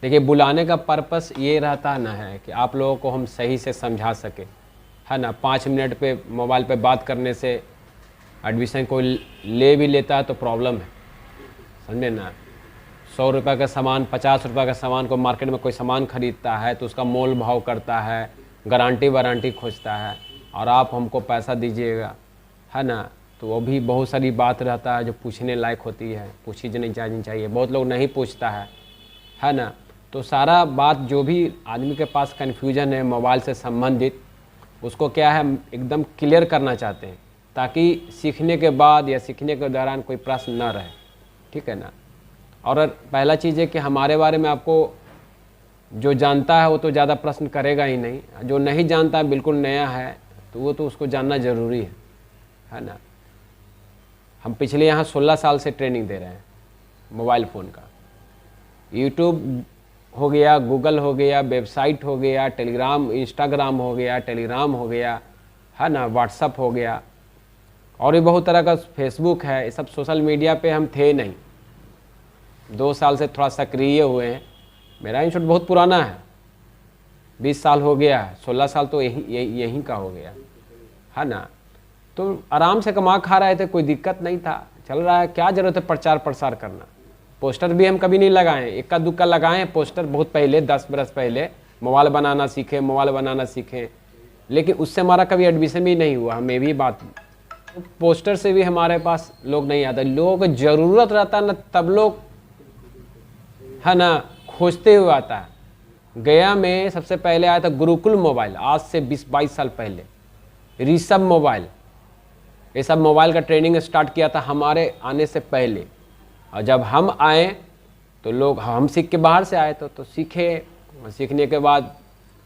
देखिए, बुलाने का पर्पस ये रहता ना है कि आप लोगों को हम सही से समझा सके, है ना। 5 मिनट पे मोबाइल पे बात करने से एडमिशन कोई ले भी लेता है तो प्रॉब्लम है, समझे ना। 100 रुपये का सामान, 50 रुपये का सामान को मार्केट में कोई सामान खरीदता है तो उसका मोल भाव करता है, गारंटी वारंटी खोजता है, और आप हमको पैसा दीजिएगा, है ना। तो वो भी बहुत सारी बात रहता है जो पूछने लायक होती है, पूछी नहीं जानी चाहिए, बहुत लोग नहीं पूछता है ना। तो सारा बात जो भी आदमी के पास कन्फ्यूजन है मोबाइल से संबंधित, उसको क्या है एकदम क्लियर करना चाहते हैं, ताकि सीखने के बाद या सीखने के दौरान कोई प्रश्न न रहे, ठीक है ना। और पहला चीज़ है कि हमारे बारे में आपको जो जानता है वो तो ज़्यादा प्रश्न करेगा ही नहीं, जो नहीं जानता है बिल्कुल नया है तो वो तो उसको जानना ज़रूरी है ना। हम पिछले यहाँ 16 साल से ट्रेनिंग दे रहे हैं मोबाइल फ़ोन का। यूट्यूब हो गया, गूगल हो गया, वेबसाइट हो गया, टेलीग्राम, इंस्टाग्राम हो गया, टेलीग्राम हो गया, है ना, व्हाट्सअप हो गया, और भी बहुत तरह का फेसबुक है। ये सब सोशल मीडिया पे हम थे नहीं, 2 साल से थोड़ा सक्रिय हुए हैं। मेरा इंस्टीट्यूट बहुत पुराना है, 20 साल हो गया है, 16 साल तो यहीं का हो गया, है ना। तो आराम से कमा खा रहे थे, कोई दिक्कत नहीं था, चल रहा है। क्या ज़रूरत है प्रचार प्रसार करना। पोस्टर भी हम कभी नहीं लगाए, इक्का दुक्का लगाए हैं पोस्टर बहुत पहले, 10 बरस पहले मोबाइल बनाना सीखे, लेकिन उससे हमारा कभी एडमिशन भी नहीं हुआ। हमें भी बात, पोस्टर से भी हमारे पास लोग नहीं आते। लोगों को ज़रूरत रहता है ना, तब लोग, है ना, खोजते हुए आता है। गया में सबसे पहले आया था गुरुकुल मोबाइल, आज से 20-22 साल पहले। ऋषभ मोबाइल, ये सब मोबाइल का ट्रेनिंग स्टार्ट किया था हमारे आने से पहले। और जब हम आए तो लोग, हम सीख के बाहर से आए तो सीखे। सीखने के बाद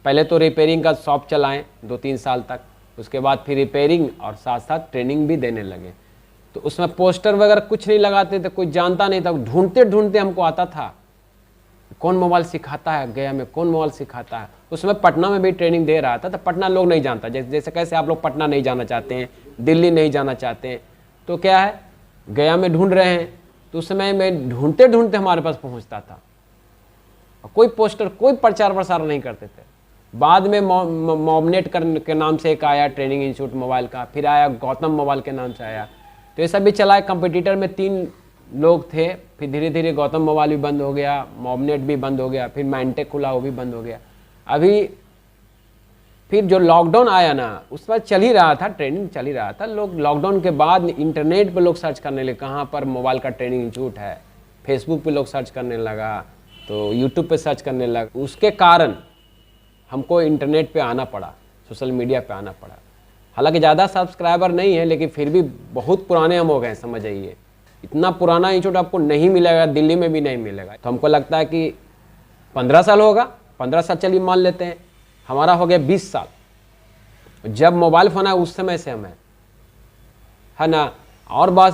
पहले तो रिपेयरिंग का शॉप चलाएं 2-3 साल तक, उसके बाद फिर रिपेयरिंग और साथ साथ ट्रेनिंग भी देने लगे। तो उसमें पोस्टर वगैरह कुछ नहीं लगाते थे, कोई जानता नहीं था। ढूंढते ढूंढते हमको आता था कौन मोबाइल सिखाता है, गया में कौन मोबाइल सिखाता है। उसमें पटना में भी ट्रेनिंग दे रहा था, तो पटना लोग नहीं जानता। जैसे कैसे आप लोग पटना नहीं जाना चाहते हैं, दिल्ली नहीं जाना चाहते हैं, तो क्या है गया में ढूंढ रहे हैं, तो उस समय में ढूंढते ढूंढते हमारे पास पहुंचता था। कोई पोस्टर, कोई प्रचार प्रसार नहीं करते थे। बाद में मोबनेट के नाम से एक आया ट्रेनिंग इंस्टीट्यूट मोबाइल का, फिर आया गौतम मोबाइल के नाम से आया। तो ये सब भी चलाए। कंपटीटर में 3 लोग थे, फिर धीरे धीरे गौतम मोबाइल भी बंद हो गया, मोबनेट भी बंद हो गया, फिर माइंटेक खुला, वो भी बंद हो गया। अभी फिर जो लॉकडाउन आया ना, उस पर चल ही रहा था, ट्रेनिंग चल ही रहा था। लोग लॉकडाउन के बाद इंटरनेट पे लोग सर्च करने लगे कहाँ पर मोबाइल का ट्रेनिंग इंस्टीट्यूट है। फेसबुक पे लोग सर्च करने लगा, तो यूट्यूब पे सर्च करने लगा। उसके कारण हमको इंटरनेट पे आना पड़ा, सोशल मीडिया पे आना पड़ा। हालांकि ज़्यादा सब्सक्राइबर नहीं है, लेकिन फिर भी बहुत पुराने हम हो गए, समझ आइए। इतना पुराना इंस्टीट्यूट आपको नहीं मिलेगा, दिल्ली में भी नहीं मिलेगा। तो हमको लगता है कि 15 साल होगा, 15 साल चलिए मान लेते हैं, हमारा हो गया 20 साल। जब मोबाइल फ़ोन है उस समय से हम है ना। और बहुत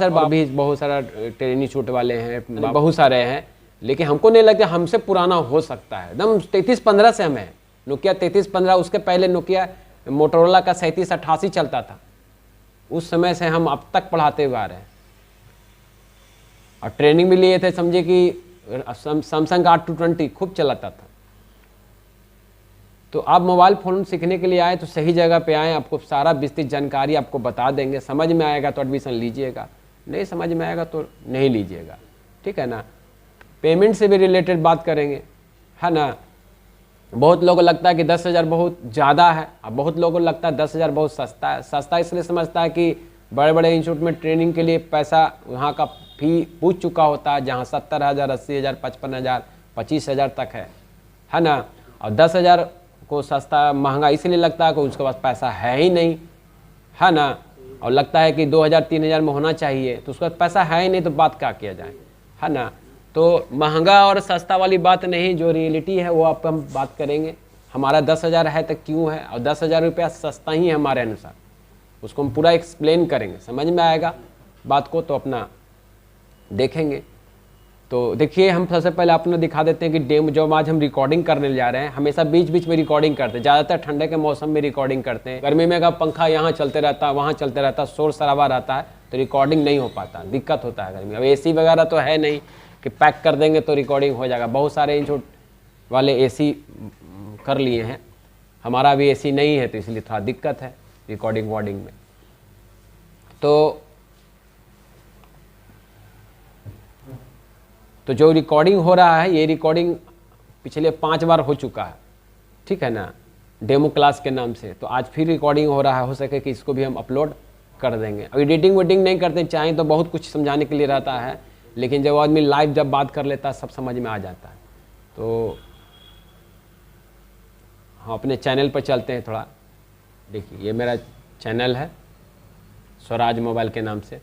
सारा ट्रेनिंग इंस्टीट्यूट वाले हैं, बहुत सारे हैं, लेकिन हमको नहीं लगता हमसे पुराना हो सकता है। एकदम 3315 से हम हैं। नोकिया 3315, उसके पहले नोकिया मोटोरोला का 3788 चलता था। उस समय से हम अब तक पढ़ाते हुए आ रहे हैं, और ट्रेनिंग भी लिए थे। समझिए कि सैमसंग का 8-220 खूब चलाता था। तो आप मोबाइल फ़ोन सीखने के लिए आए तो सही जगह पे आए। आपको सारा विस्तृत जानकारी आपको बता देंगे। समझ में आएगा तो एडमिशन लीजिएगा, नहीं समझ में आएगा तो नहीं लीजिएगा, ठीक है ना। पेमेंट से भी रिलेटेड बात करेंगे, है ना। बहुत लोगों को लगता है कि 10,000 बहुत ज़्यादा है, और बहुत लोगों को लगता है 10,000 बहुत सस्ता है। सस्ता इसलिए समझता है कि बड़े बड़े इंस्टीट्यूट में ट्रेनिंग के लिए पैसा वहाँ का फी पूछ चुका होता है, जहाँ 70,000, 80,000, 55,000, 25,000 तक है ना। और 10,000 को सस्ता महंगा इसलिए लगता है कि उसके पास पैसा है ही नहीं, है ना। और लगता है कि 2,000-3,000 में होना चाहिए, तो उसका पैसा है ही नहीं, तो बात क्या किया जाए, है ना। तो महंगा और सस्ता वाली बात नहीं, जो रियलिटी है वो आप हम बात करेंगे। हमारा 10,000 है तो क्यों है, और 10,000 रुपया सस्ता ही है हमारे अनुसार, उसको हम पूरा एक्सप्लेन करेंगे, समझ में आएगा बात को तो अपना देखेंगे। तो देखिए, हम सबसे पहले अपना दिखा देते हैं कि डेमो जो आज हम रिकॉर्डिंग करने जा रहे हैं, हमेशा बीच बीच में रिकॉर्डिंग करते हैं। ज़्यादातर ठंडे के मौसम में रिकॉर्डिंग करते हैं। गर्मी में अगर पंखा यहाँ चलते रहता है, वहाँ चलते रहता है, शोर शराबा रहता है, तो रिकॉर्डिंग नहीं हो पाता, दिक्कत होता है गर्मी। अब AC वगैरह तो है नहीं कि पैक कर देंगे तो रिकॉर्डिंग हो जाएगा। बहुत सारे इंस्टीट्यूट वाले एसी कर लिए हैं, हमारा अभी एसी नहीं है, तो इसलिए थोड़ा दिक्कत है रिकॉर्डिंग वॉर्डिंग में। तो जो रिकॉर्डिंग हो रहा है, ये रिकॉर्डिंग पिछले 5 बार हो चुका है, ठीक है ना, डेमो क्लास के नाम से। तो आज फिर रिकॉर्डिंग हो रहा है, हो सके कि इसको भी हम अपलोड कर देंगे। अब एडिटिंग वेडिंग नहीं करते, चाहें तो बहुत कुछ समझाने के लिए रहता है, लेकिन जब आदमी लाइव जब बात कर लेता है सब समझ में आ जाता है। तो हम अपने चैनल पर चलते हैं थोड़ा। देखिए ये मेरा चैनल है स्वराज मोबाइल के नाम से।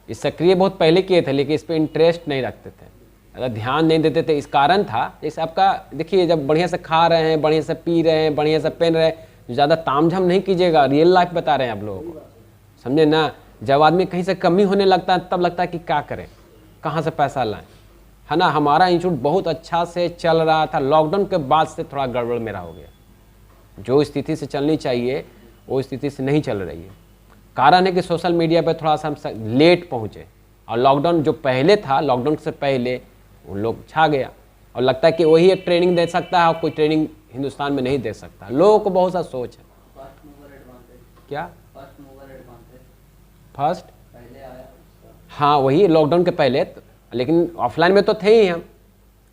इस सक्रिय बहुत पहले किए थे, लेकिन इस पर इंटरेस्ट नहीं रखते थे, अगर ध्यान नहीं देते थे। इस कारण था, जैसे आपका देखिए जब बढ़िया से खा रहे हैं, बढ़िया से पी रहे हैं, बढ़िया से पहन रहे हैं, ज़्यादा तामझाम नहीं कीजिएगा, रियल लाइफ बता रहे हैं आप लोगों को, समझे ना। जब आदमी कहीं से कमी होने लगता है तब लगता है कि क्या करें, कहाँ से पैसा लाएं, है ना। हमारा इंस्टीट्यूट बहुत अच्छा से चल रहा था, लॉकडाउन के बाद से थोड़ा गड़बड़ मेरा हो गया। जो स्थिति से चलनी चाहिए वो स्थिति से नहीं चल रही है। कारण है कि सोशल मीडिया पे थोड़ा सा हम लेट पहुँचे, और लॉकडाउन जो पहले था, लॉकडाउन से पहले उन लोग छा गया, और लगता है कि वही एक ट्रेनिंग दे सकता है और कोई ट्रेनिंग हिंदुस्तान में नहीं दे सकता। लोगों को बहुत सा सोच है। क्या फर्स्ट हाँ वही लॉकडाउन के पहले, लेकिन ऑफलाइन में तो थे ही, हम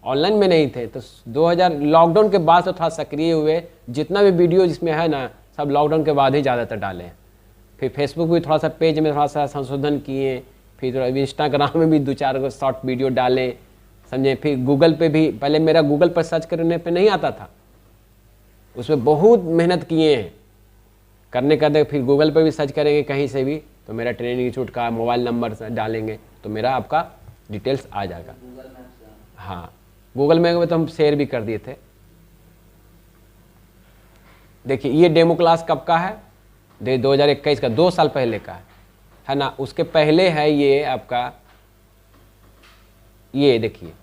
ऑनलाइन में नहीं थे। तो 2000 लॉकडाउन के बाद तो थोड़ा सक्रिय हुए। जितना भी वीडियो जिसमें है ना, सब लॉकडाउन के बाद ही ज़्यादातर डाले हैं। फिर फेसबुक भी थोड़ा सा पेज में थोड़ा सा संशोधन किए, फिर थोड़ा इंस्टाग्राम में भी 2-4 शॉर्ट वीडियो डाले, समझे। फिर गूगल पे भी, पहले मेरा गूगल पर सर्च करने पे नहीं आता था, उसमें बहुत मेहनत किए हैं करने फिर गूगल पे भी सर्च करेंगे कहीं से भी, तो मेरा ट्रेनिंग इंस्टीट्यूट का मोबाइल नंबर डालेंगे तो मेरा आपका डिटेल्स आ जाएगा। हाँ गूगल में तो हम शेयर भी कर दिए थे। देखिए ये डेमो क्लास कब का है, 2021 का, 2 साल पहले का है ना। उसके पहले है ये आपका, ये देखिए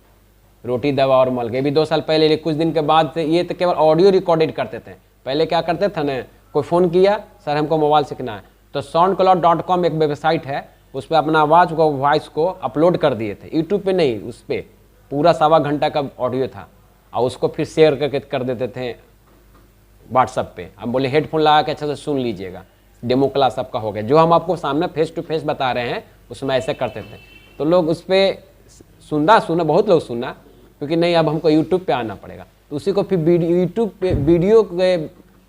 रोटी दवा और मल के, भी 2 साल पहले। कुछ दिन के बाद से ये तो केवल ऑडियो रिकॉर्डेड करते थे। पहले क्या करते थे ना, कोई फ़ोन किया, सर हमको मोबाइल सीखना है, तो soundcloud.com एक वेबसाइट है, उस पर अपना आवाज़ को, वॉइस को अपलोड कर दिए थे। यूट्यूब पे नहीं, उस पर पूरा 1.25 घंटा का ऑडियो था, और उसको फिर शेयर करके कर देते थे व्हाट्सअप पे। अब बोले हेडफोन लगा के अच्छा से सुन लीजिएगा, डेमो क्लास आपका हो गया। जो हम आपको सामने फेस टू फेस बता रहे हैं उसमें ऐसे करते थे। तो लोग उस पर सुना बहुत लोग सुना, क्योंकि नहीं अब हमको यूट्यूब पे आना पड़ेगा, तो उसी को फिर यूट्यूब पे वीडियो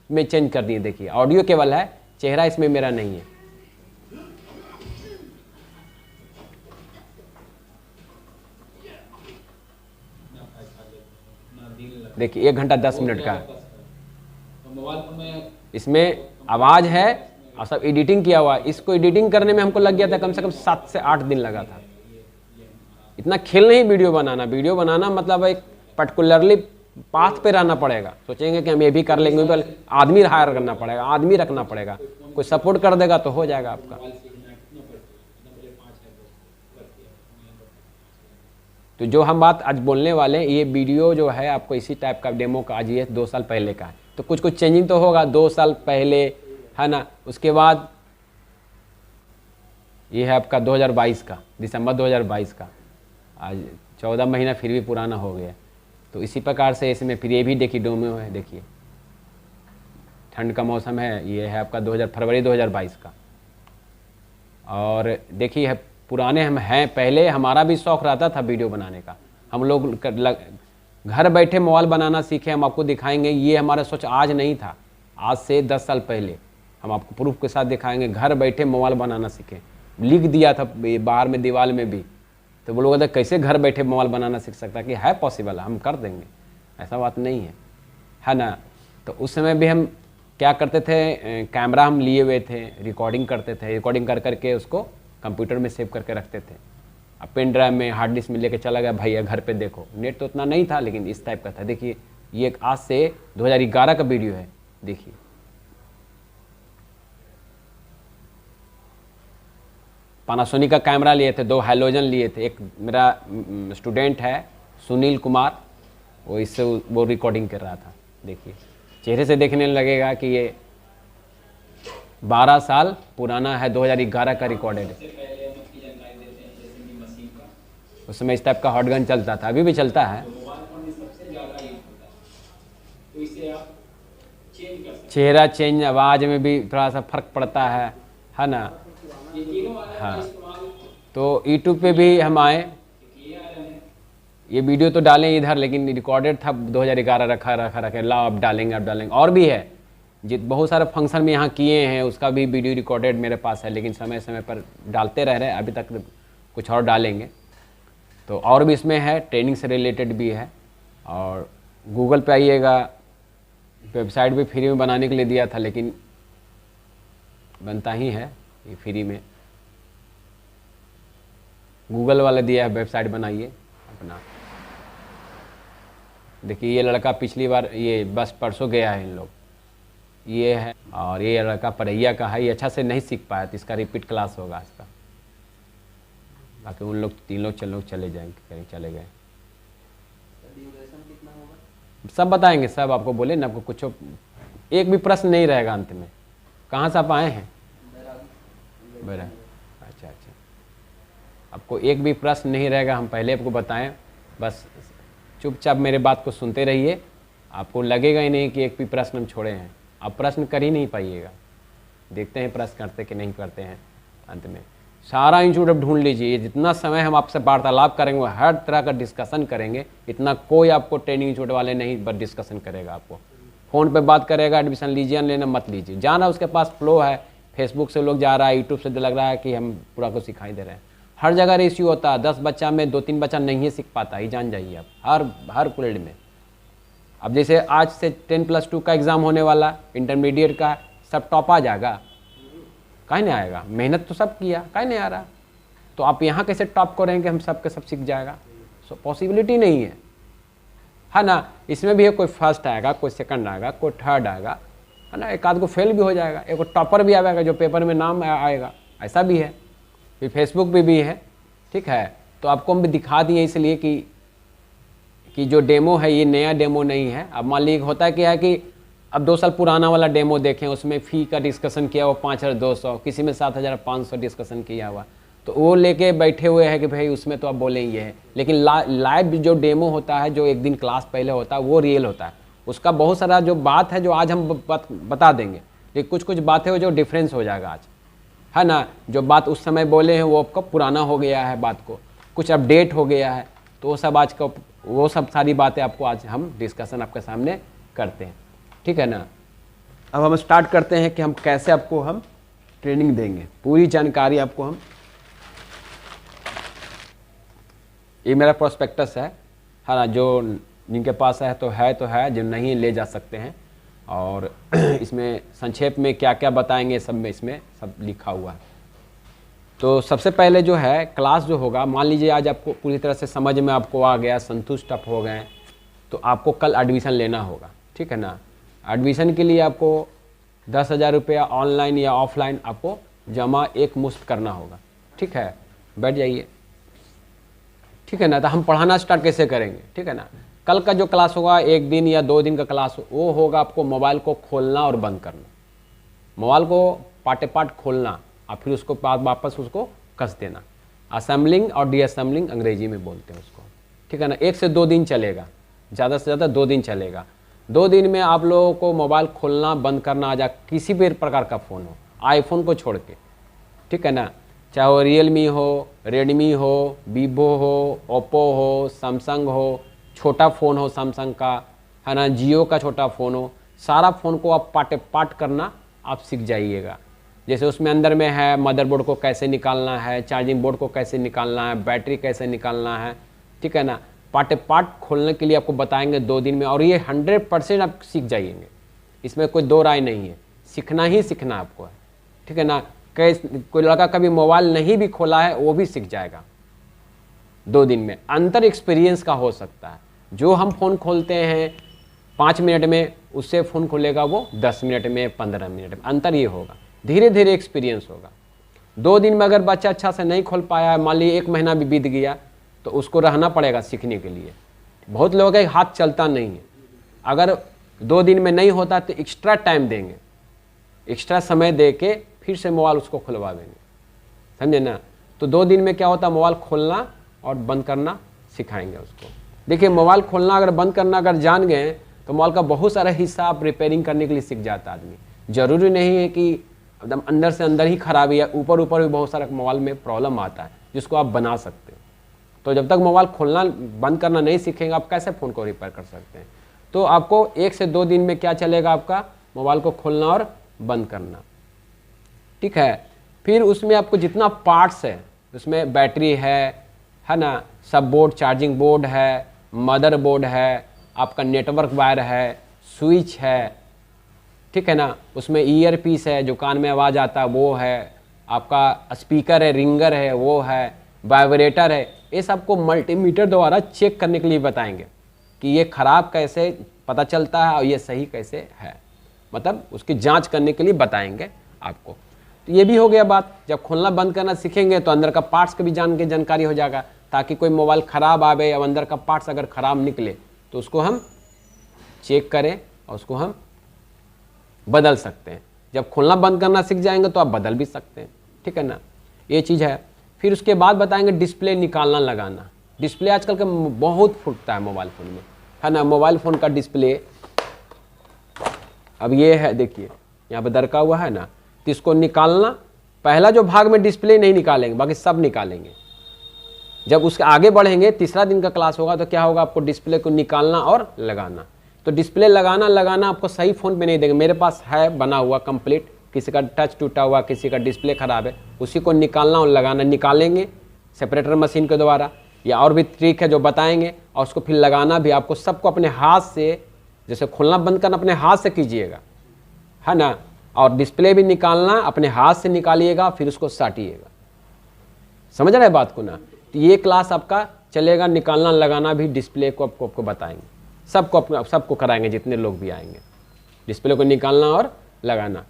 में चेंज कर दिए। देखिए ऑडियो केवल है, चेहरा इसमें मेरा नहीं है। देखिए 1 घंटा 10 मिनट का है, इसमें आवाज़ है और सब एडिटिंग किया हुआ है। इसको एडिटिंग करने में हमको लग गया था कम से कम 7 से 8 दिन लगा था। इतना खेल नहीं वीडियो बनाना मतलब एक पर्टिकुलरली पाथ पे रहना पड़ेगा। सोचेंगे कि हम ये भी कर लेंगे, तो आदमी हायर करना पड़ेगा, आदमी रखना पड़ेगा, कोई सपोर्ट कर देगा तो हो जाएगा आपका। तो जो हम बात आज बोलने वाले हैं, ये वीडियो जो है आपको इसी टाइप का डेमो का, आज ये 2 साल पहले का है, तो कुछ चेंजिंग तो होगा 2 साल पहले, है ना। उसके बाद ये है आपका 2022 का, दिसंबर 2022 का, आज 14 महीना फिर भी पुराना हो गया। तो इसी प्रकार से इसमें फिर ये भी देखिए डेमो है। देखिए ठंड का मौसम है, ये है आपका फरवरी 2022 का। और देखिए पुराने हम हैं, पहले हमारा भी शौक़ रहता था वीडियो बनाने का। हम लोग घर बैठे मोबाइल बनाना सीखे, हम आपको दिखाएंगे। ये हमारा सोच आज नहीं था, आज से 10 साल पहले हम आपको प्रूफ के साथ दिखाएंगे। घर बैठे मोबाइल बनाना सीखे, लिख दिया था बाहर में दीवार में भी। तो वो लोग कहते कैसे घर बैठे मोबाइल बनाना सीख सकता है, कि है पॉसिबल, हम कर देंगे, ऐसा बात नहीं है ना। तो उस समय भी हम क्या करते थे, कैमरा हम लिए हुए थे, रिकॉर्डिंग करते थे, रिकॉर्डिंग कर करके उसको कंप्यूटर में सेव करके रखते थे। अब पेन ड्राइव में, हार्ड डिस्क में लेके चला गया भैया घर पे, देखो नेट तो उतना नहीं था लेकिन इस टाइप का था। देखिए ये आज से 2011 का वीडियो है। देखिए पानासोनिक का कैमरा लिए थे, 2 हैलोजन लिए थे। एक मेरा स्टूडेंट है सुनील कुमार, वो इससे वो रिकॉर्डिंग कर रहा था। देखिए चेहरे से देखने लगेगा कि ये 12 साल पुराना है, 2011 का रिकॉर्डेड है। उस समय इस टाइप का हॉटगन चलता था, अभी भी चलता है। चेहरा चेंज, आवाज़ में भी थोड़ा सा फर्क पड़ता है ना। हाँ, तो यूट्यूब पे भी हम आए, ये वीडियो तो डालें इधर, लेकिन रिकॉर्डेड था 2011 रखा लाओ अब डालेंगे। और भी है बहुत सारे फंक्शन में यहाँ किए हैं, उसका भी वीडियो रिकॉर्डेड मेरे पास है, लेकिन समय समय पर डालते रह रहे हैं, अभी तक कुछ और डालेंगे। तो और भी इसमें है, ट्रेनिंग से रिलेटेड भी है। और गूगल पे आइएगा, वेबसाइट भी फ्री में बनाने के लिए दिया था, लेकिन बनता ही है ये फ्री में। गूगल वाला दिया है, वेबसाइट बनाइए अपना। देखिए ये लड़का पिछली बार, ये बस परसों गया है इन लोग, ये है। और ये लड़का परैया का है, ये अच्छा से नहीं सीख पाया, तो इसका रिपीट क्लास होगा इसका। बाकी उन लोग 3 लोग चले जाएंगे, कहीं चले गए। सब बताएंगे, सब आपको बोले ना, आपको कुछ एक भी प्रश्न नहीं रहेगा अंत में। कहाँ से आप आए हैं? बरा, अच्छा। आपको एक भी प्रश्न नहीं रहेगा, हम पहले आपको बताएं। बस चुपचाप मेरे बात को सुनते रहिए, आपको लगेगा ही नहीं कि एक भी प्रश्न हम छोड़े हैं। आप प्रश्न कर ही नहीं पाइएगा। देखते हैं प्रश्न करते कि नहीं करते हैं। अंत में सारा इंस्टीट्यूट अब ढूंढ लीजिए, जितना समय हम आपसे वार्तालाप करेंगे, हर तरह का डिस्कशन करेंगे। इतना कोई आपको ट्रेनिंग इंस्टीट्यूट वाले नहीं बस डिस्कशन करेगा। आपको फ़ोन पे बात करेगा, एडमिशन लीजिए लेना मत लीजिए, जाना उसके पास फ्लो है। फेसबुक से लोग जा रहा है, यूट्यूब से लग रहा है कि हम पूरा को सिखाई दे रहे हैं। हर जगह रेशियो होता है, 10 बच्चा में 2-3 बच्चा नहीं सीख पाता, ही जान जाइए आप। हर पीरियड में। अब जैसे आज से 10+2 का एग्ज़ाम होने वाला, इंटरमीडिएट का, सब टॉप आ जाएगा? काहे नहीं आएगा? मेहनत तो सब किया, काहे नहीं आ रहा? तो आप यहाँ कैसे टॉप करेंगे? हम सब के सब सीख जाएगा? सो पॉसिबिलिटी नहीं है ना। इसमें भी है, कोई फर्स्ट आएगा, कोई सेकंड आएगा, कोई थर्ड आएगा, है ना। एक आध को फेल भी हो जाएगा, एक टॉपर भी आएगा जो पेपर में नाम आएगा, ऐसा भी है। फिर फेसबुक पे भी है, ठीक है। तो आपको हम भी दिखा दिए इसलिए कि जो डेमो है ये नया डेमो नहीं है। अब मान लीजिए होता है क्या है कि अब 2 साल पुराना वाला डेमो देखें, उसमें फ़ी का डिस्कशन किया हुआ 5200, किसी में 7500 डिस्कशन किया हुआ, तो वो लेके बैठे हुए हैं कि भाई उसमें तो आप बोलें ये है। लेकिन लाइव जो डेमो होता है, जो एक दिन क्लास पहले होता है, वो रियल होता है। उसका बहुत सारा जो बात है जो आज हम बता देंगे, लेकिन कुछ बातें हो जो डिफरेंस हो जाएगा आज, है ना। जो बात उस समय बोले हैं वो आपका पुराना हो गया है, बात को कुछ अपडेट हो गया है, तो वो सब आज का, वो सब सारी बातें आपको आज हम डिस्कशन आपके सामने करते हैं, ठीक है ना। अब हम स्टार्ट करते हैं कि हम कैसे आपको हम ट्रेनिंग देंगे, पूरी जानकारी आपको हम। ये मेरा प्रोस्पेक्टस है ना, जो जिनके पास है तो है, जो नहीं ले जा सकते हैं। और इसमें संक्षेप में क्या क्या बताएंगे सब में इसमें सब लिखा हुआ है। तो सबसे पहले जो है क्लास जो होगा, मान लीजिए आज आपको पूरी तरह से समझ में आपको आ गया, संतुष्ट आप हो गए, तो आपको कल एडमिशन लेना होगा, ठीक है ना। एडमिशन के लिए आपको 10,000 रुपया ऑनलाइन या ऑफलाइन आपको जमा एक मुश्त करना होगा, ठीक है। बैठ जाइए, ठीक है ना। तो हम पढ़ाना स्टार्ट कैसे करेंगे, ठीक है ना। कल का जो क्लास होगा, 1 दिन या 2 दिन का क्लास, वो होगा आपको मोबाइल को खोलना और बंद करना, मोबाइल को पार्ट पार्ट खोलना और फिर उसको वापस उसको कस देना। असेंबलिंग और डीअसेंबलिंग अंग्रेजी में बोलते हैं उसको, ठीक है ना। 1 से 2 दिन चलेगा, ज़्यादा से ज़्यादा 2 दिन चलेगा। 2 दिन में आप लोगों को मोबाइल खोलना बंद करना आ जाए, किसी भी प्रकार का फ़ोन हो, आईफोन को छोड़ के, ठीक है ना। चाहे वो रियलमी हो, रेडमी हो, वीवो हो, ओप्पो हो, सैमसंग हो, छोटा फ़ोन हो सैमसंग का, है ना, जियो का छोटा फ़ोन हो, सारा फ़ोन को आप पार्ट करना आप सीख जाइएगा। जैसे उसमें अंदर में है मदरबोर्ड को कैसे निकालना है, चार्जिंग बोर्ड को कैसे निकालना है, बैटरी कैसे निकालना है, ठीक है ना। पार्ट खोलने के लिए आपको बताएंगे 2 दिन में, और ये 100% आप सीख जाइएंगे, इसमें कोई 2 राय नहीं है, सीखना ही सीखना आपको है, ठीक है ना। कोई लड़का कभी मोबाइल नहीं भी खोला है वो भी सीख जाएगा 2 दिन में। अंतर एक्सपीरियंस का हो सकता है, जो हम फ़ोन खोलते हैं 5 मिनट में, उससे फ़ोन खोलेगा वो 10 मिनट में, 15 मिनट में, अंतर ये होगा। धीरे धीरे एक्सपीरियंस होगा। 2 दिन में अगर बच्चा अच्छा से नहीं खोल पाया है, मान लीजिए 1 महीना भी बीत गया, तो उसको रहना पड़ेगा सीखने के लिए। बहुत लोगों का हाथ चलता नहीं है, अगर 2 दिन में नहीं होता तो एक्स्ट्रा टाइम देंगे, एक्स्ट्रा समय दे के फिर से मोबाइल उसको खुलवा देंगे, समझे ना। तो 2 दिन में क्या होता है, मोबाइल खोलना और बंद करना सिखाएंगे उसको। देखिए मोबाइल खोलना अगर बंद करना अगर जान गए तो मोबाइल का बहुत सारा हिस्सा आप रिपेयरिंग करने के लिए सीख जाता है आदमी। ज़रूरी नहीं है कि एकदम अंदर से अंदर ही खराबी है, ऊपर ऊपर भी बहुत सारा मोबाइल में प्रॉब्लम आता है जिसको आप बना सकते हैं। तो जब तक मोबाइल खोलना बंद करना नहीं सीखेंगे आप कैसे फ़ोन को रिपेयर कर सकते हैं। तो आपको 1 से 2 दिन में क्या चलेगा, आपका मोबाइल को खोलना और बंद करना, ठीक है। फिर उसमें आपको जितना पार्ट्स है, उसमें बैटरी है ना, सब बोर्ड, चार्जिंग बोर्ड है, मदर बोर्ड है, आपका नेटवर्क वायर है, स्विच है, ठीक है ना, उसमें ईयर पीस है जो कान में आवाज़ आता है वो है, आपका स्पीकर है, रिंगर है वो है, वाइब्रेटर है। ये सबको मल्टीमीटर द्वारा चेक करने के लिए बताएंगे कि ये ख़राब कैसे पता चलता है और ये सही कैसे है, मतलब उसकी जांच करने के लिए बताएंगे आपको। तो ये भी हो गया बात। जब खोलना बंद करना सीखेंगे तो अंदर का पार्ट्स का भी जानकारी हो जाएगा, ताकि कोई मोबाइल ख़राब आवे या अंदर का पार्ट्स अगर ख़राब निकले तो उसको हम चेक करें और उसको हम बदल सकते हैं। जब खोलना बंद करना सीख जाएंगे तो आप बदल भी सकते हैं, ठीक है ना, ये चीज़ है। फिर उसके बाद बताएंगे डिस्प्ले निकालना लगाना। डिस्प्ले आजकल का बहुत फूटता है मोबाइल फ़ोन में, है ना। मोबाइल फ़ोन का डिस्प्ले अब ये है, देखिए यहाँ पे दरका हुआ है ना, तो इसको निकालना, पहला जो भाग में डिस्प्ले नहीं निकालेंगे, बाकी सब निकालेंगे। जब उसके आगे बढ़ेंगे, तीसरा दिन का क्लास होगा तो क्या होगा, आपको डिस्प्ले को निकालना और लगाना। तो डिस्प्ले लगाना आपको सही फ़ोन पे नहीं देंगे। मेरे पास है बना हुआ कंप्लीट, किसी का टच टूटा हुआ, किसी का डिस्प्ले ख़राब है, उसी को निकालना और लगाना। निकालेंगे सेपरेटर मशीन के द्वारा, या और भी ट्रिक है जो बताएंगे, और उसको फिर लगाना भी आपको सबको अपने हाथ से, जैसे खोलना बंद करना अपने हाथ से कीजिएगा, है ना, और डिस्प्ले भी निकालना अपने हाथ से निकालिएगा, फिर उसको साटिएगा। समझ रहे बात को ना। तो ये क्लास आपका चलेगा, निकालना लगाना भी डिस्प्ले को आपको बताएंगे, सबको कराएंगे जितने लोग भी आएंगे, डिस्प्ले को निकालना और लगाना।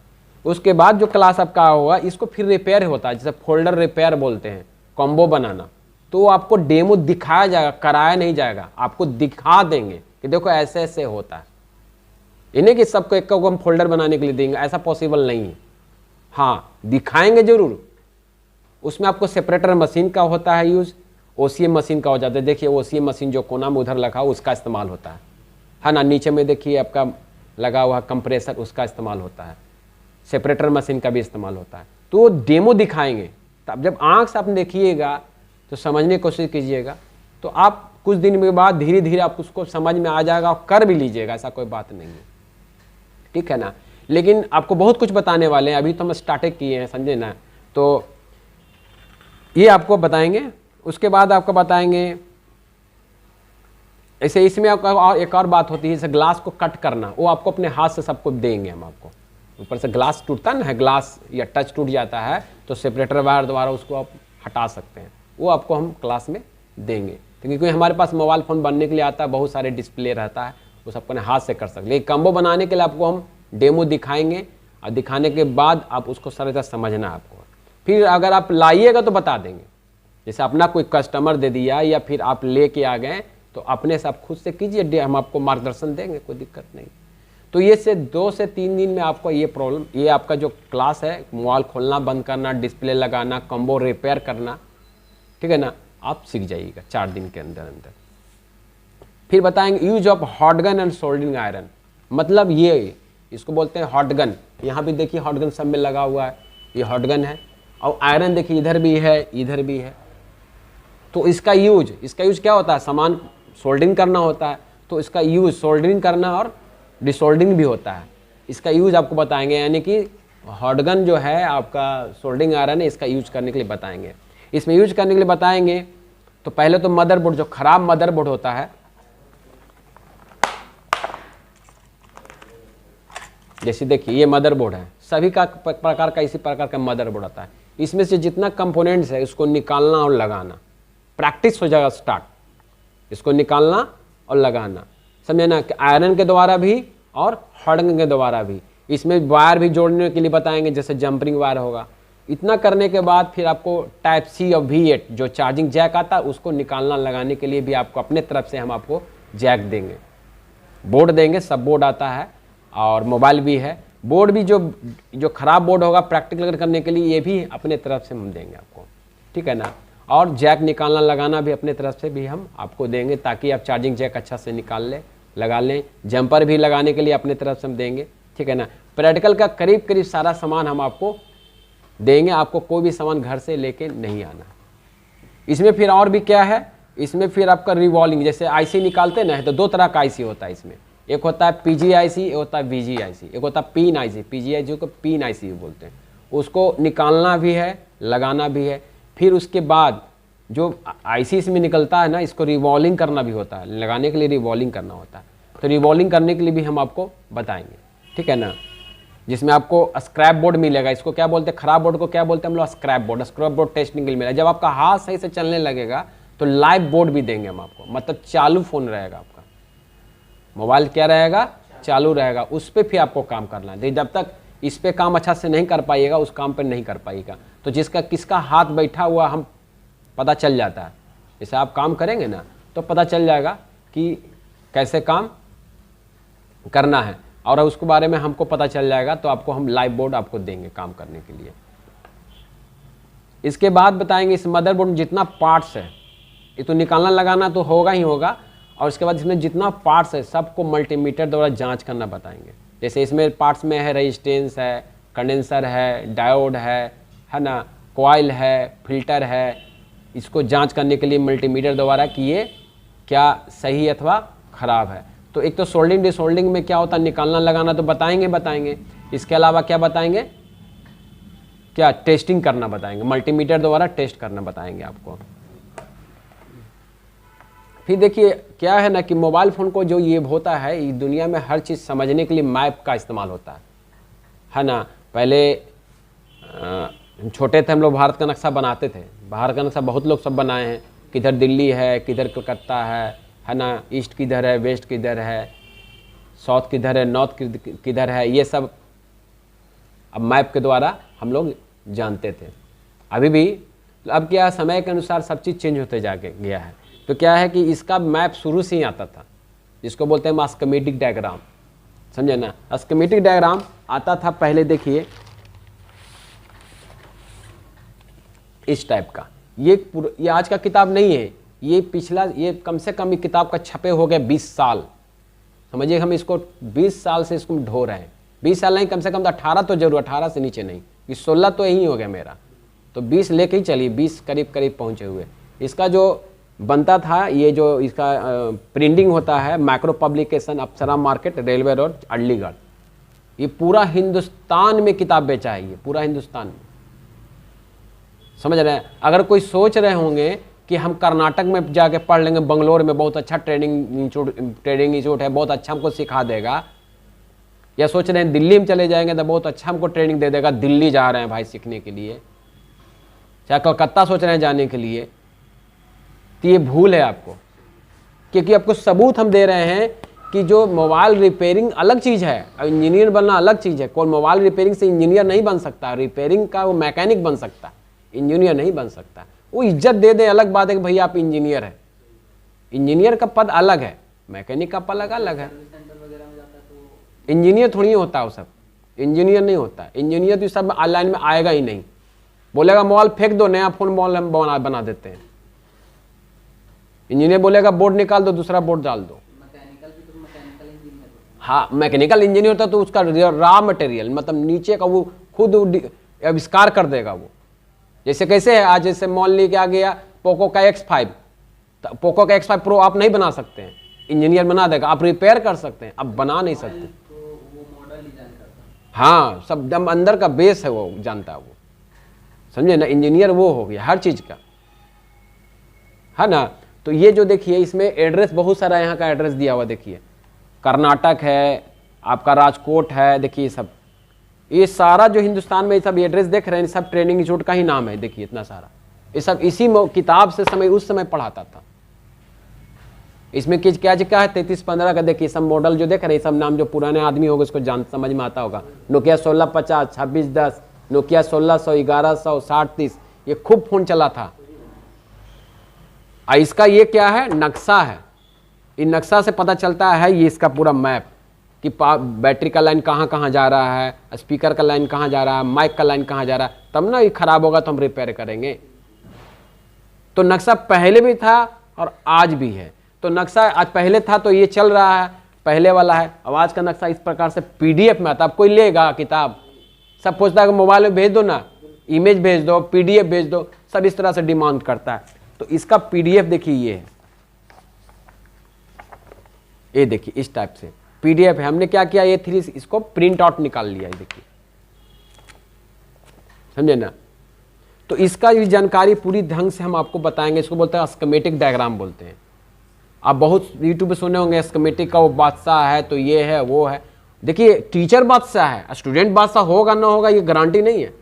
उसके बाद जो क्लास आपका होगा, इसको फिर रिपेयर होता है, जैसे फोल्डर रिपेयर बोलते हैं, कॉम्बो बनाना। तो आपको डेमो दिखाया जाएगा, कराया नहीं जाएगा, आपको दिखा देंगे कि देखो ऐसे ऐसे होता है। इन्हें कि सबको एक को हम फोल्डर बनाने के लिए देंगे, ऐसा पॉसिबल नहीं है। हाँ, दिखाएंगे जरूर। उसमें आपको सेपरेटर मशीन का होता है यूज़, ओसीएम मशीन का हो जाता है। देखिए ओसीएम मशीन जो कोना में उधर लगा उसका इस्तेमाल होता है ना। नीचे में देखिए आपका लगा हुआ कंप्रेसर, उसका इस्तेमाल होता है। सेपरेटर मशीन का भी इस्तेमाल होता है। तो वो डेमो दिखाएंगे, तब जब आँख से आप देखिएगा तो समझने की कोशिश कीजिएगा, तो आप कुछ दिन के बाद धीरे धीरे आप उसको समझ में आ जाएगा और कर भी लीजिएगा, ऐसा कोई बात नहीं है, ठीक है ना। लेकिन आपको बहुत कुछ बताने वाले हैं, अभी तो हम स्टार्ट किए हैं, समझे ना। तो ये आपको बताएंगे। उसके बाद आपको बताएंगे, ऐसे इसमें आपका और एक और बात होती है, जैसे ग्लास को कट करना, वो आपको अपने हाथ से सबको देंगे हम आपको। ऊपर से ग्लास टूटता है ना, ग्लास या टच टूट जाता है तो सेपरेटर वायर द्वारा उसको आप हटा सकते हैं, वो आपको हम क्लास में देंगे। क्योंकि हमारे पास मोबाइल फ़ोन बनने के लिए आता है, बहुत सारे डिस्प्ले रहता है, वो सब अपने हाथ से कर सकते हैं। लेकिन कम्बो बनाने के लिए आपको हम डेमो दिखाएंगे, और दिखाने के बाद आप उसको सारी तरह समझना है आपको। फिर अगर आप लाइएगा तो बता देंगे, जैसे अपना कोई कस्टमर दे दिया या फिर आप लेके आ गए तो अपने से आप खुद से कीजिए, हम आपको मार्गदर्शन देंगे, कोई दिक्कत नहीं। तो ये से 2 से 3 दिन में आपको ये प्रॉब्लम, ये आपका जो क्लास है, मोबाइल खोलना बंद करना, डिस्प्ले लगाना, कम्बो रिपेयर करना, ठीक है ना, आप सीख जाइएगा 4 दिन के अंदर अंदर। फिर बताएंगे use of hot gun and soldering iron. मतलब ये, इसको बोलते हैं हॉट गन। यहाँ भी देखिए हॉट गन सब में लगा हुआ है, ये हॉट गन है। और आयरन देखिए इधर भी है, इधर भी है। तो इसका यूज क्या होता है, सामान सोल्डरिंग करना होता है, तो इसका यूज सोल्डरिंग करना और डिसोल्डरिंग भी होता है। इसका यूज आपको बताएंगे, यानी कि हॉट गन जो है आपका सोल्डरिंग आयरन है, इसका यूज करने के लिए बताएंगे। इसमें यूज करने के लिए बताएंगे तो पहले तो मदरबोर्ड, जो खराब मदरबोर्ड होता है, जैसे देखिए ये मदरबोर्ड है, सभी का प्रकार का इसी प्रकार का मदरबोर्ड आता है। इसमें से जितना कंपोनेंट्स है उसको निकालना और लगाना, प्रैक्टिस हो जाएगा स्टार्ट, इसको निकालना और लगाना, समझे ना, कि आयरन के द्वारा भी और हॉट गन के द्वारा भी। इसमें वायर भी जोड़ने के लिए बताएंगे, जैसे जंपरिंग वायर होगा। इतना करने के बाद फिर आपको टाइप सी और V8 जो चार्जिंग जैक आता है उसको निकालना लगाने के लिए भी आपको अपने तरफ से हम आपको जैक देंगे, बोर्ड देंगे, सब बोर्ड आता है और मोबाइल भी है। बोर्ड भी जो खराब बोर्ड होगा प्रैक्टिकल करने के लिए, ये भी अपने तरफ से हम देंगे आपको, ठीक है ना। और जैक निकालना लगाना भी अपने तरफ से भी हम आपको देंगे, ताकि आप चार्जिंग जैक अच्छा से निकाल ले लगा लें। जंपर भी लगाने के लिए अपने तरफ से हम देंगे, ठीक है ना। प्रैक्टिकल का करीब करीब सारा सामान हम आपको देंगे, आपको कोई भी सामान घर से लेके नहीं आना। इसमें फिर और भी क्या है, इसमें फिर आपका रिवॉल्विंग, जैसे आईसी निकालते ना है तो दो तरह का आईसी होता है इसमें, एक होता है पीजी आईसी, एक होता है वीजी आईसी, एक होता है पिन आईसी। पीजी आईसी को पिन आईसी बोलते हैं, उसको निकालना भी है, लगाना भी है। फिर उसके बाद जो आईसी इसमें निकलता है ना, इसको रिवॉल्विंग करना भी होता है, लगाने के लिए रिवॉल्विंग करना होता है। तो रिवॉल्विंग करने के लिए भी हम आपको बताएंगे, ठीक है ना। जिसमें आपको स्क्रैप बोर्ड मिलेगा, इसको क्या बोलते हैं, खराब बोर्ड को क्या बोलते हैं हम लोग, scrap board. Scrap board testing के लिए मिलेगा। जब आपका हाथ सही से चलने लगेगा तो लाइव बोर्ड भी देंगे हम आपको, मतलब चालू फोन रहेगा आपका, मोबाइल क्या रहेगा, चालू रहेगा, उस पर फिर आपको काम करना है। जब तक इस पे काम अच्छा से नहीं कर पाइएगा, उस काम पे नहीं कर पाइएगा। तो जिसका किसका हाथ बैठा हुआ हम पता चल जाता है। जैसे आप काम करेंगे ना तो पता चल जाएगा कि कैसे काम करना है, और उसके बारे में हमको पता चल जाएगा, तो आपको हम लाइव बोर्ड आपको देंगे काम करने के लिए। इसके बाद बताएंगे इस मदरबोर्ड में जितना पार्ट्स है, ये तो निकालना लगाना तो होगा ही होगा, और उसके बाद इसमें जितना पार्ट्स है सबको मल्टीमीटर द्वारा जांच करना बताएंगे। जैसे इसमें पार्ट्स में है रेजिस्टेंस है, कंडेंसर है, डायोड है ना, कॉइल है, फिल्टर है। इसको जांच करने के लिए मल्टीमीटर द्वारा कि ये क्या सही अथवा ख़राब है। तो एक तो सोल्डिंग डिसोल्डिंग में क्या होता है, निकालना लगाना तो बताएंगे। इसके अलावा क्या बताएंगे, क्या टेस्टिंग करना बताएंगे, मल्टीमीटर द्वारा टेस्ट करना बताएंगे आपको। फिर देखिए क्या है ना कि मोबाइल फ़ोन को जो ये होता है, इस दुनिया में हर चीज़ समझने के लिए मैप का इस्तेमाल होता है ना। पहले छोटे थे हम लोग, भारत का नक्शा बनाते थे। भारत का नक्शा बहुत लोग सब बनाए हैं, किधर दिल्ली है, किधर कलकत्ता है ना, ईस्ट किधर है, वेस्ट किधर है, साउथ किधर है, नॉर्थ किधर है, ये सब अब मैप के द्वारा हम लोग जानते थे। अभी भी अब क्या, समय के अनुसार सब चीज़ चेंज होते जाके गया है। तो क्या है कि इसका मैप शुरू से ही आता था, जिसको बोलते हैं स्कीमेटिक डायग्राम, समझे ना। स्कीमेटिक डायग्राम आता था पहले, देखिए इस टाइप का। ये आज का किताब नहीं है, ये पिछला, ये कम से कम किताब का छपे हो गए 20 साल। समझिए हम इसको 20 साल से इसको ढो रहे हैं। 20 साल नहीं, कम से कम तो 18 तो जरूर, 18 से नीचे नहीं, ये 16 तो यही हो गया मेरा, तो 20 लेके ही चलिए, 20 करीब करीब पहुँचे हुए। इसका जो बनता था, ये जो इसका प्रिंटिंग होता है, मैक्रो पब्लिकेशन, अप्सरा मार्केट, रेलवे रोड, अलीगढ़, ये पूरा हिंदुस्तान में किताब बेचा है, ये पूरा हिंदुस्तान में, समझ रहे हैं। अगर कोई सोच रहे होंगे कि हम कर्नाटक में जाके पढ़ लेंगे, बंगलोर में बहुत अच्छा ट्रेनिंग इंस्टीट्यूट है, बहुत अच्छा हमको सिखा देगा, या सोच रहे हैं दिल्ली में चले जाएंगे तो बहुत अच्छा हमको ट्रेनिंग दे देगा, दिल्ली जा रहे हैं भाई सीखने के लिए, चाहे कलकत्ता सोच रहे हैं जाने के लिए, तो ये भूल है आपको। क्योंकि आपको सबूत हम दे रहे हैं कि जो मोबाइल रिपेयरिंग अलग चीज़ है और इंजीनियर बनना अलग चीज़ है। कोई मोबाइल रिपेयरिंग से इंजीनियर नहीं बन सकता, रिपेयरिंग का वो मैकेनिक बन सकता है, इंजीनियर नहीं बन सकता। वो इज्जत दे दे अलग बात है कि भैया आप इंजीनियर हैं, इंजीनियर का पद अलग है, मैकेनिक का पद अलग है। इंजीनियर थोड़ी होता है वो सब, इंजीनियर नहीं होता। इंजीनियर तो सब ऑनलाइन में आएगा ही नहीं, बोलेगा मोबाइल फेंक दो, नया फोन मोबाइल हम बना देते हैं। इंजीनियर बोलेगा बोर्ड निकाल दो, दूसरा बोर्ड डाल दो। हाँ, मैकेनिकल इंजीनियर होता तो उसका रॉ मटेरियल, मतलब नीचे का वो खुद आविष्कार कर देगा वो। जैसे कैसे है आज, जैसे मान ली क्या गया पोको का X5, तो पोको का X5 प्रो आप नहीं बना सकते हैं, इंजीनियर बना देगा। आप रिपेयर कर सकते हैं, अब बना नहीं सकते। हाँ, सब दम अंदर का बेस है वो जानता है वो, समझे ना। इंजीनियर वो हो गया हर चीज का, है ना। तो ये जो देखिए इसमें एड्रेस बहुत सारा यहाँ का एड्रेस दिया हुआ, देखिए कर्नाटक है, आपका राजकोट है, देखिए सब ये सारा जो हिंदुस्तान में सब एड्रेस देख रहे हैं, सब ट्रेनिंग इंस्टीट्यूट का ही नाम है। देखिए इतना सारा, ये सब इसी किताब से समय उस समय पढ़ाता था। इसमें क्या क्या है 3315 का, देखिए सब मॉडल जो देख रहे हैं, सब नाम जो पुराने आदमी होगा उसको जान समझ में आता होगा। नोकिया 1650, 2610, नोकिया 1600, 1100, 6030, ये खूब फोन चला था। इसका ये क्या है, नक्शा है। इन नक्शा से पता चलता है ये इसका पूरा मैप कि बैटरी का लाइन कहाँ कहाँ जा रहा है, स्पीकर का लाइन कहाँ जा रहा है, माइक का लाइन कहाँ जा रहा है, तब ना ये खराब होगा तो हम रिपेयर करेंगे। तो नक्शा पहले भी था और आज भी है। तो नक्शा आज पहले था तो ये चल रहा है, पहले वाला है। आवाज़ का नक्शा इस प्रकार से पीडीएफ में आता है। अब कोई लेगा किताब, सब पूछता है कि मोबाइल में भेज दो ना, इमेज भेज दो, पीडीएफ भेज दो, सब इस तरह से डिमांड करता है। तो इसका पीडीएफ देखिए ये है, ये देखिए इस टाइप से पीडीएफ है। हमने क्या किया, ये थ्री इसको प्रिंट आउट निकाल लिया, ये देखिए, समझे ना। तो इसका भी जानकारी पूरी ढंग से हम आपको बताएंगे। इसको बोलते हैं स्कीमेटिक डायग्राम बोलते हैं। आप बहुत यूट्यूब पे सुने होंगे स्कीमेटिक का वो बादशाह है, तो ये है वो है। देखिए टीचर बादशाह है, स्टूडेंट बादशाह होगा ना होगा ये गारंटी नहीं है।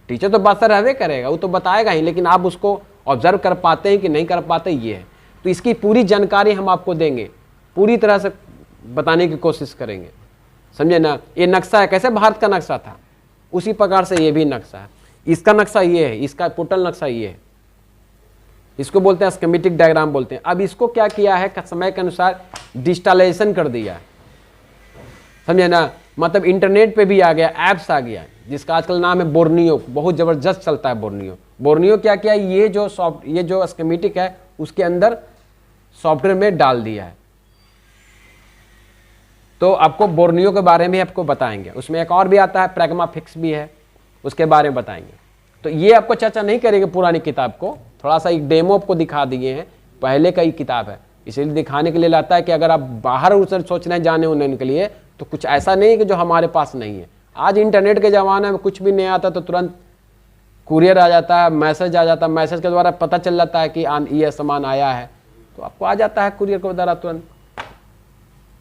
टीचर तो बादशाह रहवे करेगा, वो तो बताएगा ही, लेकिन आप उसको ऑब्जर्व कर पाते हैं कि नहीं कर पाते, ये है। तो इसकी पूरी जानकारी हम आपको देंगे, पूरी तरह से बताने की कोशिश करेंगे, समझे ना। ये नक्शा है, कैसे भारत का नक्शा था उसी प्रकार से ये भी नक्शा है। इसका नक्शा ये है, इसका टोटल नक्शा ये है, इसको बोलते हैं स्कीमेटिक डायग्राम बोलते हैं। अब इसको क्या किया है, समय के अनुसार डिजिटलाइजेशन कर दिया है, समझे ना। मतलब इंटरनेट पे भी आ गया, ऐप्स आ गया, जिसका आजकल नाम है बोर्नियो, बहुत जबरदस्त चलता है बोर्नियो। बोर्नियो क्या किया, ये जो स्कीमेटिक है उसके अंदर सॉफ्टवेयर में डाल दिया है। तो आपको बोर्नियो के बारे में आपको बताएंगे। उसमें एक और भी आता है, प्रैग्मा फिक्स भी है, उसके बारे में बताएंगे। तो ये आपको चर्चा नहीं करेंगे पुरानी किताब को, थोड़ा सा एक डेमो आपको दिखा दिए हैं, पहले का ही किताब है, इसलिए दिखाने के लिए लाता है कि अगर आप बाहर उसे सोच रहे हैं जाने उन्ने के लिए, तो कुछ ऐसा नहीं कि जो हमारे पास नहीं है। आज इंटरनेट के ज़माने में कुछ भी नहीं आता तो तुरंत कुरियर आ जाता है, मैसेज आ जाता है, मैसेज के द्वारा पता चल जाता है कि ये सामान आया है, तो आपको आ जाता है कुरियर के द्वारा तुरंत।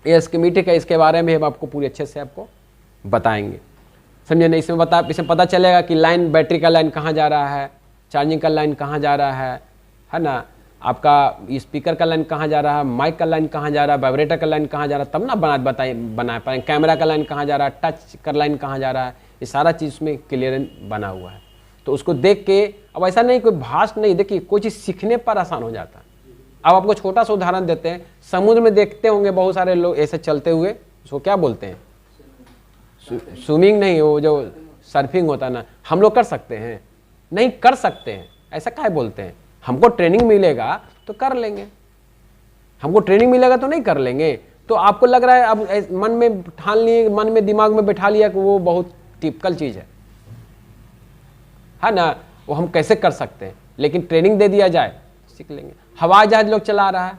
ये स्कीमेटिक है, इसके बारे में हम आपको पूरी अच्छे से आपको बताएंगे, समझे ना। इसमें पता चलेगा कि लाइन, बैटरी का लाइन कहाँ जा रहा है, चार्जिंग का लाइन कहाँ जा रहा है ना, आपका स्पीकर का लाइन कहाँ जा रहा है, माइक का लाइन कहाँ जा रहा है, वाइब्रेटर का लाइन कहाँ जा रहा है, तब ना बना पाएंगे। कैमरा का लाइन कहाँ जा रहा है, टच का लाइन कहाँ जा रहा है, ये सारा चीज़ उसमें क्लियर बना हुआ है। तो उसको देख के, अब ऐसा नहीं कोई भाष नहीं, देखिए कोई चीज़ सीखने पर आसान हो जाता है। अब आपको छोटा सा उदाहरण देते हैं, समुद्र में देखते होंगे बहुत सारे लोग ऐसे चलते हुए, उसको क्या बोलते हैं, स्विमिंग नहीं, वो जो सर्फिंग होता है ना, हम लोग कर सकते हैं? नहीं कर सकते हैं, ऐसा काहे बोलते हैं? हमको ट्रेनिंग मिलेगा तो कर लेंगे, हमको ट्रेनिंग मिलेगा तो नहीं कर लेंगे। तो आपको लग रहा है, अब मन में ठान लिए, मन में दिमाग में बैठा लिया कि वो बहुत टिपिकल चीज़ है ना, वो हम कैसे कर सकते हैं, लेकिन ट्रेनिंग दे दिया जाए सीख लेंगे। हवाई जहाज लोग चला रहा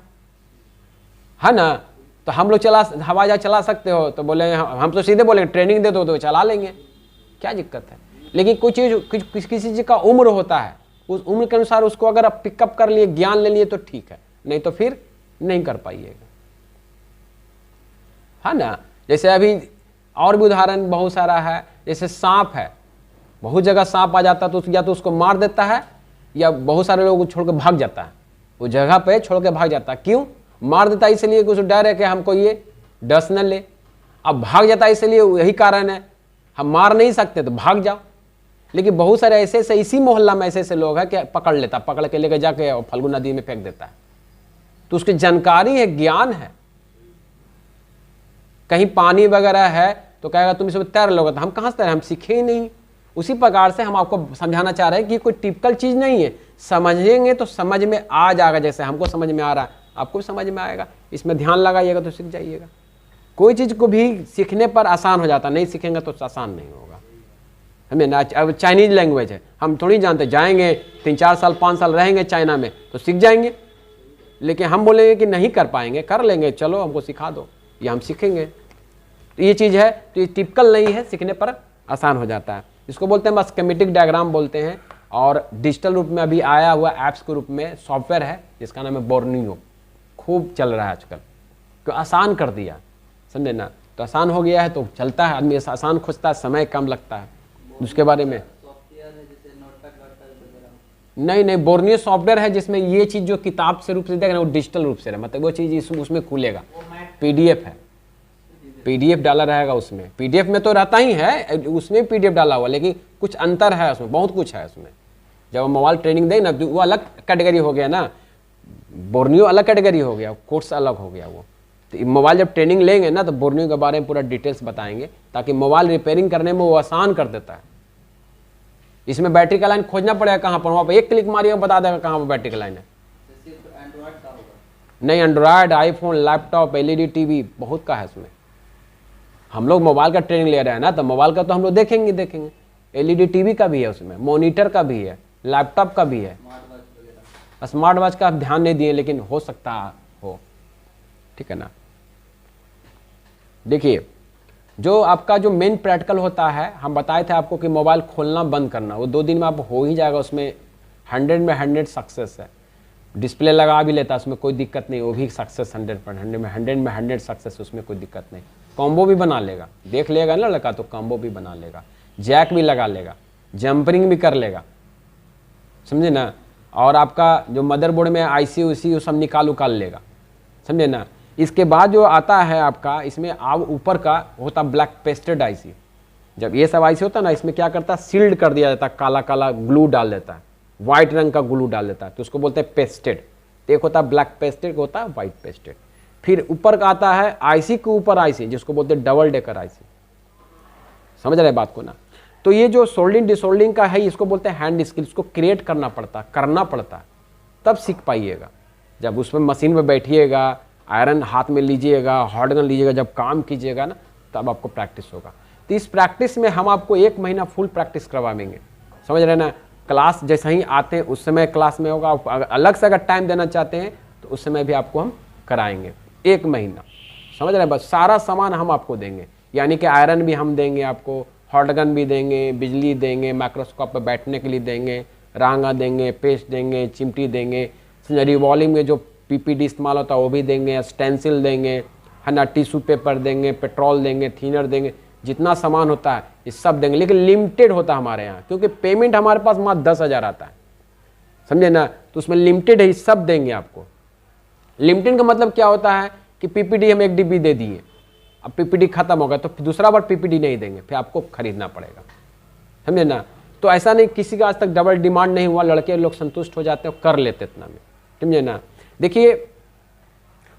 है ना, तो हम लोग हवाई जहाज चला सकते हो, तो बोले हम तो सीधे बोलेंगे ट्रेनिंग दे दो तो चला लेंगे, क्या दिक्कत है। लेकिन कोई चीज़, किसी चीज़ का उम्र होता है, उस उम्र के अनुसार उसको अगर आप पिकअप कर लिए, ज्ञान ले लिए तो ठीक है, नहीं तो फिर नहीं कर पाइएगा, है ना। जैसे अभी और भी उदाहरण बहुत सारा है, जैसे सांप है, बहुत जगह सांप आ जाता है, तो या तो उसको मार देता है, या बहुत सारे लोग छोड़ के भाग जाता है, वो जगह पे छोड़ के भाग जाता है। क्यों मार देता है? इसलिए कि उसको डर है कि हमको ये डस न ले। अब भाग जाता है इसलिए यही कारण है, हम मार नहीं सकते तो भाग जाओ। लेकिन बहुत सारे ऐसे इसी मोहल्ला में ऐसे लोग हैं कि पकड़ लेता, पकड़ के लेकर जाके फल्गु नदी में फेंक देता है। तो उसकी जानकारी है, ज्ञान है। कहीं पानी वगैरह है तो कहेगा तुम इसमें तैर लोगे, तो हम कहाँ से तैरें, हम सीखे ही नहीं। उसी प्रकार से हम आपको समझाना चाह रहे हैं कि कोई टिपिकल चीज़ नहीं है, समझेंगे तो समझ में आ जाएगा। जैसे हमको समझ में आ रहा है आपको भी समझ में आएगा, इसमें ध्यान लगाइएगा तो सीख जाइएगा। कोई चीज़ को भी सीखने पर आसान हो जाता, नहीं सीखेंगे तो आसान नहीं होगा। हमें ना, अब चाइनीज लैंग्वेज है, हम थोड़ी जानते, जाएंगे 3-4 साल 5 साल रहेंगे चाइना में तो सीख जाएंगे, लेकिन हम बोलेंगे कि नहीं कर पाएंगे, कर लेंगे, चलो हमको सिखा दो, ये हम सीखेंगे। तो ये चीज़ है, तो ये टिपिकल नहीं है, सीखने पर आसान हो जाता है। इसको बोलते हैं बस स्कीमेटिक डायग्राम बोलते हैं। और डिजिटल रूप में अभी आया हुआ ऐप्स के रूप में सॉफ्टवेयर है जिसका नाम है बोर्नियो, खूब चल रहा है आजकल, तो आसान कर दिया, समझे ना। तो आसान हो गया है तो चलता है, आदमी आसान खोजता है, समय कम लगता है। उसके बारे में नहीं, बोर्नियो सॉफ्टवेयर है जिसमें ये चीज़ जो किताब से रूप से देख रहे हैं वो डिजिटल रूप से है, मतलब वो चीज़ उसमें खुलेगा। पीडीएफ है, पीडीएफ डाला रहेगा उसमें, पीडीएफ में तो रहता ही है, उसमें पीडीएफ डाला हुआ, लेकिन कुछ अंतर है उसमें, बहुत कुछ है उसमें। जब मोबाइल ट्रेनिंग दें ना, वो अलग कैटेगरी हो गया ना, बोर्नियो अलग कैटेगरी हो गया, कोर्स अलग हो गया वो। तो मोबाइल जब ट्रेनिंग लेंगे ना तो बोर्नियो के बारे में पूरा डिटेल्स बताएंगे, ताकि मोबाइल रिपेयरिंग करने में वो आसान कर देता है। इसमें बैटरी का लाइन खोजना पड़ेगा कहाँ पर, वहाँ पर एक क्लिक मारिएगा बता देगा कहाँ पर बैटरी का लाइन है। नहीं Android, iPhone, laptop, LED TV, बहुत का है उसमें। हम लोग मोबाइल का ट्रेनिंग ले रहे हैं ना, तो मोबाइल का तो हम लोग देखेंगे, एलईडी टीवी का भी है उसमें, मॉनिटर का भी है, लैपटॉप का भी है। स्मार्ट वॉच का आप ध्यान नहीं दिए, लेकिन हो सकता हो, ठीक है ना। देखिए, जो आपका जो मेन प्रैक्टिकल होता है, हम बताए थे आपको कि मोबाइल खोलना बंद करना, वो 2 दिन में आप हो ही जाएगा। उसमें 100 में 100 सक्सेस है। डिस्प्ले लगा भी लेता है, उसमें कोई दिक्कत नहीं, वो भी सक्सेस 100 में 100 सक्सेस, उसमें कोई दिक्कत नहीं। कॉम्बो भी बना लेगा, देख लेगा ना लड़का तो कॉम्बो भी बना लेगा, जैक भी लगा लेगा, जंपरिंग भी कर लेगा, समझे ना। और आपका जो मदरबोर्ड में आईसी उसी वो सब निकाल लेगा, समझे ना। इसके बाद जो आता है आपका, इसमें आप ऊपर का होता ब्लैक पेस्टेड आईसी। जब ये सब आईसी होता है ना, इसमें क्या करता है, सील्ड कर दिया जाता है, काला काला ग्लू डाल देता है, व्हाइट रंग का ग्लू डाल देता है, तो उसको बोलते हैं पेस्टेड। एक होता है ब्लैक पेस्टेड, होता है व्हाइट पेस्टेड। फिर ऊपर का आता है आईसी के ऊपर आईसी, जिसको बोलते हैं डबल डेकर आईसी। समझ रहे बात को ना। तो ये जो सोल्डिंग डिसोल्डिंग का है, इसको बोलते हैं हैंड स्किल। इसको क्रिएट करना पड़ता है, तब सीख पाइएगा। जब उसमें मशीन में बैठिएगा, आयरन हाथ में लीजिएगा, हॉट गन लीजिएगा, जब काम कीजिएगा ना, तब आपको प्रैक्टिस होगा। तो इस प्रैक्टिस में हम आपको 1 महीना फुल प्रैक्टिस करवाएंगे, समझ रहे ना। क्लास जैसे ही आते हैं उस समय क्लास में होगा। अलग से अगर टाइम देना चाहते हैं तो उस समय भी आपको हम कराएंगे 1 महीना, समझ रहे हैं। बस सारा सामान हम आपको देंगे, यानी कि आयरन भी हम देंगे आपको, हॉट गन भी देंगे, बिजली देंगे, माइक्रोस्कोप पर बैठने के लिए देंगे, रांगा देंगे, पेस्ट देंगे, चिमटी देंगे, रिवॉल्विंग में जो पीपीडी इस्तेमाल होता है वो भी देंगे, स्टेंसिल देंगे, है ना, टिश्यू पेपर देंगे, पेट्रोल देंगे, थिनर देंगे, जितना सामान होता है ये सब देंगे। लेकिन लिमिटेड होता है हमारे यहाँ, क्योंकि पेमेंट हमारे पास मात्र 10,000 आता है, समझे ना। तो उसमें लिमिटेड है, सब देंगे आपको। लिमिटेड का मतलब क्या होता है कि पीपीडी हम 1 डिब्बी दे दिए, अब पीपीडी खत्म हो गया तो फिर दूसरा बार पीपीडी नहीं देंगे, फिर आपको खरीदना पड़ेगा, समझे ना। तो ऐसा नहीं, किसी का आज तक डबल डिमांड नहीं हुआ, लड़के लोग संतुष्ट हो जाते हैं, कर लेते इतना में, समझे ना। देखिए,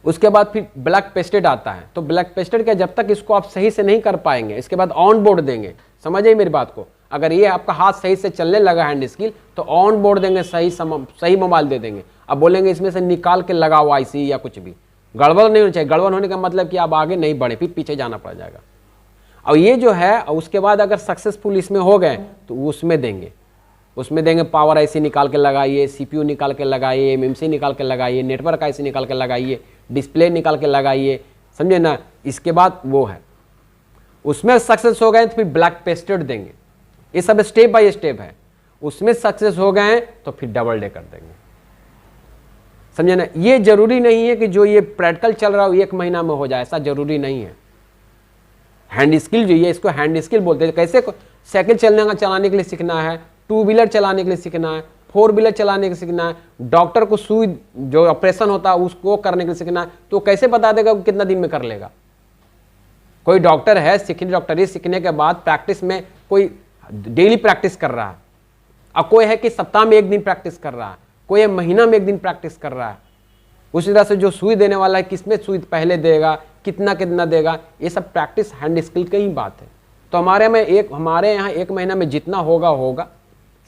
उसके बाद फिर ब्लैक पेस्टेड आता है। तो ब्लैक पेस्टेड का जब तक इसको आप सही से नहीं कर पाएंगे, इसके बाद ऑन बोर्ड देंगे, समझिए मेरी बात को। अगर ये आपका हाथ सही से चलने लगा हैंड स्किल, तो ऑन बोर्ड देंगे, सही मोबाइल दे देंगे। अब बोलेंगे इसमें से निकाल के लगाओ आईसी या कुछ भी, गड़बड़ नहीं होनी चाहिए। गड़बड़ होने का मतलब कि आप आगे नहीं बढ़े, फिर पीछे जाना पड़ जाएगा। और ये जो है, उसके बाद अगर सक्सेसफुल इसमें हो गए तो उसमें देंगे पावर आईसी निकाल के लगाइए, सीपीयू निकाल के लगाइए, एमएमसी निकाल के लगाइए, नेटवर्क आईसी निकाल के लगाइए, डिस्प्ले निकाल के लगाइए, समझे ना। इसके बाद वो है, उसमें सक्सेस हो गए तो फिर ब्लैक पेस्टेड देंगे। ये सब स्टेप बाय स्टेप है। उसमें सक्सेस हो गए तो फिर डबल डे कर देंगे, समझे ना। ये जरूरी नहीं है कि जो ये प्रैक्टिकल चल रहा हो 1 महीना में हो जाए, ऐसा जरूरी नहीं है। हैंड स्किल जो है, इसको हैंड स्किल बोलते हैं। कैसे साइकिल चलाने के लिए सीखना है, 2 व्हीलर चलाने के लिए सीखना है, 4 व्हीलर चलाने के लिए सीखना है, डॉक्टर को सुई जो ऑपरेशन होता है उसको करने के लिए सीखना है, तो कैसे बता देगा वो कितना दिन में कर लेगा। कोई डॉक्टर है, डॉक्टरी सीखने के बाद प्रैक्टिस में कोई डेली प्रैक्टिस कर रहा है, और कोई है कि सप्ताह में 1 दिन प्रैक्टिस कर रहा है, कोई महीना में 1 दिन प्रैक्टिस कर रहा है। उसी तरह से जो सुई देने वाला है, किसमें सुई पहले देगा, कितना देगा, ये सब प्रैक्टिस हैंड स्किल की ही बात है। तो हमारे यहाँ 1 महीना में जितना होगा,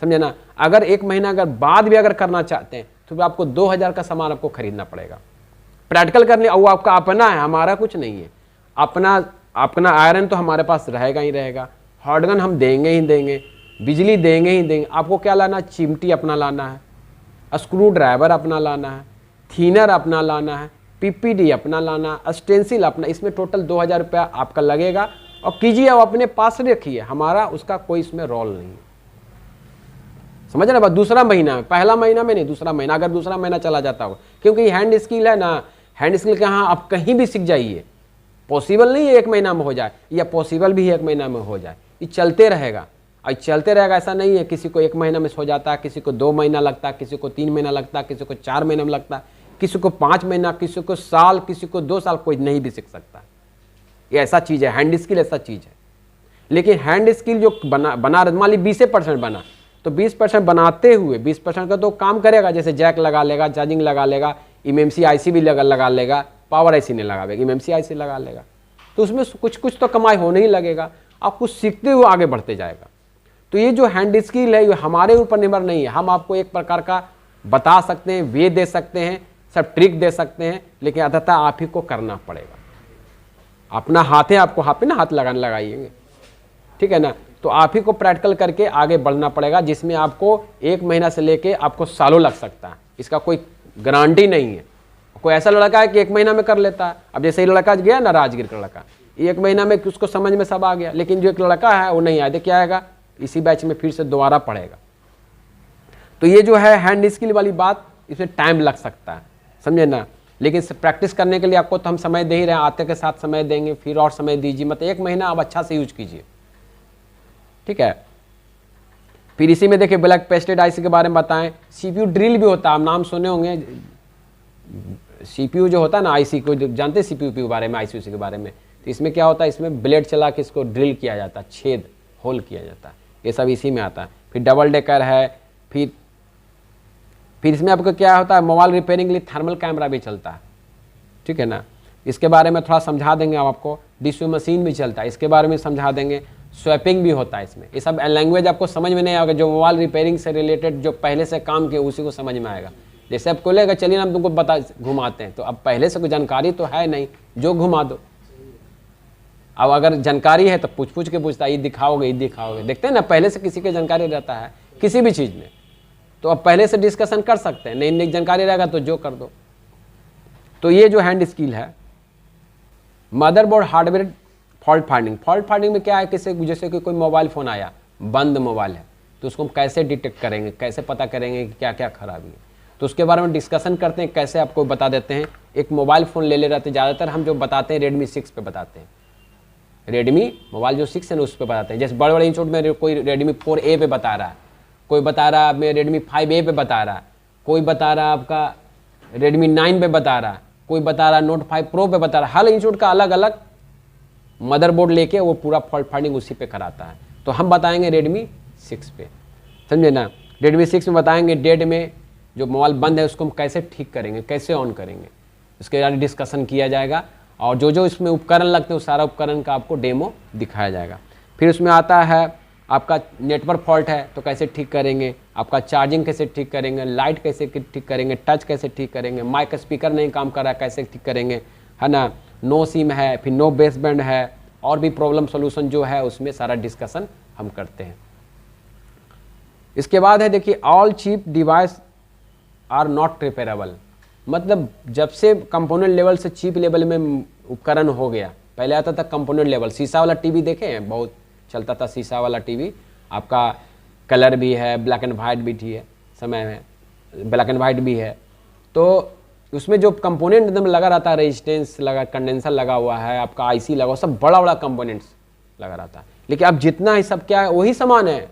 समझे ना। अगर 1 महीना अगर बाद भी अगर करना चाहते हैं तो आपको 2,000 का सामान आपको खरीदना पड़ेगा प्रैक्टिकल करने। और वो आपका अपना है, हमारा कुछ नहीं है। अपना आयरन तो हमारे पास रहेगा ही रहेगा, हॉट गन हम देंगे ही देंगे, बिजली देंगे ही देंगे। आपको क्या लाना, चिमटी अपना लाना है, स्क्रू ड्राइवर अपना लाना है, थिनर अपना लाना है, पीपीडी अपना लाना, स्टेंसिल अपना। इसमें टोटल 2,000 रुपया आपका लगेगा। और कीजिए, आप अपने पास रखिए, हमारा उसका कोई इसमें रोल नहीं है, समझ रहे। बस दूसरा महीना में, पहला महीना में नहीं, दूसरा महीना। अगर दूसरा महीना चला जाता हो, क्योंकि हैंड स्किल है ना, हैंड स्किल के यहाँ आप कहीं भी सीख जाइए। पॉसिबल नहीं है 1 महीना में हो जाए, या पॉसिबल भी 1 महीना में हो जाए। ये चलते रहेगा, और चलते रहेगा। ऐसा नहीं है किसी को 1 महीना में हो जाता है, किसी को 2 महीना लगता है, किसी को 3 महीना लगता है, किसी को 4 महीना में लगता है, किसी को 5 महीना, किसी को साल, किसी को 2 साल। कोई नहीं भी सीख सकता। ये ऐसा चीज़ है, हैंड स्किल ऐसा चीज़ है। लेकिन हैंड स्किल जो बना मान ली 20% बना, तो 20% बनाते हुए 20% का तो काम करेगा। जैसे जैक लगा लेगा, चार्जिंग लगा लेगा, एमएमसी आईसी भी लगा लेगा, पावर आईसी नहीं लगाएगा, एमएमसी आईसी लगा लेगा, तो उसमें कुछ तो कमाई होने ही लगेगा। आप कुछ सीखते हुए आगे बढ़ते जाएगा। तो ये जो हैंड स्किल है, ये हमारे ऊपर निर्भर नहीं है। हम आपको एक प्रकार का बता सकते हैं, वे दे सकते हैं, सब ट्रिक दे सकते हैं, लेकिन अंततः आप ही को करना पड़ेगा। अपना हाथ है, आपको हाथ पे ना हाथ लगाइएंगे, ठीक है ना। तो आप ही को प्रैक्टिकल करके आगे बढ़ना पड़ेगा, जिसमें आपको 1 महीना से लेके आपको सालों लग सकता है, इसका कोई गारंटी नहीं है। कोई ऐसा लड़का है कि 1 महीना में कर लेता है। अब जैसे ये लड़का गया ना, राजगीर का लड़का, 1 महीना में उसको समझ में सब आ गया, लेकिन जो एक लड़का है वो नहीं आया, क्या आएगा, इसी बैच में फिर से दोबारा पढ़ेगा। तो ये जो है हैंड स्किल वाली बात, इसमें टाइम लग सकता है, समझे ना। लेकिन प्रैक्टिस करने के लिए आपको तो हम समय दे ही रहे हैं, आते के साथ समय देंगे, फिर और समय दीजिए, मतलब 1 महीना आप अच्छा से यूज कीजिए, ठीक है। फिर इसी में देखिए ब्लैक पेस्टेड आईसी के बारे में बताएं। सीपीयू ड्रिल भी होता है, आप नाम सुने होंगे। सीपीयू जो होता है ना, आईसी को जानते हैं, सीपीयू के बारे में, आईसी के बारे में। तो इसमें क्या होता है, इसमें ब्लेड चला के इसको ड्रिल किया जाता है, छेद होल किया जाता है, ये सब इसी में आता है। फिर डबल डेकर है। फिर इसमें आपको क्या होता है, मोबाइल रिपेयरिंग के लिए थर्मल कैमरा भी चलता है, ठीक है ना। इसके बारे में थोड़ा समझा देंगे हम आपको। डिशू मशीन भी चलता है, इसके बारे में समझा देंगे। स्वैपिंग भी होता है इसमें। ये सब लैंग्वेज आपको समझ में नहीं आएगा, जो मोबाइल रिपेयरिंग से रिलेटेड जो पहले से काम किए उसी को समझ में आएगा। जैसे आपको लेगा, चलिए ना हम तुमको बता घुमाते हैं, तो अब पहले से कोई जानकारी तो है नहीं, जो घुमा दो। अब अगर जानकारी है तो पूछ के पूछता है, ये दिखाओगे, ये दिखाओगे। देखते हैं ना, पहले से किसी की जानकारी रहता है किसी भी चीज़ में, तो अब पहले से डिस्कशन कर सकते हैं। नई जानकारी रहेगा तो जो कर दो। तो ये जो हैंड स्किल है, motherboard hardware fault finding. Fault finding में क्या है, जैसे कि कोई मोबाइल फ़ोन आया, बंद मोबाइल है, तो उसको हम कैसे डिटेक्ट करेंगे, कैसे पता करेंगे कि क्या क्या खराबी है, तो उसके बारे में डिस्कशन करते हैं। कैसे आपको बता देते हैं। एक मोबाइल फ़ोन ले रहते हैं, ज़्यादातर हम जो बताते हैं Redmi 6 पे बताते हैं। Redmi मोबाइल जो 6 है ना, उस पर बताते हैं। जैसे बड़े बड़े इंस्टीट्यूट में कोई Redmi 4A पे बता रहा है, कोई बता रहा है मैं Redmi 5A पे बता रहा है, कोई बता रहा है आपका Redmi 9 पे बता रहा है, कोई बता रहा है Note 5 Pro पे बता रहा है। हर इंस्टीट्यूट का अलग अलग मदरबोर्ड लेके वो पूरा फॉल्ट फाइंडिंग उसी पे कराता है। तो हम बताएंगे Redmi 6 पे, समझे ना। Redmi 6 में बताएंगे डेट में जो मोबाइल बंद है उसको हम कैसे ठीक करेंगे, कैसे ऑन करेंगे, उसके बारे में डिस्कशन किया जाएगा। और जो जो इसमें उपकरण लगते हैं उस सारा उपकरण का आपको डेमो दिखाया जाएगा। फिर उसमें आता है आपका नेटवर्क फॉल्ट है तो कैसे ठीक करेंगे, आपका चार्जिंग कैसे ठीक करेंगे, लाइट कैसे ठीक करेंगे, टच कैसे ठीक करेंगे, माइक स्पीकर नहीं काम कर रहा है कैसे ठीक करेंगे, है ना। नो सिम है, फिर नो बेसबैंड है, और भी प्रॉब्लम सोल्यूशन जो है उसमें सारा डिस्कशन हम करते हैं। इसके बाद है देखिए, all cheap device are not repairable. मतलब जब से कंपोनेंट लेवल से चीप लेवल में उपकरण हो गया, पहले आता था कंपोनेंट लेवल। शीशा वाला टीवी देखे हैं, बहुत चलता था शीशा वाला टीवी, आपका कलर भी है, ब्लैक एंड वाइट भी है, समय में ब्लैक एंड वाइट भी है। तो उसमें जो कंपोनेंट एकदम लगा रहता है, रेजिस्टेंस लगा, कंडेंसर लगा हुआ है, आपका आईसी लगा हुआ, सब बड़ा बड़ा कंपोनेंट्स लगा रहता है। लेकिन अब जितना ही सब क्या है, वही सामान है,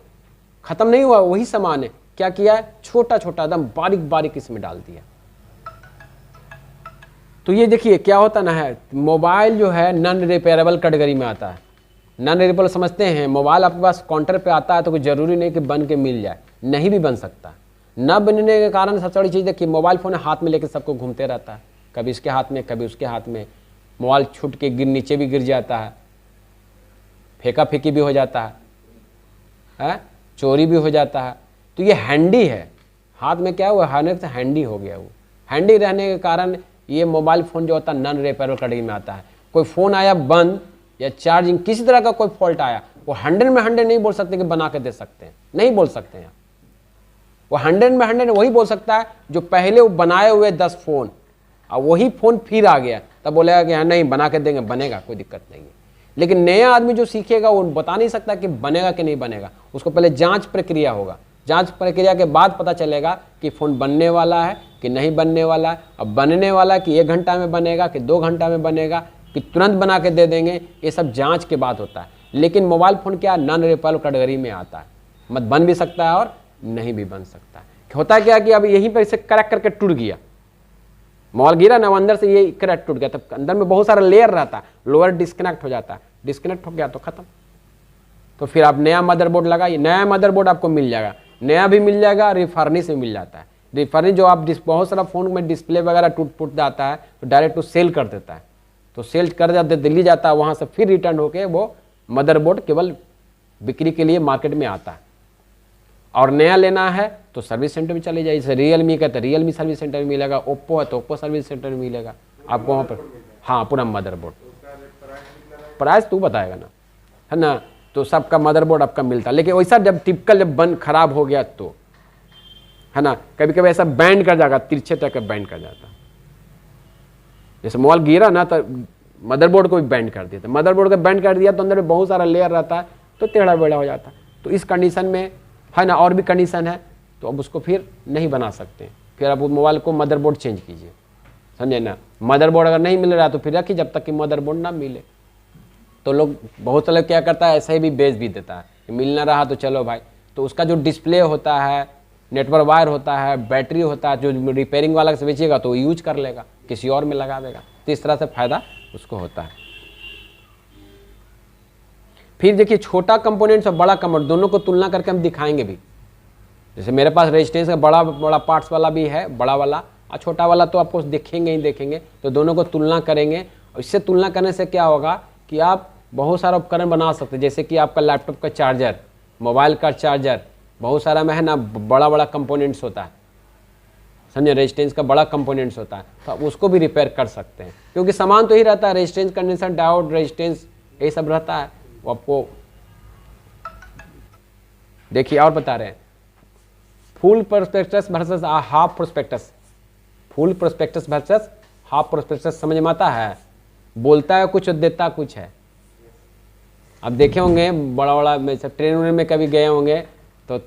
ख़त्म नहीं हुआ, वही सामान है। क्या किया है, छोटा छोटा एकदम बारीक बारीक इसमें डाल दिया। तो ये देखिए क्या होता ना है, मोबाइल जो है नॉन रिपेयरेबल कैटेगरी में आता है। नॉन रिपेयरेबल समझते हैं, मोबाइल आपके पास काउंटर पे आता है तो कोई ज़रूरी नहीं कि बन के मिल जाए, नहीं भी बन सकता। न बनने के कारण सबसे बड़ी चीज़ है कि मोबाइल फ़ोन हाथ में लेकर सबको घूमते रहता है, कभी इसके हाथ में कभी उसके हाथ में। मोबाइल छूट के नीचे भी गिर जाता है, फेंका फेंकी भी हो जाता है, चोरी भी हो जाता है। तो ये हैंडी है, हाथ में क्या हुआ, हाथ से हैंडी हो गया। वो हैंडी रहने के कारण ये मोबाइल फ़ोन जो होता है नॉन रिपेयरेबल कैटेगरी में आता है। कोई फ़ोन आया बंद या चार्जिंग किसी तरह का कोई फॉल्ट आया, वो 100 में 100 नहीं बोल सकते कि बना के दे सकते हैं, नहीं बोल सकते हैं। वो 100 में 100 वही बोल सकता है जो पहले वो बनाए हुए 10 फ़ोन, और वही फ़ोन फिर आ गया, तब बोलेगा कि हाँ नहीं बना के देंगे, बनेगा, कोई दिक्कत नहीं है। लेकिन नया आदमी जो सीखेगा वो बता नहीं सकता कि बनेगा कि नहीं बनेगा। उसको पहले जांच प्रक्रिया होगा, जांच प्रक्रिया के बाद पता चलेगा कि फ़ोन बनने वाला है कि नहीं बनने वाला है। अब बनने वाला कि 1 घंटा में बनेगा कि 2 घंटा में बनेगा कि तुरंत बना के दे देंगे, ये सब जांच के बाद होता है। लेकिन मोबाइल फ़ोन क्या नॉन रिपेयरेबल कैटेगरी में आता है, मत बन भी सकता है और नहीं भी बन सकता है। होता क्या कि अब यहीं पर इसे क्रैक करके टूट गया, मोबाइल गिरा ना, अंदर से ये क्रैक टूट गया, तब अंदर में बहुत सारा लेयर रहता है, लोअर डिस्कनेक्ट हो जाता है, डिस्कनेक्ट हो गया तो खत्म। तो फिर आप नया मदरबोर्ड लगाइए, नया मदरबोर्ड आपको मिल जाएगा, नया भी मिल जाएगा, रिफर्निश भी मिल जाता है। रिफर्निश जो आप बहुत सारा फ़ोन में डिस्प्ले वगैरह टूट फूट जाता है तो डायरेक्ट वो सेल कर देता है, तो सेल कर जाते दिल्ली जाता है, वहाँ से फिर रिटर्न होके वो मदरबोर्ड केवल बिक्री के लिए मार्केट में आता है। और नया लेना है तो सर्विस सेंटर में चले जाइए। जैसे रियलमी का तो रियलमी सर्विस सेंटर में मिलेगा, ओप्पो है तो ओप्पो सर्विस सेंटर में मिलेगा आपको वहाँ पर। हाँ, पूरा मदरबोर्ड प्राइस तू बताएगा ना, है ना। तो सबका मदरबोर्ड आपका मिलता है, लेकिन वैसा जब टिपिकल जब बन खराब हो गया तो, है ना, कभी कभी ऐसा बैंड कर जाएगा, तिरछे तक बैंड कर जाता। जैसे मोबाइल गिरा ना तो मदरबोर्ड को भी बैंड कर दिया, तो मदरबोर्ड को बैंड कर दिया तो अंदर में बहुत सारा लेयर रहता है तो टेढ़ा बेढ़ा हो जाता है। तो इस कंडीशन में, है ना, और भी कंडीशन है तो अब उसको फिर नहीं बना सकते, फिर आप उस मोबाइल को मदरबोर्ड चेंज कीजिए, समझे ना। मदरबोर्ड अगर नहीं मिल रहा तो फिर रखिए जब तक कि मदरबोर्ड ना मिले। तो लोग बहुत लोग क्या करता है, ऐसे ही भी बेच भी देता है कि मिल ना रहा तो चलो भाई, तो उसका जो डिस्प्ले होता है, नेटवर्क वायर होता है, बैटरी होता है, जो रिपेयरिंग वाला से बेचेगा तो वो यूज कर लेगा, किसी और में लगा देगा, तो इस तरह से फायदा उसको होता है। फिर देखिए छोटा कंपोनेंट्स और बड़ा कंपोनेंट दोनों को तुलना करके हम दिखाएंगे भी। जैसे मेरे पास रेजिस्टेंस का बड़ा बड़ा पार्ट्स वाला भी है, बड़ा वाला और छोटा वाला तो आपको देखेंगे ही देखेंगे, तो दोनों को तुलना करेंगे। और इससे तुलना करने से क्या होगा कि आप बहुत सारा उपकरण बना सकते हैं, जैसे कि आपका लैपटॉप का चार्जर, मोबाइल का चार्जर, बहुत सारा में है ना बड़ा बड़ा कंपोनेंट्स होता है, समझे, रेजिस्टेंस का बड़ा कंपोनेंट्स होता है, तो आप उसको भी रिपेयर कर सकते हैं, क्योंकि सामान तो ही रहता है, रेजिस्टेंस, कंडेंसर, डायोड, रेजिस्टेंस, यही सब रहता है। वो आपको देखिए और बता रहे हैं, full prospectus versus half prospectus, full prospectus versus half prospectus समझ में आता है। बोलता है कुछ और देता कुछ है। अब देखे होंगे बड़ा बड़ा में ट्रेन में कभी गए होंगे तो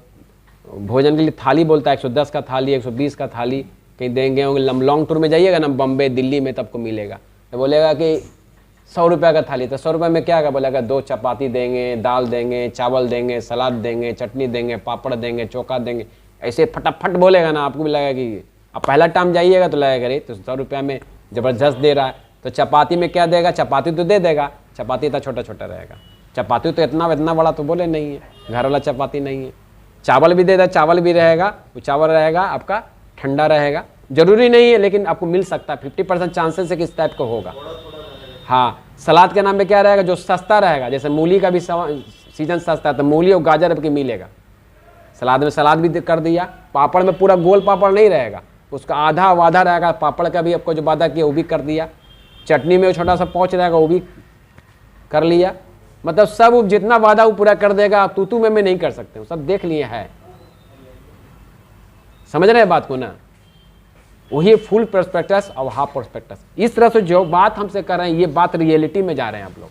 भोजन के लिए थाली बोलता है 110 का थाली, 120 का थाली, कहीं देंगे होंगे लॉन्ग टूर में जाइएगा ना बम्बे दिल्ली में, तब को मिलेगा, तो बोलेगा कि 100 रुपये का थाली, तो 100 रुपये में क्या बोलेगा, 2 चपाती देंगे, दाल देंगे, चावल देंगे, सलाद देंगे, चटनी देंगे, पापड़ देंगे, चोखा देंगे, ऐसे फटाफट बोलेगा ना, आपको भी लगेगा कि अब पहला टाइम जाइएगा तो लगेगा अरे तो 100 रुपये में ज़बरदस्त दे रहा है। तो चपाती में क्या देगा, चपाती तो दे देगा, चपाती इतना छोटा छोटा रहेगा, चपाती तो इतना बड़ा तो बोले नहीं है, घर वाला चपाती नहीं है। चावल भी दे देगा, चावल भी रहेगा, वो चावल रहेगा आपका ठंडा रहेगा, जरूरी नहीं है लेकिन आपको मिल सकता है, 50% चांसेस है कि इस टाइप का होगा। हाँ, सलाद के नाम पे क्या रहेगा, जो सस्ता रहेगा, जैसे मूली का भी सीजन सस्ता है तो मूली और गाजर आपकी मिलेगा, सलाद में सलाद भी कर दिया। पापड़ में पूरा गोल पापड़ नहीं रहेगा, उसका आधा वाधा रहेगा, पापड़ का भी आपको जो वादा किया वो भी कर दिया। चटनी में छोटा सा पहुँच रहेगा वो भी कर लिया, मतलब सब जितना वादा वो पूरा कर देगा। तू में नहीं कर सकते हो, सब देख लिए है, समझ रहे हैं बात को ना। वही फुल प्रोस्पेक्टस और हाफ प्रोस्पेक्टस, इस तरह से जो बात हमसे कर रहे हैं ये बात रियलिटी में जा रहे हैं आप लोग।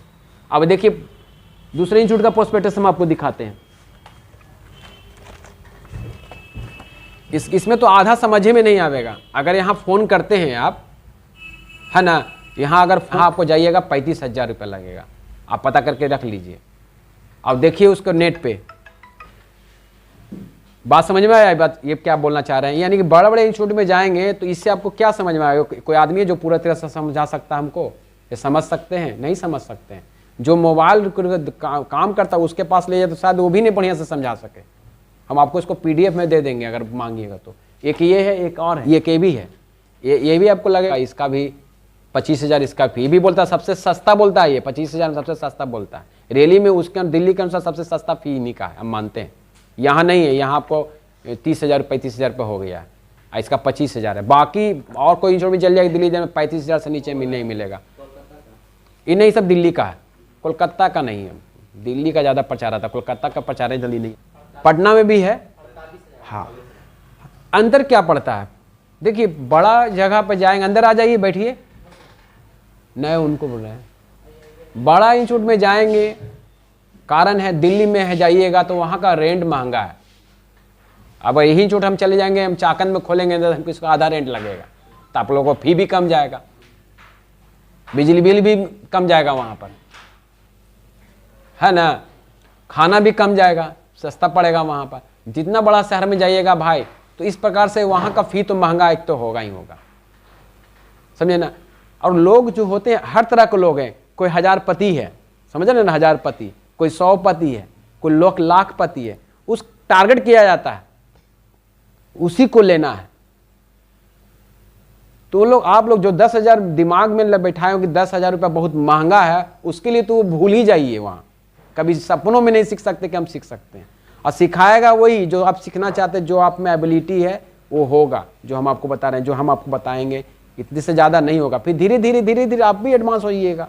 अब देखिए दूसरे इंस्टीट्यूट का प्रोस्पेक्टस हम आपको दिखाते हैं, इसमें तो आधा समझे में नहीं आवेगा। अगर यहाँ फ़ोन करते हैं आप, है ना, यहाँ अगर आपको जाइएगा 35,000 रुपये लगेगा, आप पता करके रख लीजिए। अब देखिए उसको नेट पे, बात समझ में आया बात, ये क्या बोलना चाह रहे हैं, यानी कि बड़े बड़े इंस्टीट्यूट में जाएंगे तो इससे आपको क्या समझ में आएगा। कोई आदमी है जो पूरा तरह से समझा सकता है हमको, ये समझ सकते हैं, नहीं समझ सकते हैं। जो मोबाइल काम करता है उसके पास ले जाए तो शायद वो भी नहीं बढ़िया से समझा सके। हम आपको इसको PDF में दे देंगे अगर मांगिएगा तो। एक ये है, एक और है, ये भी है, ये भी आपको लगेगा, इसका भी 25,000 इसका फी भी बोलता है, सबसे सस्ता बोलता है ये 25,000 में सबसे सस्ता बोलता है। रैली में उसके दिल्ली के अनुसार सबसे सस्ता फी इन्हीं का है, हम मानते हैं। यहाँ नहीं है, यहाँ आपको 30,000 35,000 रुपये हो गया है, इसका 25,000 है। बाकी और कोई इंश्योरेंस भी चल जाएगा दिल्ली में 35,000 से नीचे में नहीं मिलेगा। ये नहीं, सब दिल्ली का है, कोलकाता का नहीं है। दिल्ली का ज़्यादा प्रचार आता है, कोलकाता का प्रचार है जल्दी नहीं। पटना में भी है। हाँ, अंतर क्या पड़ता है देखिए, बड़ा जगह पर जाएंगे, अंदर आ जाइए बैठिए, नए उनको बोल रहे हैं। बड़ा इंस्टीट्यूट में जाएंगे, कारण है दिल्ली में है जाइएगा तो वहाँ का रेंट महंगा है। अब यही इंस्टीट्यूट हम चले जाएंगे, हम चाकंद में खोलेंगे तो हमको इसका आधा रेंट लगेगा, तो आप लोगों को फी भी कम जाएगा, बिजली बिल भी कम जाएगा वहाँ पर, है ना, खाना भी कम जाएगा, सस्ता पड़ेगा वहाँ पर। जितना बड़ा शहर में जाइएगा भाई तो इस प्रकार से वहाँ का फी तो महंगा एक तो होगा ही होगा, समझे ना। और लोग जो होते हैं हर तरह के लोग हैं, कोई हजारपति है, समझ रहे ना, हजारपति, कोई 100पति है, कोई लाखपति है, उस टारगेट किया जाता है, उसी को लेना है। तो लोग, आप लोग जो 10,000 दिमाग में बैठाए हो कि 10,000 रुपया बहुत महंगा है, उसके लिए तो भूल ही जाइए, वहाँ कभी सपनों में नहीं सीख सकते कि हम सीख सकते हैं। और सिखाएगा वही जो आप सीखना चाहते हैं, जो आप में एबिलिटी है वो होगा, जो हम आपको बता रहे हैं, जो हम आपको बताएंगे, इतने से ज़्यादा नहीं होगा। फिर धीरे धीरे धीरे धीरे आप भी एडवांस होइएगा।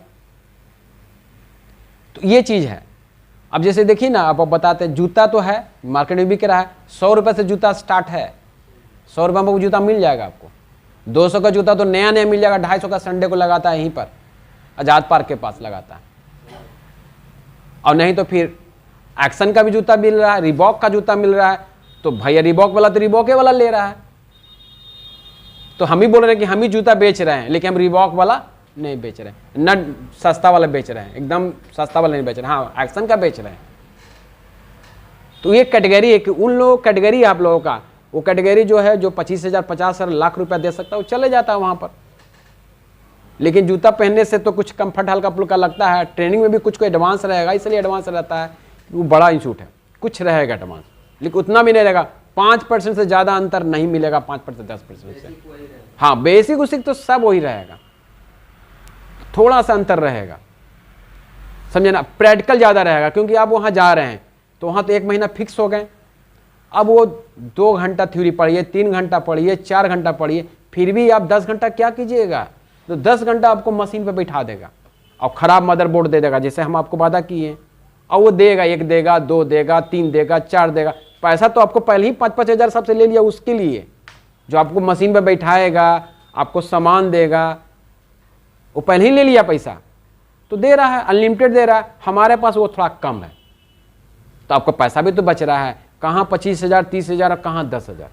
तो ये चीज़ है। अब जैसे देखिए ना, आप बताते हैं जूता तो है मार्केट में बिक रहा है, 100 रुपये से जूता स्टार्ट है, 100 रुपये में वो जूता मिल जाएगा आपको। 200 का जूता तो नया नया मिल जाएगा, 250 का संडे को लगाता है यहीं पर आज़ाद पार्क के पास लगाता है। और नहीं तो फिर एक्शन का भी जूता मिल रहा है, रिबॉक का जूता मिल रहा है, तो भैया रिबॉक वाला तो रिबॉके वाला ले रहा है। तो हम ही बोल रहे हैं कि हम ही जूता बेच रहे हैं, लेकिन हम रिबॉक वाला नहीं बेच रहे हैं, न सस्ता वाला बेच रहे हैं, एकदम सस्ता वाला नहीं बेच रहे हैं, हाँ एक्शन का बेच रहे हैं। तो ये कैटेगरी है कि उन लोगों कैटेगरी आप लोगों का, वो कैटेगरी जो है जो 25,000 50,000 लाख रुपया दे सकता है वो चले जाता है वहाँ पर। लेकिन जूता पहनने से तो कुछ कंफर्ट हल्का फुल्का लगता है, ट्रेनिंग में भी कुछ को एडवांस रहेगा, इसलिए एडवांस रहता है। वो बड़ा इंस्टीट्यूट है, कुछ रहेगा एडवांस, लेकिन उतना भी नहीं रहेगा। 5% से ज़्यादा अंतर नहीं मिलेगा, 5% 10% से। हाँ बेसिक उसिक तो सब वही रहेगा, थोड़ा सा अंतर रहेगा, समझे ना। प्रैक्टिकल ज़्यादा रहेगा, क्योंकि आप वहाँ जा रहे हैं तो वहाँ तो 1 महीना फिक्स हो गए। अब वो 2 घंटा थ्योरी पढ़िए, 3 घंटा पढ़िए, 4 घंटा पढ़िए, फिर भी आप 10 घंटा क्या कीजिएगा। तो 10 घंटा आपको मशीन पर बैठा देगा और ख़राब मदरबोर्ड दे देगा, जैसे हम आपको वादा किए। और वो देगा, 1 देगा, 2 देगा, 3 देगा, 4 देगा। पैसा तो आपको पहले ही 5-5 हज़ार सबसे ले लिया उसके लिए, जो आपको मशीन पर बैठाएगा, आपको सामान देगा, वो पहले ही ले लिया पैसा, तो दे रहा है, अनलिमिटेड दे रहा है। हमारे पास वो थोड़ा कम है, तो आपका पैसा भी तो बच रहा है। कहाँ 25,000 30,000 और कहाँ 10,000।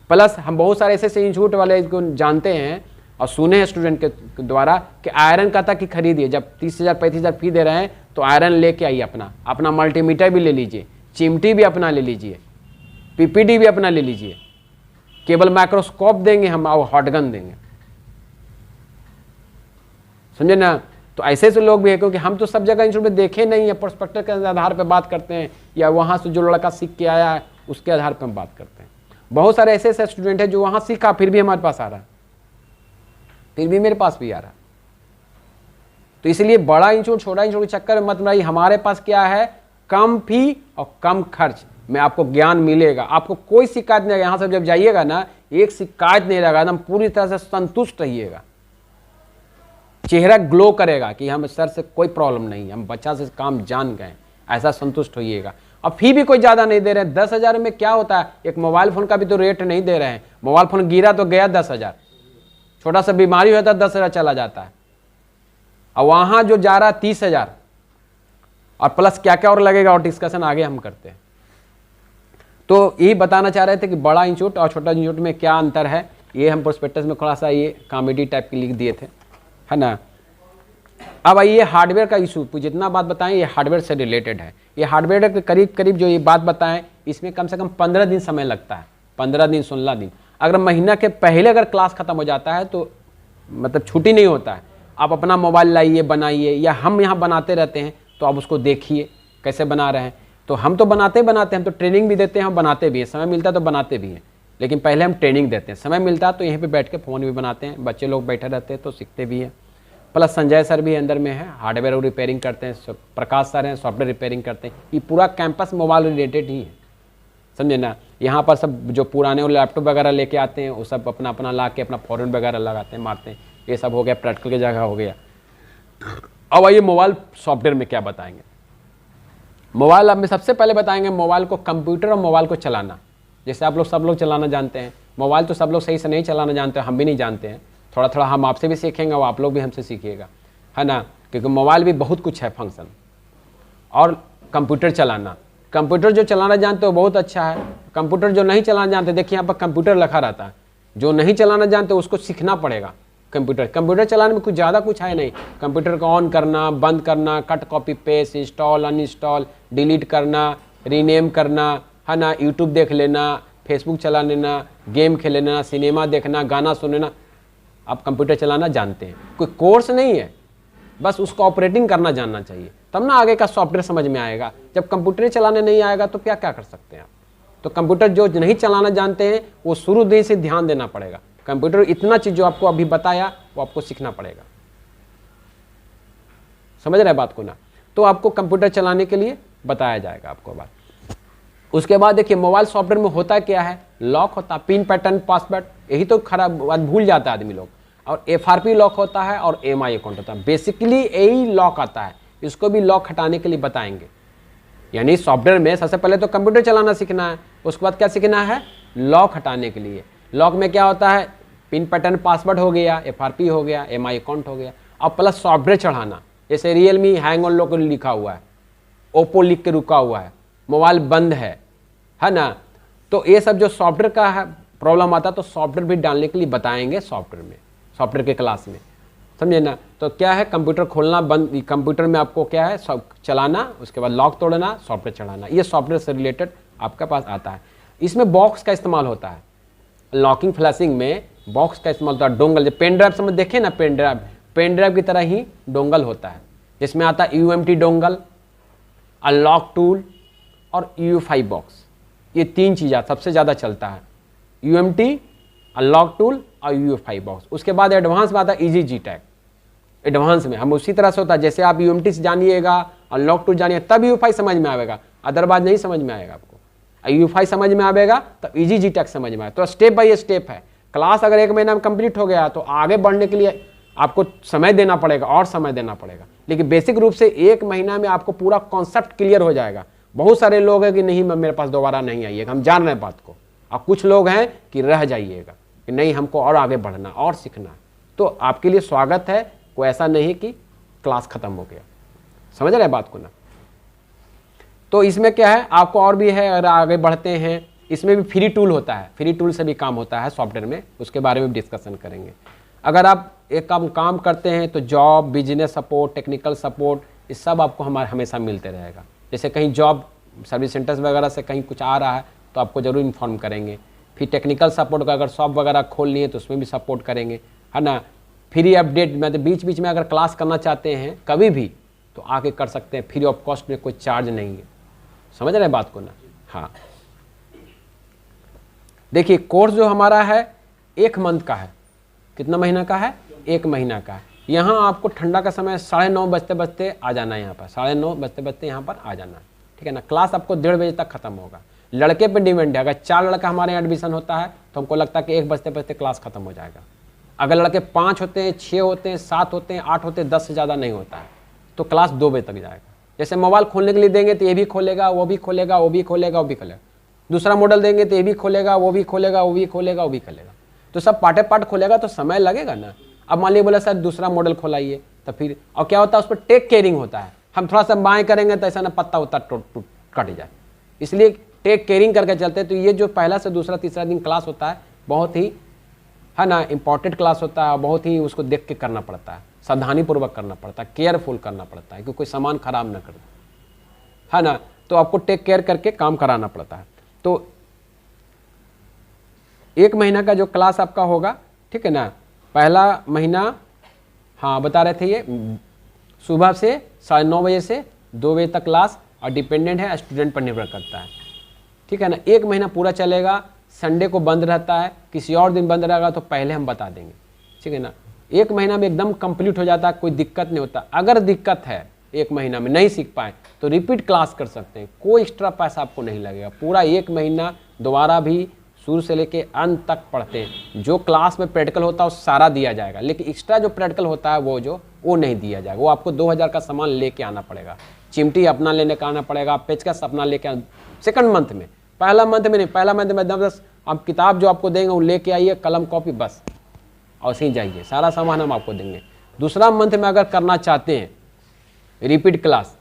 प्लस हम बहुत सारे ऐसे इंस्टीट्यूट वाले इसको जानते हैं और सुने हैं स्टूडेंट के द्वारा कि आयरन का था कि खरीदिए, जब 30,000 35,000 फी दे रहे हैं तो आयरन लेके आइए, अपना मल्टीमीटर भी ले लीजिए, चिमटी भी अपना ले लीजिए, पीपीडी भी अपना ले लीजिए, केबल माइक्रोस्कोप देंगे हम और हॉटगन देंगे, समझे ना। तो ऐसे ऐसे लोग भी है, क्योंकि हम तो सब जगह इंस्टीट्यूट में देखे नहीं है, प्रोस्पेक्टर के आधार पर बात करते हैं, या वहाँ से जो लड़का सीख के आया है उसके आधार पर हम बात करते हैं। बहुत सारे ऐसे ऐसे स्टूडेंट हैं जो वहाँ सीखा फिर भी हमारे पास आ रहा है, फिर भी मेरे पास भी आ रहा है। तो इसलिए बड़ा इंस्टीट्यूट छोटा इंस्टीट्यूट के चक्कर में मत रहिए। हमारे पास क्या है, कम फी और कम खर्च में आपको ज्ञान मिलेगा, आपको कोई शिकायत नहीं रहेगा। यहाँ से जब जाइएगा ना, एक शिकायत नहीं रहेगा, एकदम पूरी तरह से संतुष्ट रहिएगा, चेहरा ग्लो करेगा कि हम सर से कोई प्रॉब्लम नहीं, हम बच्चा से काम जान गए, ऐसा संतुष्ट होइएगा। अब फी भी कोई ज़्यादा नहीं दे रहे हैं। 10,000 में क्या होता है, एक मोबाइल फ़ोन का भी तो रेट नहीं दे रहे हैं। मोबाइल फ़ोन गिरा तो गया 10,000, छोटा सा बीमारी होता है 10,000 चला जाता है, और वहाँ जो जा रहा है 30,000, और प्लस क्या क्या और लगेगा, और डिस्कशन आगे हम करते हैं। तो यही बताना चाह रहे थे कि बड़ा इंस्टीट्यूट और छोटा इंस्टीट्यूट में क्या अंतर है। ये हम प्रोस्पेक्टस में थोड़ा सा ये कॉमेडी टाइप की लिख दिए थे, है ना। अब आइए हार्डवेयर का इशू, जितना बात बताएं ये हार्डवेयर से रिलेटेड है। ये हार्डवेयर के करीब करीब जो ये बात बताएं, इसमें कम से कम 15 दिन समय लगता है, 15 दिन 16 दिन। अगर महीना के पहले अगर क्लास ख़त्म हो जाता है तो मतलब छुट्टी नहीं होता है। आप अपना मोबाइल लाइए, बनाइए, या हम यहाँ बनाते रहते हैं तो आप उसको देखिए कैसे बना रहे हैं। तो हम तो बनाते हैं, हम तो ट्रेनिंग भी देते हैं, हम बनाते भी हैं, समय मिलता है तो बनाते भी हैं, लेकिन पहले हम ट्रेनिंग देते हैं। समय मिलता है तो यहीं पे बैठ के फ़ोन भी बनाते हैं, बच्चे लोग बैठे रहते हैं तो सीखते भी हैं। प्लस संजय सर भी अंदर में है, हार्डवेयर और रिपेयरिंग करते हैं, प्रकाश सर हैं सॉफ्टवेयर रिपेयरिंग करते हैं। ये पूरा कैंपस मोबाइल रिलेटेड ही है, समझे ना। यहाँ पर सब जो पुराने लैपटॉप वगैरह लेके आते हैं वो सब अपना अपना ला के अपना फॉरन वगैरह लगाते हैं, मारते हैं। ये सब हो गया, प्रैक्टिकल की जगह हो गया। अब आइए मोबाइल सॉफ्टवेयर में क्या बताएंगे। मोबाइल में सबसे पहले बताएंगे मोबाइल को, कंप्यूटर और मोबाइल को चलाना। जैसे आप लोग सब लोग चलाना जानते हैं, मोबाइल तो सब लोग सही से नहीं चलाना जानते, हम भी नहीं जानते हैं। थोड़ा थोड़ा हम आपसे भी सीखेंगे और आप लोग भी हमसे सीखिएगा, है ना। क्योंकि मोबाइल भी बहुत कुछ है फंक्शन। और कंप्यूटर चलाना, कंप्यूटर जो चलाना जानते हो बहुत अच्छा है। कंप्यूटर जो नहीं चलाना जानते, देखिए यहाँ पर कंप्यूटर लिखा रहता है, जो नहीं चलाना जानते उसको सीखना पड़ेगा। कंप्यूटर चलाने में कुछ ज़्यादा कुछ है नहीं। कंप्यूटर को ऑन करना, बंद करना, cut copy paste, install uninstall, delete करना, रीनेम करना, है ना, यूट्यूब देख लेना, फेसबुक चला लेना, गेम खेल लेना, सिनेमा देखना, गाना सुनना, आप कंप्यूटर चलाना जानते हैं। कोई कोर्स नहीं है, बस उसको ऑपरेटिंग करना जानना चाहिए, तब ना आगे का सॉफ्टवेयर समझ में आएगा। जब कंप्यूटर चलाने नहीं आएगा तो क्या क्या कर सकते हैं आप। तो कंप्यूटर जो नहीं चलाना जानते हैं वो शुरू दिन से ध्यान देना पड़ेगा। कंप्यूटर इतना चीज़ जो आपको अभी बताया वो आपको सीखना पड़ेगा, समझ रहे बात को ना। तो आपको कंप्यूटर चलाने के लिए बताया जाएगा आपको बात। उसके बाद देखिए मोबाइल सॉफ्टवेयर में होता क्या है, लॉक होता है, पिन पैटर्न पासवर्ड, यही तो खराब बात भूल जाता है आदमी लोग, और FRP लॉक होता है और MI अकाउंट होता है। बेसिकली यही लॉक आता है, इसको भी लॉक हटाने के लिए बताएंगे। यानी सॉफ्टवेयर में सबसे पहले तो कंप्यूटर चलाना सीखना है, उसके बाद क्या सीखना है, लॉक हटाने के लिए। लॉक में क्या होता है, पिन पैटर्न पासवर्ड हो गया, FRP हो गया, MI अकाउंट हो गया, अब प्लस सॉफ्टवेयर चढ़ाना। जैसे रियलमी हैंग ऑन लॉक लिखा हुआ है, ओप्पो लिख के रुका हुआ है, मोबाइल बंद है ना, तो ये सब जो सॉफ्टवेयर का है प्रॉब्लम आता है, तो सॉफ्टवेयर भी डालने के लिए बताएंगे सॉफ्टवेयर में, सॉफ्टवेयर के क्लास में, समझे ना। तो क्या है, कंप्यूटर खोलना बंद, कंप्यूटर में आपको क्या है सब चलाना, उसके बाद लॉक तोड़ना, सॉफ्टवेयर चढ़ाना, ये सॉफ्टवेयर से रिलेटेड आपके पास आता है। इसमें बॉक्स का इस्तेमाल होता है, लॉकिंग फ्लैशिंग में बॉक्स का इस्तेमाल होता है। डोंगल, जो पेन ड्राइव समझ देखे ना, पेन ड्राइव की तरह ही डोंगल होता है, जिसमें आता है UMT डोंगल, अनलॉक टूल और UEFI बॉक्स। ये तीन चीज़ें सबसे ज़्यादा चलता है, UMT, अनलॉक टूल और UEFI बॉक्स। उसके बाद एडवांस में आता है EasyG टैग। एडवांस में हम उसी तरह से होता है, जैसे आप UMT से जानिएगा, अनलॉक टूल जानिए, तब UEFI समझ में आएगा, अदरवाइज नहीं समझ में आएगा आपको। UEFI समझ में आएगा तब EasyG टैग समझ में आएगा। तो स्टेप बाय स्टेप है। क्लास अगर 1 महीना में कंप्लीट हो गया तो आगे बढ़ने के लिए आपको समय देना पड़ेगा, और समय देना पड़ेगा, लेकिन बेसिक रूप से 1 महीना में आपको पूरा कॉन्सेप्ट क्लियर हो जाएगा। बहुत सारे लोग हैं कि नहीं मेरे पास दोबारा नहीं आइएगा, हम जान रहे हैं बात को, और कुछ लोग हैं कि रह जाइएगा कि नहीं हमको और आगे बढ़ना और सीखना है। तो आपके लिए स्वागत है, कोई ऐसा नहीं कि क्लास खत्म हो गया, समझ रहे हैं बात को ना। तो इसमें क्या है, आपको और भी है, अगर आगे बढ़ते हैं इसमें भी फ्री टूल होता है, फ्री टूल से भी काम होता है सॉफ्टवेयर में, उसके बारे में डिस्कशन करेंगे। अगर आप एक काम करते हैं तो job, business support, technical support, ये सब आपको हमेशा मिलते रहेगा। जैसे कहीं जॉब सर्विस सेंटर्स वगैरह से कहीं कुछ आ रहा है तो आपको ज़रूर इन्फॉर्म करेंगे। फिर टेक्निकल सपोर्ट का अगर शॉप वगैरह खोलनी है तो उसमें भी सपोर्ट करेंगे, है ना। फ्री अपडेट, मतलब बीच बीच में अगर क्लास करना चाहते हैं कभी भी तो आके कर सकते हैं, फ्री ऑफ कॉस्ट में, कोई चार्ज नहीं है, समझ रहे हैं बात को ना। हाँ देखिए, कोर्स जो हमारा है 1 मंथ का है। कितना महीना का है, 1 महीना का है। यहाँ आपको ठंडा का समय 9:30 बजते बजते आ जाना है, यहाँ पर 9:30 बजते बजते यहाँ पर आ जाना है, ठीक है ना। क्लास आपको 1:30 बजे तक खत्म होगा। लड़के पे डिपेंड है, अगर 4 लड़का हमारे यहाँ एडमिशन होता है तो हमको लगता है कि 1 बजते बजते क्लास खत्म हो जाएगा। अगर लड़के 5 होते हैं, 6 होते हैं, 7 होते हैं, 8 होते हैं, 10 से ज़्यादा नहीं होता है तो क्लास 2 बजे तक जाएगा। जैसे मोबाइल खोलने के लिए देंगे तो ये भी खोलेगा, वो भी खोलेगा, वो भी खोलेगा, वो भी खोलेगा। दूसरा मॉडल देंगे तो ये भी खोलेगा, वो भी खोलेगा, वो भी खोलेगा, वो भी खोलेगा। तो सब पार्टे पार्ट खोलेगा तो समय लगेगा ना। अब मान लीजिए बोला सर दूसरा मॉडल खोलाइए, तो फिर और क्या होता है, उस पर टेक केयरिंग होता है। हम थोड़ा सा बाएं करेंगे तो ऐसा ना पत्ता उत्ता टूट कट जाए, इसलिए टेक केयरिंग करके चलते हैं। तो ये जो पहला से दूसरा तीसरा दिन क्लास होता है बहुत ही, है ना, इंपॉर्टेंट क्लास होता है, बहुत ही उसको देख के करना पड़ता है, सावधानी पूर्वक करना पड़ता है, केयरफुल करना पड़ता है कि कोई सामान खराब ना कर दे, है ना। तो आपको टेक केयर करके काम कराना पड़ता है। तो 1 महीना का जो क्लास आपका होगा, ठीक है ना। पहला महीना, हाँ बता रहे थे, ये सुबह से 9:30 बजे से 2 बजे तक क्लास, और डिपेंडेंट है, स्टूडेंट पर निर्भर करता है, ठीक है ना। 1 महीना पूरा चलेगा। संडे को बंद रहता है, किसी और दिन बंद रहेगा तो पहले हम बता देंगे, ठीक है ना। 1 महीना में एकदम कंप्लीट हो जाता है, कोई दिक्कत नहीं होता। अगर दिक्कत है 1 महीना में नहीं सीख पाए तो रिपीट क्लास कर सकते हैं, कोई एक्स्ट्रा पैसा आपको नहीं लगेगा। पूरा 1 महीना दोबारा भी शुरू से लेके अंत तक पढ़ते हैं। जो क्लास में प्रैक्टिकल होता है वो सारा दिया जाएगा, लेकिन एक्स्ट्रा जो प्रैक्टिकल होता है वो नहीं दिया जाएगा। वो आपको 2000 का सामान लेके आना पड़ेगा, चिमटी अपना लेने का आना पड़ेगा, पेचकस अपना लेके आना। सेकंड मंथ में, पहला मंथ में नहीं, पहला मंथ में 10 आप किताब जो आपको देंगे वो लेके आइए, कलम कॉपी बस, और सही जाइए, सारा सामान हम आपको देंगे। दूसरा मंथ में अगर करना चाहते हैं रिपीट क्लास,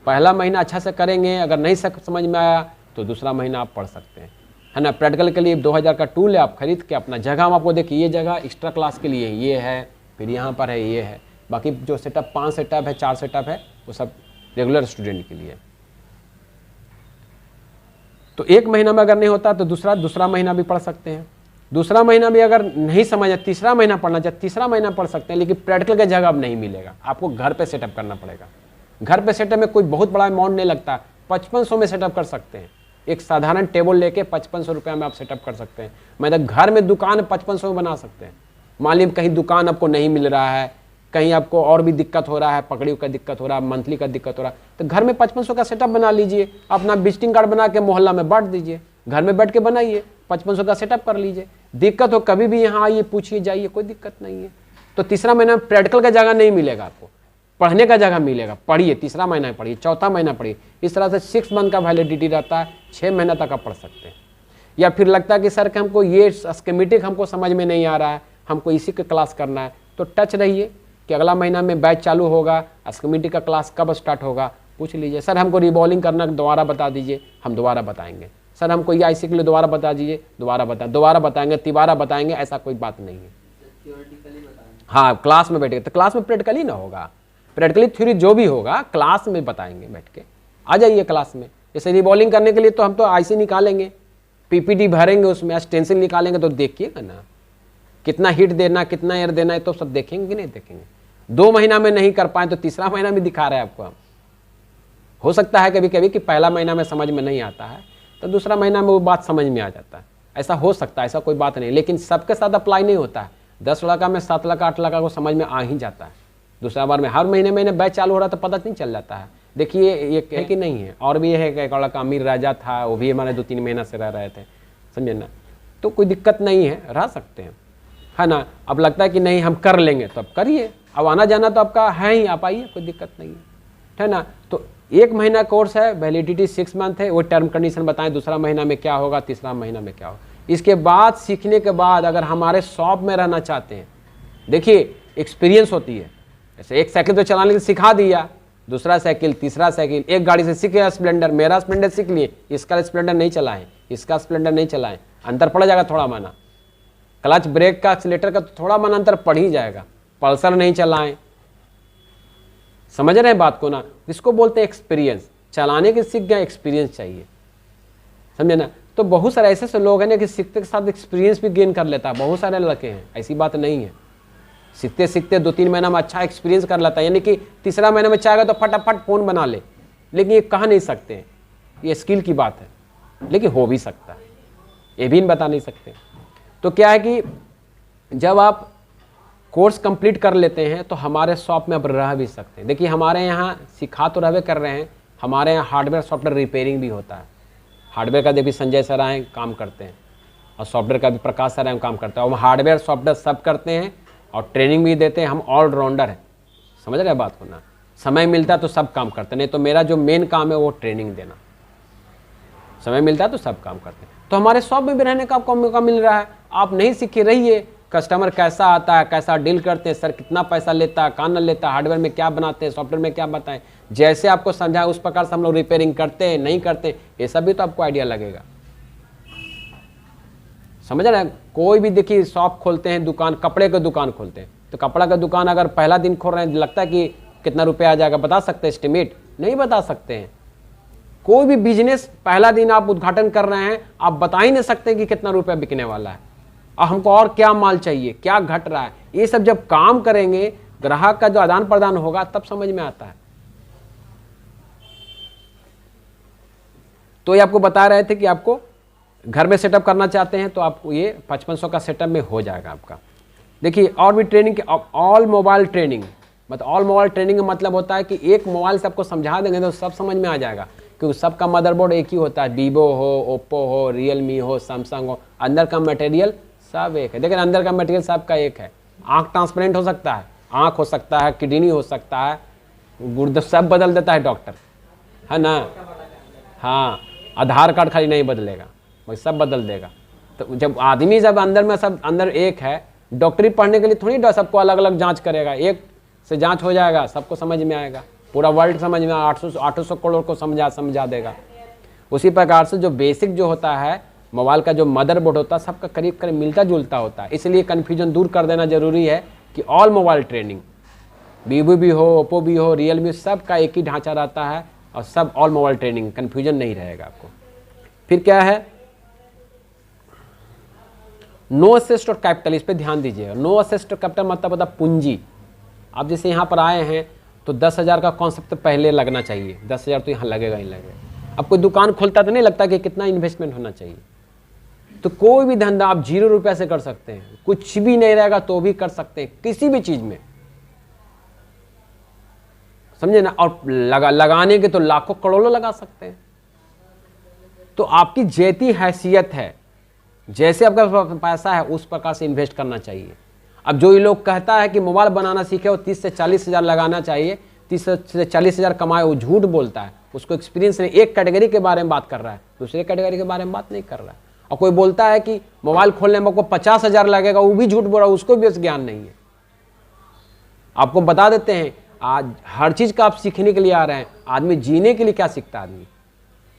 पहला महीना अच्छा से करेंगे, अगर नहीं समझ में आया तो दूसरा महीना आप पढ़ सकते हैं, है ना। प्रैक्टिकल के लिए 2000 का टूल है, आप खरीद के अपना जगह हम आपको देखिए, ये जगह एक्स्ट्रा क्लास के लिए ये है, फिर यहाँ पर है, ये है। बाकी जो सेटअप 5 सेटअप है, 4 सेटअप है, वो सब रेगुलर स्टूडेंट के लिए। तो 1 महीना में अगर नहीं होता तो दूसरा महीना भी पढ़ सकते हैं। दूसरा महीना भी अगर नहीं समझ है, तीसरा महीना पढ़ना चाहे तीसरा महीना पढ़ सकते हैं, लेकिन प्रैक्टिकल की जगह अब नहीं मिलेगा, आपको घर पे सेटअप करना पड़ेगा। घर पे सेटअप में कोई बहुत बड़ा अमाउंट नहीं लगता, 5500 में सेटअप कर सकते हैं। एक साधारण टेबल लेके 5500 रुपये में आप सेटअप कर सकते हैं। मतलब घर में दुकान 5500 में बना सकते हैं। मान लीजिए कहीं दुकान आपको नहीं मिल रहा है, कहीं आपको और भी दिक्कत हो रहा है, पकड़ियों का दिक्कत हो रहा है, मंथली का दिक्कत हो रहा है, तो घर में 5500 का सेटअप बना लीजिए, अपना विजिटिंग कार्ड बना के मोहल्ला में बांट दीजिए, घर में बैठ के बनाइए, 5500 का सेटअप कर लीजिए। दिक्कत हो कभी भी यहाँ आइए, पूछिए, जाइए, कोई दिक्कत नहीं है। तो तीसरा महीना प्रैक्टिकल का जगह नहीं मिलेगा आपको, पढ़ने का जगह मिलेगा। पढ़िए, तीसरा महीना पढ़िए, चौथा महीना पढ़िए। इस तरह से 6 मंथ का वैलिडिटी रहता है, 6 महीना तक आप पढ़ सकते हैं। या फिर लगता है कि सर कि हमको ये स्कीमेटिक हमको समझ में नहीं आ रहा है, हमको इसी का क्लास करना है, तो टच रहिए कि अगला महीना में बैच चालू होगा, स्कीमेटिक का क्लास कब स्टार्ट होगा, पूछ लीजिए। सर हमको रिबॉलिंग करना दोबारा बता दीजिए, हम दोबारा बताएंगे। सर हमको ये IC के लिए दोबारा बता दीजिए, दोबारा बताएंगे, तिबारा बताएंगे, ऐसा कोई बात नहीं है। हाँ, क्लास में बैठेगा तो क्लास में प्रैक्टिकली ना होगा, प्रैक्टिकली थ्योरी जो भी होगा क्लास में बताएंगे, बैठ के आ जाइए क्लास में। जैसे रिबॉलिंग करने के लिए तो हम तो IC निकालेंगे, PPT भरेंगे, उसमें स्टेंसिल निकालेंगे, तो देखिएगा ना कितना हिट देना, कितना एयर देना है, तो सब देखेंगे कि नहीं देखेंगे। 2 महीना में नहीं कर पाए तो तीसरा महीना में दिखा रहे हैं आपको हम। हो सकता है कभी कभी कि पहला महीना में समझ में नहीं आता है तो दूसरा महीना में वो बात समझ में आ जाता है, ऐसा हो सकता है, ऐसा कोई बात नहीं। लेकिन सबके साथ अप्लाई नहीं होता है। 10 लड़का में 7 लड़का 8 लड़का को समझ में आ ही जाता है। दूसरा बार में हर महीने बैच चालू हो रहा तो पता नहीं चल जाता है। देखिए ये है कि नहीं है। और भी है कि एक लड़का अमीर राजा था, वो भी हमारे 2-3 महीना से रह रहे थे, समझे ना। तो कोई दिक्कत नहीं है, रह सकते हैं, है ना। अब लगता है कि नहीं हम कर लेंगे तो अब करिए, अब आना जाना तो आपका है ही, आप आइए, कोई दिक्कत नहीं है ना। तो 1 महीना कोर्स है, वैलिडिटी 6 मंथ है, वो टर्म कंडीशन बताएं, दूसरा महीना में क्या होगा, तीसरा महीना में क्या होगा। इसके बाद सीखने के बाद अगर हमारे शॉप में रहना चाहते हैं, देखिए एक्सपीरियंस होती है। जैसे एक साइकिल तो चलाने के सिखा दिया, दूसरा साइकिल, तीसरा साइकिल, एक गाड़ी से सीख गया स्प्लेंडर, मेरा स्प्लेंडर सीख लिए, इसका स्प्लेंडर नहीं चलाएं, इसका स्प्लेंडर नहीं चलाएं, अंतर पड़ जाएगा थोड़ा माना। क्लच ब्रेक का, एक्सीलेटर का तो थोड़ा माना अंतर पड़ ही जाएगा। पल्सर नहीं चलाएं, समझ रहे हैं बात को ना। इसको बोलते हैं एक्सपीरियंस। चलाने के सीख गए, एक्सपीरियंस चाहिए, समझे ना। तो बहुत सारे ऐसे लोग हैं ना कि सीखते के साथ एक्सपीरियंस भी गेन कर लेता है। बहुत सारे लड़के हैं, ऐसी बात नहीं है। सीखते सीखते 2-3 महीना में अच्छा एक्सपीरियंस कर लेता है, यानी कि तीसरा महीने में चाहेगा तो फटाफट फोन बना ले। लेकिन ये कह नहीं सकते, ये स्किल की बात है, लेकिन हो भी सकता है, ये भी बता नहीं सकते। तो क्या है कि जब आप कोर्स कंप्लीट कर लेते हैं तो हमारे शॉप में आप रह भी सकते हैं। देखिए हमारे यहाँ सिखा तो रहवे कर रहे हैं, हमारे यहाँ हार्डवेयर सॉफ्टवेयर रिपेयरिंग भी होता है। हार्डवेयर का देखिए संजय सर आए काम करते हैं, और सॉफ्टवेयर का भी प्रकाश सर आए काम करते हैं। हम हार्डवेयर सॉफ्टवेयर सब करते हैं और ट्रेनिंग भी देते हैं। हम ऑलराउंडर हैं, समझ रहे हैं बात को ना। समय मिलता है तो सब काम करते हैं, नहीं तो मेरा जो मेन काम है वो ट्रेनिंग देना। समय मिलता है तो सब काम करते हैं। तो हमारे शॉप में भी रहने का आपको मौका मिल रहा है। आप नहीं सीखे रहिए, कस्टमर कैसा आता है, कैसा डील करते हैं, सर कितना पैसा लेता है, कहाँ न लेता है, हार्डवेयर में क्या बनाते हैं, सॉफ्टवेयर में क्या बताएं, जैसे आपको समझा उस प्रकार से हम लोग रिपेयरिंग करते हैं, नहीं करते, ये सब भी तो आपको आइडिया लगेगा, समझ रहे हैं। कोई भी देखिए शॉप खोलते हैं, दुकान, कपड़े का दुकान खोलते हैं, तो कपड़ा का दुकान अगर पहला दिन खोल रहे हैं, लगता है कि कितना रुपया आ जाएगा, बता सकते हैं एस्टिमेट? नहीं बता सकते हैं। कोई भी बिजनेस पहला दिन आप उद्घाटन कर रहे हैं, आप बता ही नहीं सकते कि कितना रुपया बिकने वाला है, और हमको और क्या माल चाहिए, क्या घट रहा है। ये सब जब काम करेंगे, ग्राहक का जो आदान प्रदान होगा, तब समझ में आता है। तो ये आपको बता रहे थे कि आपको घर में सेटअप करना चाहते हैं तो आपको ये 5500 का सेटअप में हो जाएगा आपका। देखिए और भी ट्रेनिंग, ऑल मोबाइल ट्रेनिंग, मतलब ऑल मोबाइल ट्रेनिंग का मतलब होता है कि एक मोबाइल से आपको समझा देंगे तो सब समझ में आ जाएगा, क्योंकि सबका मदरबोर्ड एक ही होता है। वीवो हो, ओप्पो हो, रियलमी हो, सैमसंग हो, अंदर का मटेरियल सब एक है। लेकिन अंदर का मटेरियल सबका एक है। आँख ट्रांसपेरेंट हो सकता है, आँख हो सकता है, किडनी हो सकता है, गुर्दा सब बदल देता है डॉक्टर, है ना। हाँ, आधार कार्ड खाली नहीं बदलेगा, वही सब बदल देगा। तो जब आदमी जब अंदर में सब अंदर एक है, डॉक्टरी पढ़ने के लिए थोड़ी सबको अलग अलग जांच करेगा, एक से जांच हो जाएगा, सबको समझ में आएगा, पूरा वर्ल्ड समझ में 800 करोड़ को समझा देगा। उसी प्रकार से जो बेसिक जो होता है मोबाइल का, जो मदरबोर्ड होता है, सबका करीब करीब मिलता जुलता होता है। इसलिए कन्फ्यूजन दूर कर देना जरूरी है कि ऑल मोबाइल ट्रेनिंग, वीवो भी हो, ओप्पो भी हो, रियलमी, सब का एक ही ढांचा रहता है और सब ऑल मोबाइल ट्रेनिंग, कन्फ्यूजन नहीं रहेगा आपको। फिर क्या है, नो असेस्ट और कैपिटल, इस पर ध्यान दीजिएगा। नो असेस्ट और कैपिटल मतलब होता है पूंजी। आप जैसे यहाँ पर आए हैं तो 10,000 का कॉन्सेप्ट तो पहले लगना चाहिए, 10,000 तो यहाँ लगेगा ही लगेगा। अब कोई दुकान खोलता तो नहीं लगता कि कितना इन्वेस्टमेंट होना चाहिए। तो कोई भी धंधा आप 0 रुपये से कर सकते हैं, कुछ भी नहीं रहेगा तो भी कर सकते हैं, किसी भी चीज़ में समझे ना। और लगाने के तो लाखों करोड़ों लगा सकते हैं। तो आपकी जैसी हैसियत है, जैसे आपका पैसा है, उस प्रकार से इन्वेस्ट करना चाहिए। अब जो ये लोग कहता है कि मोबाइल बनाना सीखे वो 30 से 40 हज़ार लगाना चाहिए, 30 से 40 हज़ार कमाए, वो झूठ बोलता है। उसको एक्सपीरियंस नहीं, एक कैटेगरी के बारे में बात कर रहा है, दूसरे कैटेगरी के बारे में बात नहीं कर रहा है। और कोई बोलता है कि मोबाइल खोलने में आपको 50 हज़ार लगेगा, वो भी झूठ बोल रहा है, उसको भी उस ज्ञान नहीं है। आपको बता देते हैं, आज हर चीज़ का आप सीखने के लिए आ रहे हैं। आदमी जीने के लिए क्या सीखता है आदमी,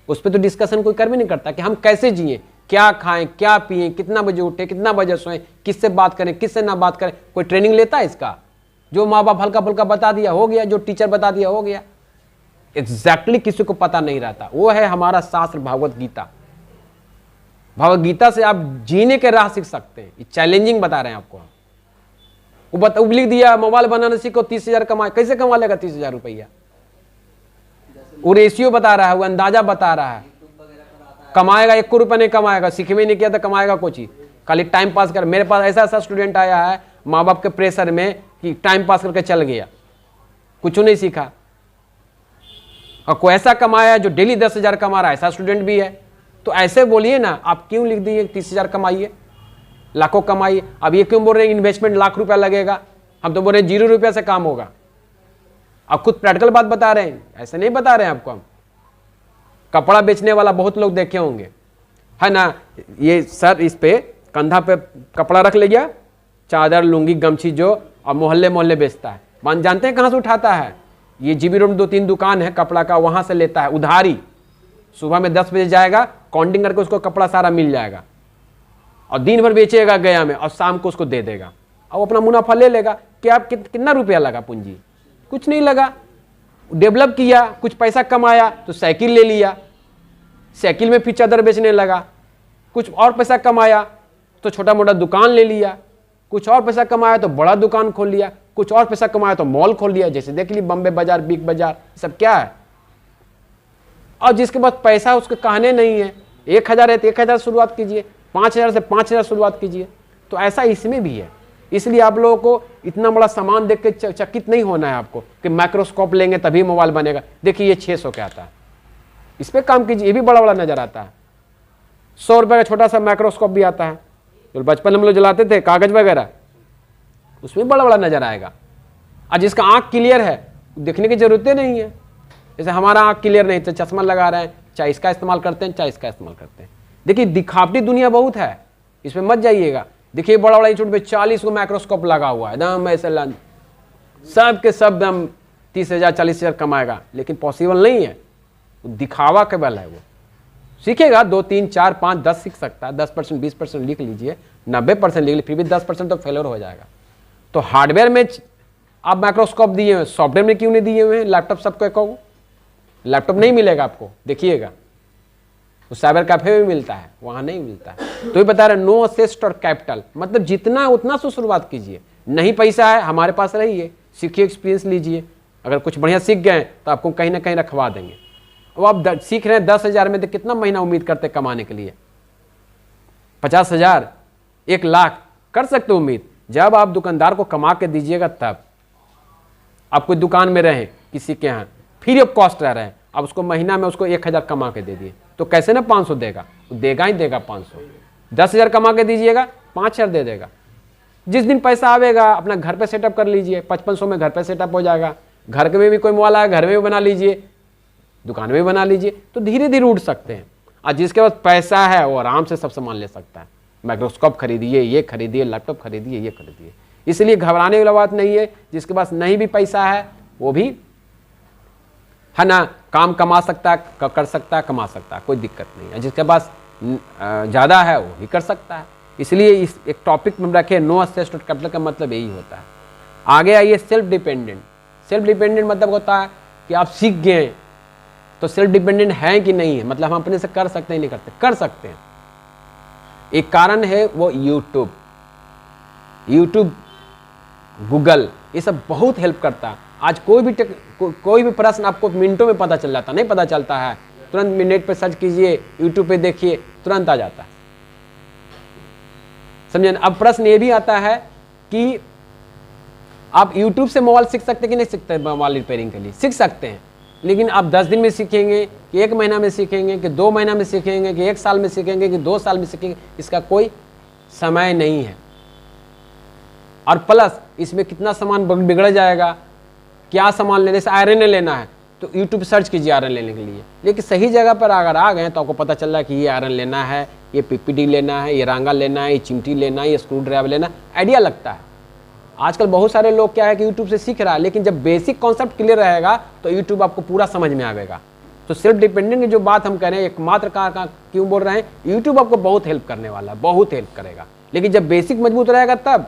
उस पर तो डिस्कशन कोई कर भी नहीं करता कि हम कैसे जिए, क्या खाएं, क्या पिएं, कितना बजे उठे, कितना बजे सोएं, किससे बात करें, किससे ना बात करें। कोई ट्रेनिंग लेता है इसका? जो माँ बाप हल्का फुल्का बता दिया हो गया, जो टीचर बता दिया हो गया। एग्जैक्टली किसी को पता नहीं रहता। वो है हमारा शास्त्र भगवत गीता। भगवत गीता से आप जीने के राह सीख सकते हैं। चैलेंजिंग बता रहे हैं आपको। वो लिख दिया मोबाइल बनाना सीखो, 30 हज़ार कमाए। कैसे कमा लेगा 30 हज़ार रुपया? वो रेशियो बता रहा है, वो अंदाजा बता रहा है। कमाएगा 1 रुपया नहीं कमाएगा, सीखने नहीं किया तो कमाएगा कुछ ही, खाली टाइम पास कर। मेरे पास ऐसा ऐसा स्टूडेंट आया है माँ बाप के प्रेशर में कि टाइम पास करके चल गया, कुछ नहीं सीखा। और कोई ऐसा कमाया जो डेली 10 हज़ार कमा रहा है, ऐसा स्टूडेंट भी है। तो ऐसे बोलिए ना, आप क्यों लिख दिए 30 हज़ार कमाइए, लाखों कमाइए? अब ये क्यों बोल रहे हैं इन्वेस्टमेंट लाख रुपया लगेगा? हम तो बोल रहे हैं 0 रुपया से काम होगा। आप खुद प्रैक्टिकल बात बता रहे हैं, ऐसे नहीं बता रहे हैं आपको हम। कपड़ा बेचने वाला बहुत लोग देखे होंगे, है ना। ये सर इस पे कंधा पे कपड़ा रख ले गया, चादर लुंगी गमछी जो, और मोहल्ले मोहल्ले बेचता है। मान जानते हैं कहाँ से उठाता है? ये जीबी रोड में 2-3 दुकान है कपड़ा का, वहां से लेता है उधारी। सुबह में 10 बजे जाएगा, काउंटिंग करके उसको कपड़ा सारा मिल जाएगा, और दिन भर बेचेगा गया में, और शाम को उसको दे देगा, और अपना मुनाफा ले लेगा। क्या कितना रुपया लगा पूंजी? कुछ नहीं लगा। डेवलप किया, कुछ पैसा कमाया तो साइकिल ले लिया, साइकिल में फिर चादर बेचने लगा। कुछ और पैसा कमाया तो छोटा मोटा दुकान ले लिया, कुछ और पैसा कमाया तो बड़ा दुकान खोल लिया, कुछ और पैसा कमाया तो मॉल खोल लिया। जैसे देख ली बम्बे बाजार, बिग बाजार, सब क्या है। और जिसके पास पैसा उसके कहने नहीं है, 1,000 है तो 1,000 शुरुआत कीजिए, 5,000 से 5,000 शुरुआत कीजिए। तो ऐसा इसमें भी है। इसलिए आप लोगों को इतना बड़ा सामान देख के चकित नहीं होना है आपको कि माइक्रोस्कोप लेंगे तभी मोबाइल बनेगा। देखिए ये 600 का आता है, इस पर काम कीजिए, ये भी बड़ा बड़ा नजर आता है। 100 रुपये का छोटा सा माइक्रोस्कोप भी आता है, जो बचपन में हम लोग जलाते थे कागज वगैरह, उसमें बड़ा बड़ा नजर आएगा। और जिसका आंख क्लियर है देखने की जरूरत नहीं है। जैसे हमारा आंख क्लियर नहीं तो चश्मा लगा रहे हैं, चाहे इसका इस्तेमाल करते हैं चाहे इसका इस्तेमाल करते हैं। देखिए दिखावटी दुनिया बहुत है, इसमें मत जाइएगा। देखिए बड़ा बड़ा इंस्टीट्यूट में 40 को माइक्रोस्कोप लगा हुआ है, एकदम ऐसे सब के सब दम 30 हज़ार 40 हज़ार कमाएगा, लेकिन पॉसिबल नहीं है। दिखावा के बल है। वो सीखेगा 2, 3, 4, 5, 10 सीख सकता है। 10%, 20% लिख लीजिए, 90% लिख लीजिए, फिर भी 10% तो फेलर हो जाएगा। तो हार्डवेयर में आप माइक्रोस्कोप दिए हुए, सॉफ्टवेयर में क्यों नहीं दिए हुए हैं? लैपटॉप सबको कहो, लैपटॉप नहीं मिलेगा आपको, देखिएगा वो साइबर कैफे में मिलता है, वहां नहीं मिलता है। तो ये बता रहे नो असेस्ट और कैपिटल, मतलब जितना है उतना से शुरुआत कीजिए। नहीं पैसा है हमारे पास रहिए, सीखिए, एक्सपीरियंस लीजिए। अगर कुछ बढ़िया सीख गए तो आपको कहीं ना कहीं रखवा देंगे। अब आप सीख रहे हैं 10 हज़ार में, तो कितना महीना उम्मीद करते कमाने के लिए? 50 हज़ार, 1 लाख कर सकते उम्मीद। जब आप दुकानदार को कमा के दीजिएगा तब। आप कोई दुकान में रहें किसी के यहाँ, फ्री ऑफ कॉस्ट रह रहे हैं, अब उसको महीना में उसको 1,000 कमा के दे दिए, तो कैसे ना 500 देगा? वो देगा ही देगा 500। 10 हज़ार कमा के दीजिएगा, 5,000 दे देगा। जिस दिन पैसा आवेगा अपना घर पे सेटअप कर लीजिए, 5500 में घर पे सेटअप हो जाएगा। घर के में भी कोई मोबाइल आया, घर में भी बना लीजिए, दुकान में भी बना लीजिए। तो धीरे धीरे उठ सकते हैं। और जिसके पास पैसा है वो आराम से सब सामान ले सकता है। माइक्रोस्कोप खरीदिए, ये खरीदिए, लैपटॉप खरीदिए, ये खरीदिए। इसलिए घबराने वाली बात नहीं है। जिसके पास नहीं भी पैसा है वो भी है ना, काम कमा सकता है, कर सकता है, कमा सकता है, कोई दिक्कत नहीं है। जिसके पास ज़्यादा है वो भी कर सकता है। इसलिए इस एक टॉपिक में रखे नो असेस्ट और कैपिटल का मतलब यही होता है। आगे आइए सेल्फ डिपेंडेंट। सेल्फ डिपेंडेंट मतलब होता है कि आप सीख गए तो सेल्फ डिपेंडेंट है कि नहीं है, मतलब हम अपने से कर सकते हैं नहीं करते, कर सकते हैं। एक कारण है वो यूट्यूब, गूगल, ये सब बहुत हेल्प करता है। आज कोई भी प्रश्न आपको मिनटों में पता चल जाता, नहीं पता चलता है तुरंत नेट पे सर्च कीजिए, यूट्यूब पे देखिए, तुरंत आ जाता है। समझे? अब प्रश्न ये भी आता है कि आप YouTube से मोबाइल सीख सकते हैं कि नहीं सीखते? मोबाइल रिपेयरिंग के लिए सीख सकते हैं, लेकिन आप 10 दिन में सीखेंगे कि 1 महीना में सीखेंगे कि 2 महीना में सीखेंगे कि 1 साल में सीखेंगे कि 2 साल में सीखेंगे, इसका कोई समय नहीं है। और प्लस इसमें कितना सामान बिगड़ जाएगा, क्या सामान लेने से आयरन लेना है तो यूट्यूब सर्च कीजिए आयरन लेने के लिए, लेकिन सही जगह पर अगर आ गए तो आपको पता चल रहा है कि ये आयरन लेना है, ये पीपीडी लेना है, ये रांगा लेना है, ये चिमटी लेना है, ये स्क्रू ड्राइवर लेना है, आइडिया लगता है। आजकल बहुत सारे लोग क्या है कि यूट्यूब से सीख रहा है, लेकिन जब बेसिक कॉन्सेप्ट क्लियर रहेगा तो यूट्यूब आपको पूरा समझ में आएगा। तो सेल्फ डिपेंडेंट की जो बात हम कह रहे हैं, एकमात्र का क्यों बोल रहे हैं, यूट्यूब आपको बहुत हेल्प करने वाला है, बहुत हेल्प करेगा, लेकिन जब बेसिक मजबूत रहेगा तब।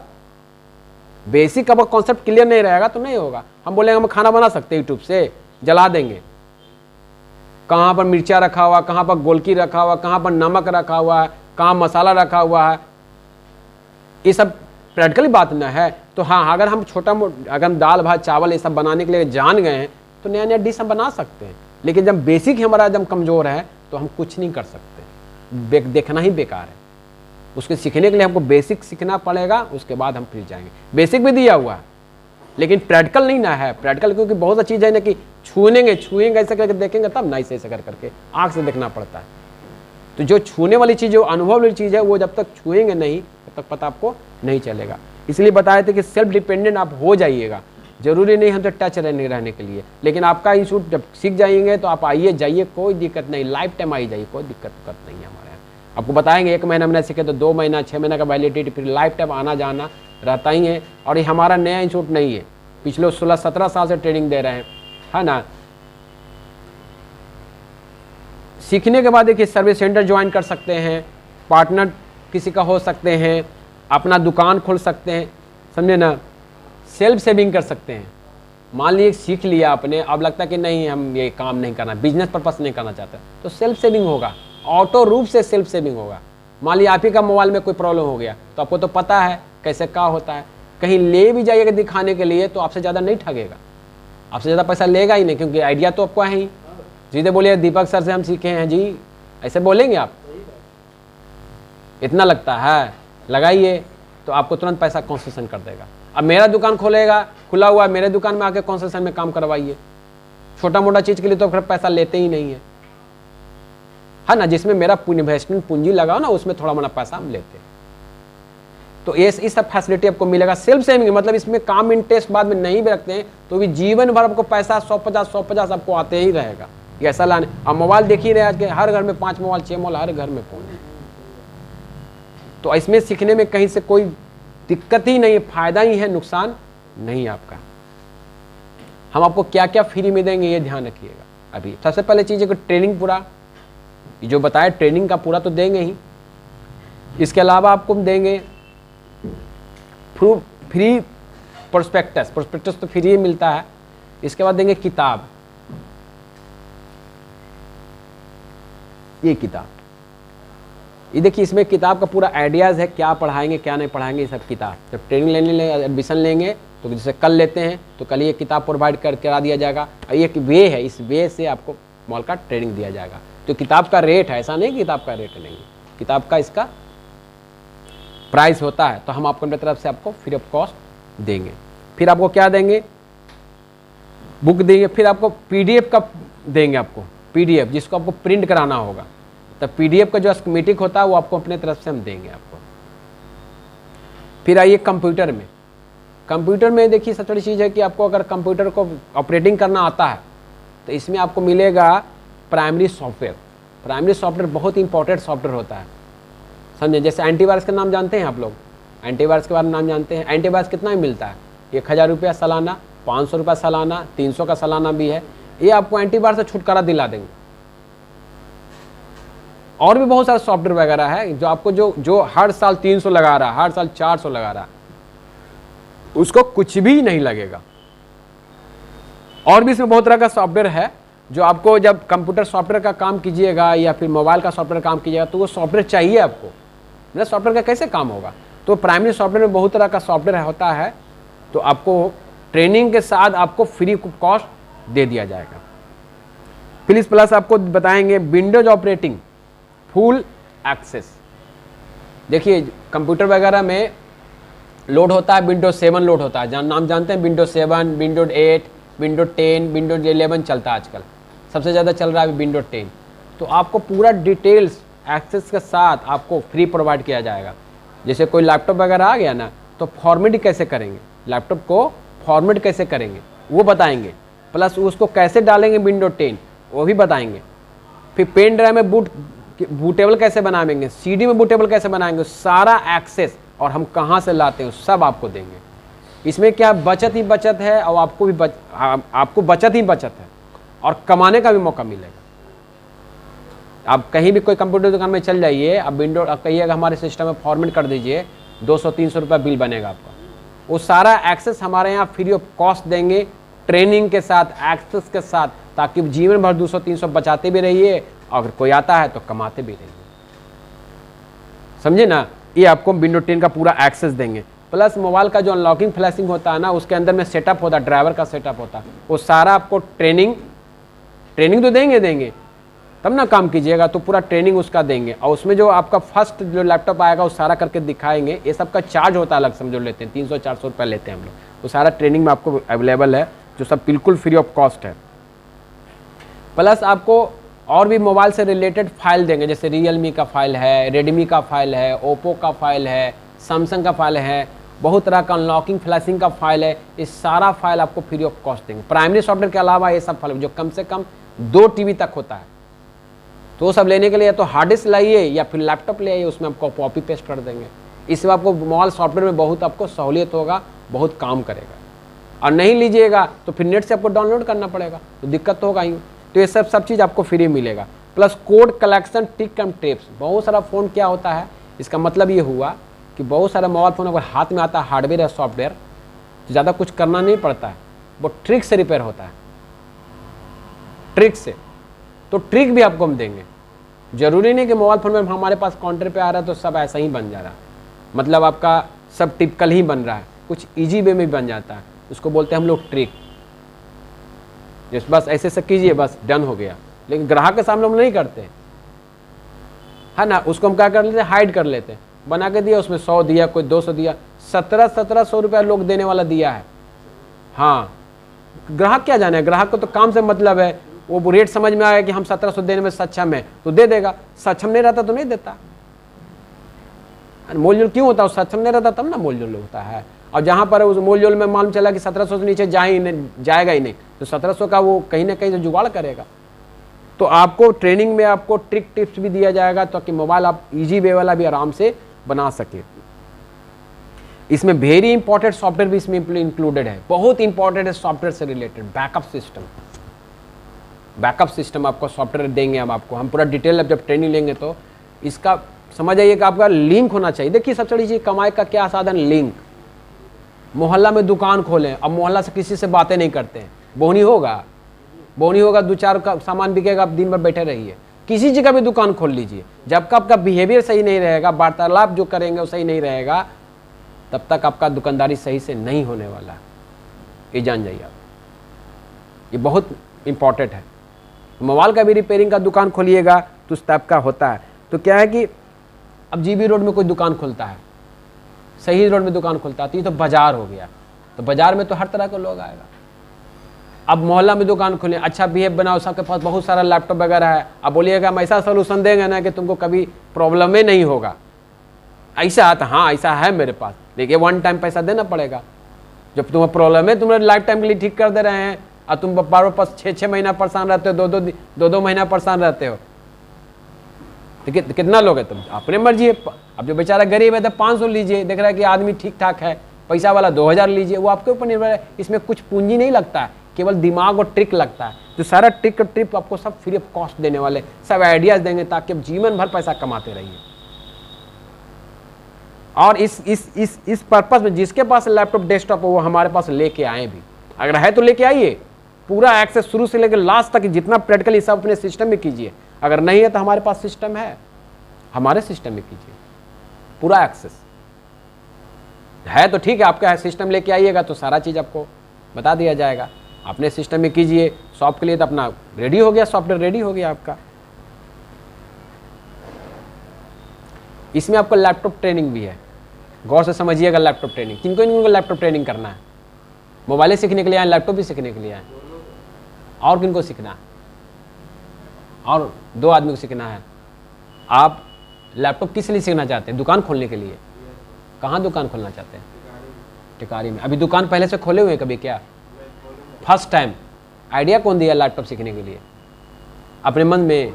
बेसिक अब कॉन्सेप्ट क्लियर नहीं रहेगा तो नहीं होगा। हम बोलेंगे हम खाना बना सकते हैं यूट्यूब से, जला देंगे, कहाँ पर मिर्चा रखा हुआ, कहाँ पर गोलकी रखा हुआ, कहाँ पर नमक रखा हुआ है, कहाँ मसाला रखा हुआ है, ये सब प्रैक्टिकली बात न है। तो हाँ, अगर हम अगर हम दाल भात चावल ये सब बनाने के लिए जान गए हैं तो नया नया डिश हम बना सकते हैं, लेकिन जब बेसिक हमारा जब कमज़ोर है तो हम कुछ नहीं कर सकते, देखना ही बेकार है। उसके सीखने के लिए हमको बेसिक सीखना पड़ेगा, उसके बाद हम फिर जाएंगे। बेसिक भी दिया हुआ है लेकिन प्रैक्टिकल नहीं ना है। प्रैक्टिकल क्योंकि बहुत सा चीज़ है ना कि छूएंगे ऐसे करके देखेंगे तब ना, ऐसे कर करके आँख से देखना पड़ता है। तो जो छूने वाली चीज़, जो अनुभव वाली चीज़ है, वो जब तक छुएंगे नहीं तब तक पता आपको नहीं चलेगा। इसलिए बताए थे कि सेल्फ डिपेंडेंट आप हो जाइएगा, जरूरी नहीं हमसे टच रहने के लिए, लेकिन आपका इंस्टीट्यूट जब सीख जाएंगे तो आप आइए जाइए, कोई दिक्कत नहीं, लाइफ टाइम आई जाइए, कोई दिक्कत नहीं है हमारे यहाँ। आपको बताएंगे 1 महीना में सीखे तो 2 महीना 6 महीना का वैलिडिटी, फिर लाइफ टाइम आना जाना रहता ही है। और ये हमारा नया इंस्टीट्यूट नहीं है, पिछले 16-17 साल से ट्रेनिंग दे रहे हैं, है ना। सीखने के बाद देखिए सर्विस सेंटर ज्वाइन कर सकते हैं, पार्टनर किसी का हो सकते हैं, अपना दुकान खोल सकते हैं, समझे ना। सेल्फ सेविंग कर सकते हैं। मान लीजिए सीख लिया आपने, अब लगता है कि नहीं हम ये काम नहीं करना, बिजनेस पर्पस नहीं करना चाहते, तो सेल्फ सेविंग होगा, ऑटो रूप से सेल्फ सेविंग होगा। मान लीजिए आप ही का मोबाइल में कोई प्रॉब्लम हो गया तो आपको तो पता है कैसे क्या होता है, कहीं ले भी जाइएगा दिखाने के लिए तो आपसे ज़्यादा नहीं ठगेगा, आपसे ज़्यादा पैसा लेगा ही नहीं, क्योंकि आइडिया तो आपको है ही। सीधे बोलिए दीपक सर से हम सीखे हैं जी, ऐसे बोलेंगे आप, इतना लगता है लगाइए तो आपको तुरंत पैसा कंसेशन कर देगा। अब मेरा दुकान खोलेगा, खुला हुआ है, मेरे दुकान में आके कंसेशन में काम करवाइए, छोटा मोटा चीज़ के लिए तो फिर पैसा लेते ही नहीं है ना। जिसमें मेरा इन्वेस्टमेंट पूंजी लगाओ ना, उसमें थोड़ा मोटा पैसा हम लेते हैं। तो इस सब फैसिलिटी आपको मिलेगा। सेल्फ सेविंग मतलब इसमें काम इंटरेस्ट बाद में नहीं भी रखते हैं तो भी जीवन भर आपको पैसा 150 आपको आते ही रहेगा। ये ऐसा लाने, अब मोबाइल देख ही रहे आज के हर घर में 5 मोबाइल 6 मोबाइल, हर घर में फोन है। तो इसमें सीखने में कहीं से कोई दिक्कत ही नहीं है, फायदा ही है, नुकसान नहीं आपका। हम आपको क्या क्या फ्री में देंगे ये ध्यान रखिएगा। अभी सबसे पहले चीज़ है कि ट्रेनिंग पूरा, जो बताया ट्रेनिंग का पूरा तो देंगे ही, इसके अलावा आपको देंगे फ्री प्रोस्पेक्टस तो फ्री मिलता है। इसके बाद देंगे किताब, ये किताब, ये देखिए इसमें किताब का पूरा आइडियाज़ है, क्या पढ़ाएंगे क्या नहीं पढ़ाएंगे, ये सब किताब। जब ट्रेनिंग एडमिशन लेंगे तो जैसे कल लेते हैं तो कल ये किताब प्रोवाइड करा दिया जाएगा। और ये वे है, इस वे से आपको मॉल का ट्रेनिंग दिया जाएगा। तो किताब का रेट है, ऐसा नहीं किताब का रेट नहीं, किताब का इसका प्राइस होता है। तो हम आपको अपनी तरफ से आपको फ्री ऑफ कॉस्ट देंगे। फिर आपको क्या देंगे, बुक देंगे। फिर आपको PDF का देंगे, आपको PDF जिसको आपको प्रिंट कराना होगा, तब PDF का जो स्कीमेटिक होता है वो आपको अपने तरफ से हम देंगे आपको। फिर आइए कंप्यूटर में। कंप्यूटर में देखिए सबसे बड़ी चीज़ है कि आपको अगर कंप्यूटर को ऑपरेटिंग करना आता है तो इसमें आपको मिलेगा प्राइमरी सॉफ्टवेयर। प्राइमरी सॉफ्टवेयर बहुत ही इंपॉर्टेंट सॉफ्टवेयर होता है, समझे। जैसे एंटीवायरस का नाम जानते हैं आप लोग, एंटीवायरस के बारे में नाम जानते हैं। एंटीवायरस कितना ही मिलता है, 1000 रुपया सालाना, 500 रुपया सालाना, 300 का सालाना भी है। ये आपको एंटीवायरस से छुटकारा दिला देंगे। और भी बहुत सारे सॉफ्टवेयर वगैरह है जो आपको जो हर साल 300 लगा रहा है, हर साल 400 लगा रहा है, उसको कुछ भी नहीं लगेगा। और भी इसमें बहुत तरह का सॉफ्टवेयर है जो आपको जब कंप्यूटर सॉफ्टवेयर का काम कीजिएगा या फिर मोबाइल का सॉफ्टवेयर काम कीजिएगा तो वो सॉफ्टवेयर चाहिए आपको, मतलब सॉफ्टवेयर का कैसे काम होगा। तो प्राइमरी सॉफ्टवेयर में बहुत तरह का सॉफ्टवेयर होता है, तो आपको ट्रेनिंग के साथ आपको फ्री कॉस्ट दे दिया जाएगा। प्लीज प्लस आपको बताएंगे विंडोज ऑपरेटिंग फुल एक्सेस। देखिए कंप्यूटर वगैरह में लोड होता है, विंडोज 7 लोड होता है, नाम जानते हैं, विंडोज 7, विंडोज 8, विंडोज 10, विंडोज 11 चलता है आजकल, सबसे ज़्यादा चल रहा है विंडोज 10। तो आपको पूरा डिटेल्स एक्सेस के साथ आपको फ्री प्रोवाइड किया जाएगा। जैसे कोई लैपटॉप वगैरह आ गया ना, तो फॉर्मेट कैसे करेंगे, लैपटॉप को फॉर्मेट कैसे करेंगे वो बताएंगे, प्लस उसको कैसे डालेंगे विंडोज 10 वो भी बताएंगे। फिर पेन ड्राइव में बूटेबल कैसे बनाएंगे, सीडी में बूटेबल कैसे बनाएंगे, सारा एक्सेस और हम कहाँ से लाते हैं सब आपको देंगे। इसमें क्या बचत ही बचत है, और आपको भी आपको बचत ही बचत है, और कमाने का भी मौका मिलेगा। आप कहीं भी कोई कंप्यूटर दुकान में चल जाइए, आप विंडो कहिएगा हमारे सिस्टम में फॉर्मेट कर दीजिए, 200-300 रुपये बिल बनेगा आपका। वो सारा एक्सेस हमारे यहाँ फ्री ऑफ कॉस्ट देंगे, ट्रेनिंग के साथ, एक्सेस के साथ, ताकि जीवन भर 200-300 बचाते भी रहिए, अगर कोई आता है तो कमाते भी रहिए। समझे ना, ये आपको विंडो 10 का पूरा एक्सेस देंगे। प्लस मोबाइल का जो अनलॉकिंग फ्लैशिंग होता है ना, उसके अंदर में सेटअप होता है, ड्राइवर का सेटअप होता है, वो सारा आपको ट्रेनिंग तो देंगे तब ना काम कीजिएगा, तो पूरा ट्रेनिंग उसका देंगे। और उसमें जो आपका फर्स्ट जो लैपटॉप आएगा वो सारा करके दिखाएंगे। ये सब का चार्ज होता है अलग, समझो लेते हैं 300-400 रुपये लेते हैं हम लोग, वो सारा ट्रेनिंग में आपको अवेलेबल है, जो सब बिल्कुल फ्री ऑफ कॉस्ट है। प्लस आपको और भी मोबाइल से रिलेटेड फाइल देंगे, जैसे रियलमी का फाइल है, रेडमी का फाइल है, ओप्पो का फाइल है, सैमसंग का फाइल है, बहुत तरह का अनलॉकिंग फ्लैशिंग का फाइल है। इस सारा फाइल आपको फ्री ऑफ कॉस्ट देंगे। प्राइमरी सॉफ्टवेयर के अलावा ये सब फाइल जो कम से कम 2 TB तक होता है, तो वो सब लेने के लिए तो हार्ड डिस्क लाइए या फिर लैपटॉप ले आइए, उसमें आपको कॉपी पेस्ट कर देंगे। इससे आपको मोबाइल सॉफ्टवेयर में बहुत आपको सहूलियत होगा, बहुत काम करेगा। और नहीं लीजिएगा तो फिर नेट से आपको डाउनलोड करना पड़ेगा, तो दिक्कत तो होगा ही। तो ये सब चीज़ आपको फ्री मिलेगा। Plus code collection, tick and tips. बहुत सारा फ़ोन क्या होता है, इसका मतलब ये हुआ कि बहुत सारा मोबाइल फ़ोन अगर हाथ में आता है, हार्डवेयर या सॉफ्टवेयर, तो ज़्यादा कुछ करना नहीं पड़ता है, वो ट्रिक से रिपेयर होता है, ट्रिक से। तो ट्रिक भी आपको हम देंगे। जरूरी नहीं कि मोबाइल फ़ोन में हमारे पास काउंटर पे आ रहा है तो सब ऐसा ही बन जा रहा है, मतलब आपका सब टिपिकल ही बन रहा है, कुछ इजी वे में भी बन जाता है, उसको बोलते हैं हम लोग ट्रिक। बस ऐसे से कीजिए, बस डन हो गया। लेकिन ग्राहक के सामने हम नहीं करते है ना, उसको हम क्या कर लेते हैं, हाइड कर लेते हैं। बना के दिया, उसमें 100 दिया, कोई 200 दिया, 1700 रुपया लोग देने वाला दिया है। हाँ, ग्राहक क्या जाने, ग्राहक को तो काम से मतलब है, वो रेट समझ में आया कि हम 1700 देने में सक्षम है तो दे देगा, सक्षम नहीं रहता तो नहीं देता। मोलजोल क्यों होता है, सक्षम नहीं रहता तब ना मोलजोल होता है। और जहाँ पर उस मोलजोल में मालूम चला कि 1700 से नीचे जाएगा ही नहीं, तो 1700 का वो कहीं ना कहीं से जुगाड़ करेगा। तो आपको ट्रेनिंग में आपको ट्रिक टिप्स भी दिया जाएगा, ताकि मोबाइल आप इजी वे वाला भी आराम से बना सके। इसमें वेरी इंपॉर्टेंट सॉफ्टवेयर भी इसमें इंक्लूडेड है, बहुत इंपॉर्टेंट है सॉफ्टवेयर से रिलेटेड। बैकअप सिस्टम आपको सॉफ्टवेयर देंगे हम पूरा डिटेल। अब जब ट्रेनिंग लेंगे तो इसका समझ आइए कि आपका लिंक होना चाहिए। देखिए सबसे बड़ी चीज़ कमाई का क्या साधन, लिंक। मोहल्ला में दुकान खोलें, अब मोहल्ला से किसी से बातें नहीं करते हैं, बोहनी होगा 2-4 का सामान बिकेगा, आप दिन भर बैठे रहिए। किसी जगह भी दुकान खोल लीजिए, जब तक आपका बिहेवियर सही नहीं रहेगा, वार्तालाप जो करेंगे वो सही नहीं रहेगा, तब तक आपका दुकानदारी सही से नहीं होने वाला। ये जान जाइए आप, ये बहुत इंपॉर्टेंट है। मोबाइल का भी रिपेयरिंग का दुकान खोलिएगा तो उस टाइप का होता है। तो क्या है कि अब जीबी रोड में कोई दुकान खुलता है, सही रोड में दुकान खुलता है, तो ये तो बाजार हो गया, तो बाजार में तो हर तरह के लोग आएगा। अब मोहल्ला में दुकान खोलें, अच्छा बिहेव बनाओ, सबके पास बहुत सारा लैपटॉप वगैरह है, अब बोलिएगा हम ऐसा सोल्यूशन देंगे ना कि तुमको कभी प्रॉब्लम ही नहीं होगा। ऐसा तो हाँ ऐसा है मेरे पास, लेकिन 1 टाइम पैसा देना पड़ेगा। जब तुम्हें प्रॉब्लम है, तुम्हारे लाइफ टाइम के लिए ठीक कर दे रहे हैं, और तुम बार पास 6 महीना परेशान रहते हो, 2 महीना परेशान रहते हो, तो कितना लोग है तुम, अपने मर्जी है। अब जो बेचारा गरीब है तो 500 लीजिए, देख रहा है कि आदमी ठीक ठाक है, पैसा वाला 2000 लीजिए, वो आपके ऊपर निर्भर है। इसमें कुछ पूंजी नहीं लगता है, केवल दिमाग और ट्रिक लगता है। तो सारा ट्रिक और ट्रिप आपको सब फ्री ऑफ कॉस्ट देने वाले, सब आइडियाज देंगे, ताकि आप जीवन भर पैसा कमाते रहिए। और इस पर्पस में जिसके पास लैपटॉप डेस्कटॉप हो वो हमारे पास लेके आए भी, अगर है तो लेके आइए, पूरा एक्सेस शुरू से लेकर लास्ट तक जितना प्रैक्टिकली सब अपने सिस्टम में कीजिए। अगर नहीं है तो हमारे पास सिस्टम है, हमारे सिस्टम में कीजिए, पूरा एक्सेस है तो ठीक है। आपका सिस्टम लेके आइएगा तो सारा चीज़ आपको बता दिया जाएगा, अपने सिस्टम में कीजिए। शॉप के लिए तो अपना रेडी हो गया, सॉफ्टवेयर रेडी हो गया आपका। इसमें आपको लैपटॉप ट्रेनिंग भी है, गौर से समझिएगा लैपटॉप ट्रेनिंग। किनको इनको लैपटॉप ट्रेनिंग करना है? मोबाइल सीखने के लिए आए, लैपटॉप भी सीखने के लिए आए? और किनको सीखना है? और 2 आदमी को सीखना है। आप लैपटॉप किस लिए सीखना चाहते हैं? दुकान खोलने के लिए। कहाँ दुकान खोलना चाहते हैं? टिकारी में। अभी दुकान पहले से खोले हुए हैं कभी क्या? First time. आइडिया कौन दिया लैपटॉप सीखने के लिए? अपने मन में,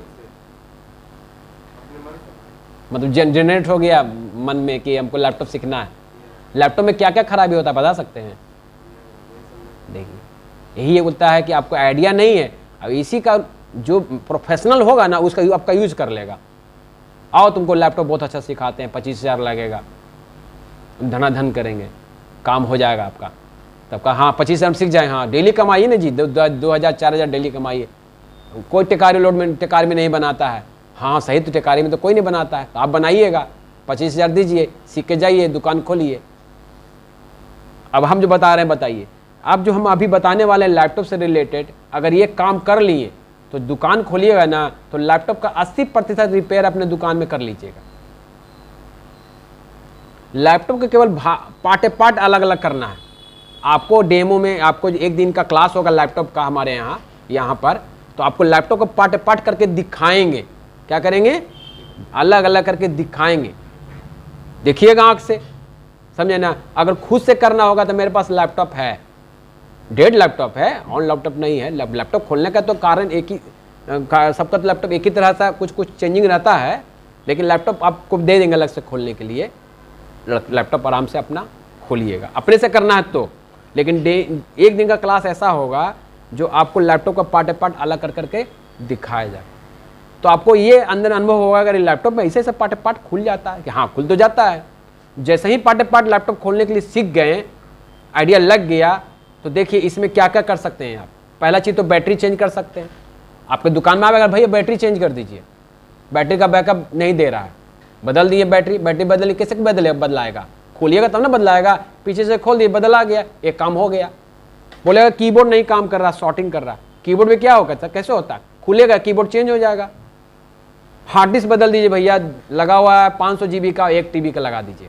मतलब जनरेट हो गया मन में कि हमको लैपटॉप सीखना है। लैपटॉप में क्या क्या खराबी होता है बता सकते हैं? देखिए, यही बोलता है कि आपको आइडिया नहीं है। अब इसी का जो प्रोफेशनल होगा ना उसका आपका यूज कर लेगा। आओ तुमको लैपटॉप बहुत अच्छा सिखाते हैं, 25,000 लगेगा, धनाधन करेंगे, काम हो जाएगा आपका। तब कहा हाँ 25,000 सीख जाए, हाँ डेली कमाइए ना जी, 2,000 4,000 डेली कमाइए। कोई टिकारी लोड में टिकारी में नहीं बनाता है। हाँ सही, तो टिकारी में तो कोई नहीं बनाता है, तो आप बनाइएगा, 25,000 दीजिए, सीख के जाइए, दुकान खोलिए। अब हम जो बता रहे हैं बताइए, अब जो हम अभी बताने वाले हैं लैपटॉप से रिलेटेड, अगर ये काम कर लिए तो दुकान खोलिएगा ना तो लैपटॉप का 80% रिपेयर अपने दुकान में कर लीजिएगा। लैपटॉप के केवल पार्ट पार्ट अलग अलग करना है। आपको डेमो में, आपको 1 दिन का क्लास होगा लैपटॉप का हमारे यहाँ पर, तो आपको लैपटॉप को पार्ट पार्ट करके दिखाएंगे। क्या करेंगे? अलग अलग करके दिखाएंगे। देखिएगा आंख से, समझे ना। अगर खुद से करना होगा तो मेरे पास लैपटॉप है, 1.5 लैपटॉप है, ऑन लैपटॉप नहीं है। लैपटॉप खोलने का तो कारण एक ही, सबका तो लैपटॉप एक ही तरह सा कुछ चेंजिंग रहता है, लेकिन लैपटॉप आपको दे देंगे अलग से खोलने के लिए। लैपटॉप आराम से अपना खोलिएगा, अपने से करना है तो। लेकिन 1 दिन का क्लास ऐसा होगा जो आपको लैपटॉप का पार्ट पार्ट अलग कर करके दिखाया जाए, तो आपको ये अंदर अनुभव होगा अगर लैपटॉप में ऐसे पार्ट पार्ट खुल जाता है कि हाँ खुल तो जाता है। जैसे ही पार्ट पार्ट लैपटॉप खोलने के लिए सीख गए, आइडिया लग गया, तो देखिए इसमें क्या क्या कर सकते हैं आप। पहला चीज़ तो बैटरी चेंज कर सकते हैं। आपके दुकान में आएगा, भैया बैटरी चेंज कर दीजिए, बैटरी का बैकअप नहीं दे रहा है, बदल दिए बैटरी बदली, कैसे बदलाएगा? खोलिएगा तब ना बदलाएगा। पीछे से खोल दिए, बदला गया, एक काम हो गया। बोलेगा कीबोर्ड नहीं काम कर रहा, शॉर्टिंग कर रहा, कीबोर्ड में क्या होगा? कैसे होता है? खुलेगा कीबोर्ड, चेंज हो जाएगा। हार्ड डिस्क बदल दीजिए भैया, लगा हुआ है 500 GB का, 1 TB का लगा दीजिए,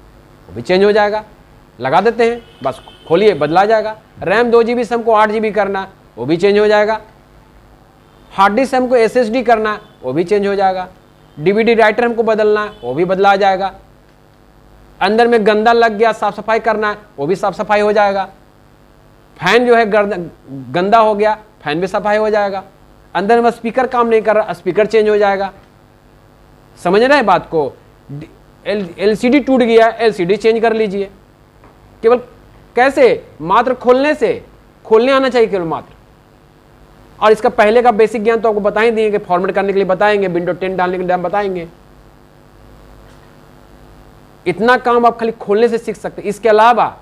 वो भी चेंज हो जाएगा। लगा देते हैं, बस खोलिए, बदला जाएगा। रैम 2 GB से हमको 8 GB करना, वो भी चेंज हो जाएगा। हार्ड डिस्क हमको SSD करना, वो भी चेंज हो जाएगा। DVD राइटर हमको बदलना है, वो भी बदला जाएगा। अंदर में गंदा लग गया, साफ सफाई करना है, वो भी साफ सफाई हो जाएगा। फैन जो है गंदा हो गया, फैन भी सफाई हो जाएगा। अंदर में स्पीकर काम नहीं कर रहा, स्पीकर चेंज हो जाएगा। समझ रहे हैं बात को? LCD टूट गया, LCD चेंज कर लीजिए। केवल कैसे? मात्र खोलने से, खोलने आना चाहिए केवल मात्र। और इसका पहले का बेसिक ज्ञान तो आपको बता ही दिए, फॉर्मेट करने के लिए बताएंगे, विंडो 10 डालने के लिए बताएंगे। इतना काम आप खाली खोलने से सीख सकते हैं। इसके अलावा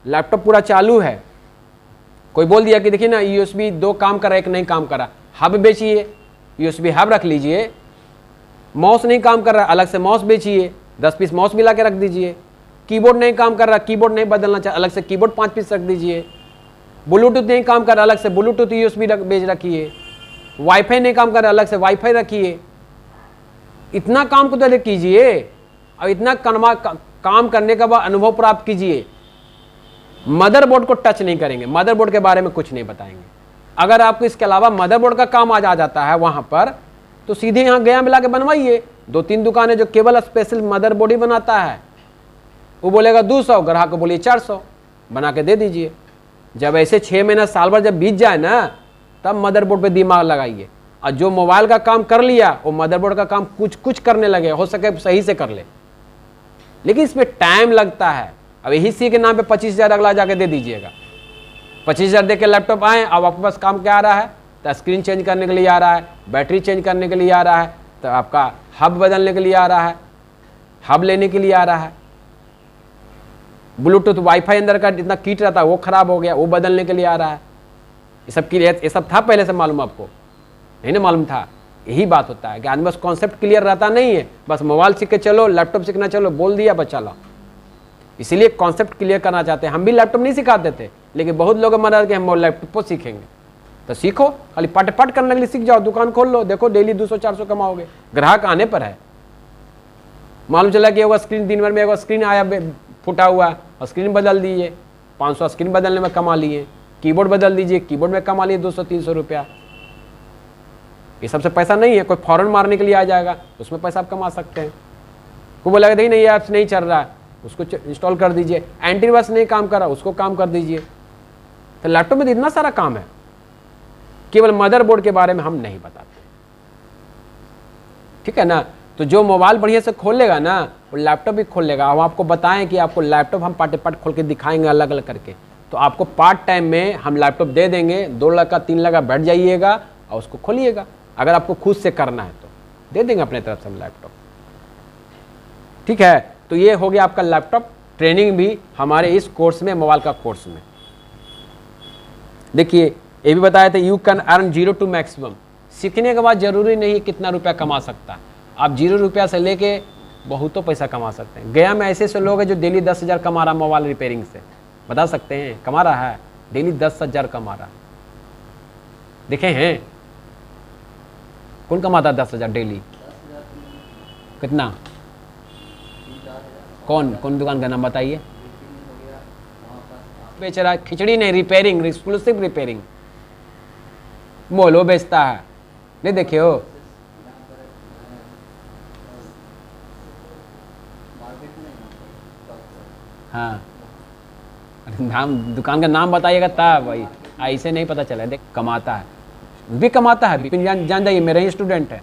लैपटॉप पूरा चालू है, कोई बोल दिया कि देखिए ना USB 2 काम कर रहा है, 1 नहीं काम कर रहा, हब बेचिए, USB हब रख लीजिए। माउस नहीं काम कर रहा, अलग से माउस बेचिए, 10 पीस माउस मिला के रख दीजिए। कीबोर्ड नहीं काम कर रहा, कीबोर्ड नहीं बदलना चाहिए, अलग से कीबोर्ड 5 पीस रख दीजिए। ब्लूटूथ नहीं काम कर रहा, अलग से ब्लूटूथ USB बेच रखिए। वाईफाई नहीं काम कर रहा, अलग से वाईफाई रखिए। इतना काम को तो कीजिए, और इतना काम करने का बाद अनुभव प्राप्त कीजिए। मदरबोर्ड को टच नहीं करेंगे, मदरबोर्ड के बारे में कुछ नहीं बताएंगे। अगर आपको इसके अलावा मदरबोर्ड का काम आ जाता है वहां पर, तो सीधे यहाँ गया मिला के बनवाइए। 2-3 दुकानें जो केवल स्पेशल मदरबोर्ड ही बनाता है, वो बोलेगा 200, ग्राहक को बोलिए 400, बना के दे दीजिए। जब ऐसे 6 महीना साल भर जब बीत जाए ना, तब मदरबोर्ड पे दिमाग लगाइए। और जो मोबाइल का काम कर लिया, वो मदरबोर्ड का काम कुछ कुछ करने लगे, हो सके सही से कर ले, लेकिन इसमें टाइम लगता है। अब यही सी के नाम पे 25,000 अगला जाके दे दीजिएगा। 25,000 दे के लैपटॉप आए, अब आपके पास काम क्या आ रहा है? तो स्क्रीन चेंज करने के लिए आ रहा है, बैटरी चेंज करने के लिए आ रहा है, तो आपका हब बदलने के लिए आ रहा है, हब लेने के लिए आ रहा है। ब्लूटूथ वाईफाई अंदर का जितना कीट रहता है वो खराब हो गया, वो बदलने के लिए आ रहा है। ये सब था पहले से मालूम आपको? नहीं ना मालूम था। यही बात होता है कि आदमी बस कॉन्सेप्ट क्लियर रहता नहीं है, बस मोबाइल सीख के चलो, लैपटॉप सीखना चलो, बोल दिया बस चलो। इसीलिए कॉन्सेप्ट क्लियर करना चाहते हैं। हम भी लैपटॉप नहीं सिखाते थे, लेकिन बहुत लोग मना कि हम लैपटॉप सीखेंगे। तो सीखो, खाली पट करने के लिए सीख जाओ, दुकान खोल लो, देखो डेली 200-400 कमाओगे, ग्राहक आने पर है। मालूम चला कि एक स्क्रीन दिन भर में एक स्क्रीन आया फूटा हुआ है और स्क्रीन बदल दीजिए, 500 स्क्रीन बदलने में कमा लिए। कीबोर्ड बदल दीजिए, कीबोर्ड में कमा लिए 200-300 रुपया। ये सबसे पैसा नहीं है, कोई फॉरन मारने के लिए आ जाएगा उसमें पैसा आप कमा सकते हैं। कोई बोला नहीं ये ऐप्स नहीं चल रहा है, उसको इंस्टॉल कर दीजिए। एंटीवायरस नहीं काम कर रहा, उसको काम कर दीजिए। तो लैपटॉप में इतना सारा काम है, केवल मदरबोर्ड के बारे में हम नहीं बताते, ठीक है ना। तो जो मोबाइल बढ़िया से खोल लेगा ना, वो लैपटॉप भी खोल लेगा। हम आपको बताएं कि आपको लैपटॉप हम पार्ट खोल के दिखाएंगे अलग अलग करके, तो आपको पार्ट टाइम में हम लैपटॉप दे देंगे, 2 लाख का 3 लाख का बैठ जाइएगा और उसको खोलिएगा। अगर आपको खुद से करना है तो दे देंगे अपने तरफ से हम लैपटॉप, ठीक है। तो ये हो गया आपका लैपटॉप ट्रेनिंग भी हमारे इस कोर्स में, मोबाइल का कोर्स में। देखिए ये भी बताया था, you can earn 0 to maximum. सीखने के बाद जरूरी नहीं कितना रुपया कमा सकता है, आप 0 रुपया से लेके बहुतों पैसा कमा सकते हैं। गया में ऐसे लोग हैं जो डेली 10,000 कमा रहा मोबाइल रिपेयरिंग से, बता सकते हैं कमा रहा है, डेली 10,000 कमा रहा है। देखे हैं कौन कमाता 10,000 डेली? कितना? कौन कौन दुकान का नाम बताइए? बेच रहा है खिचड़ी नहीं, रिपेयरिंग, एक्सक्लूसिव रिपेयरिंग। मोलो बेचता है, नहीं देखे हो? हाँ, नाम दुकान का नाम बताइएगा तब भाई, ऐसे नहीं पता चला। देख कमाता है, भी कमाता है, जान जाइए। मेरा ही स्टूडेंट है,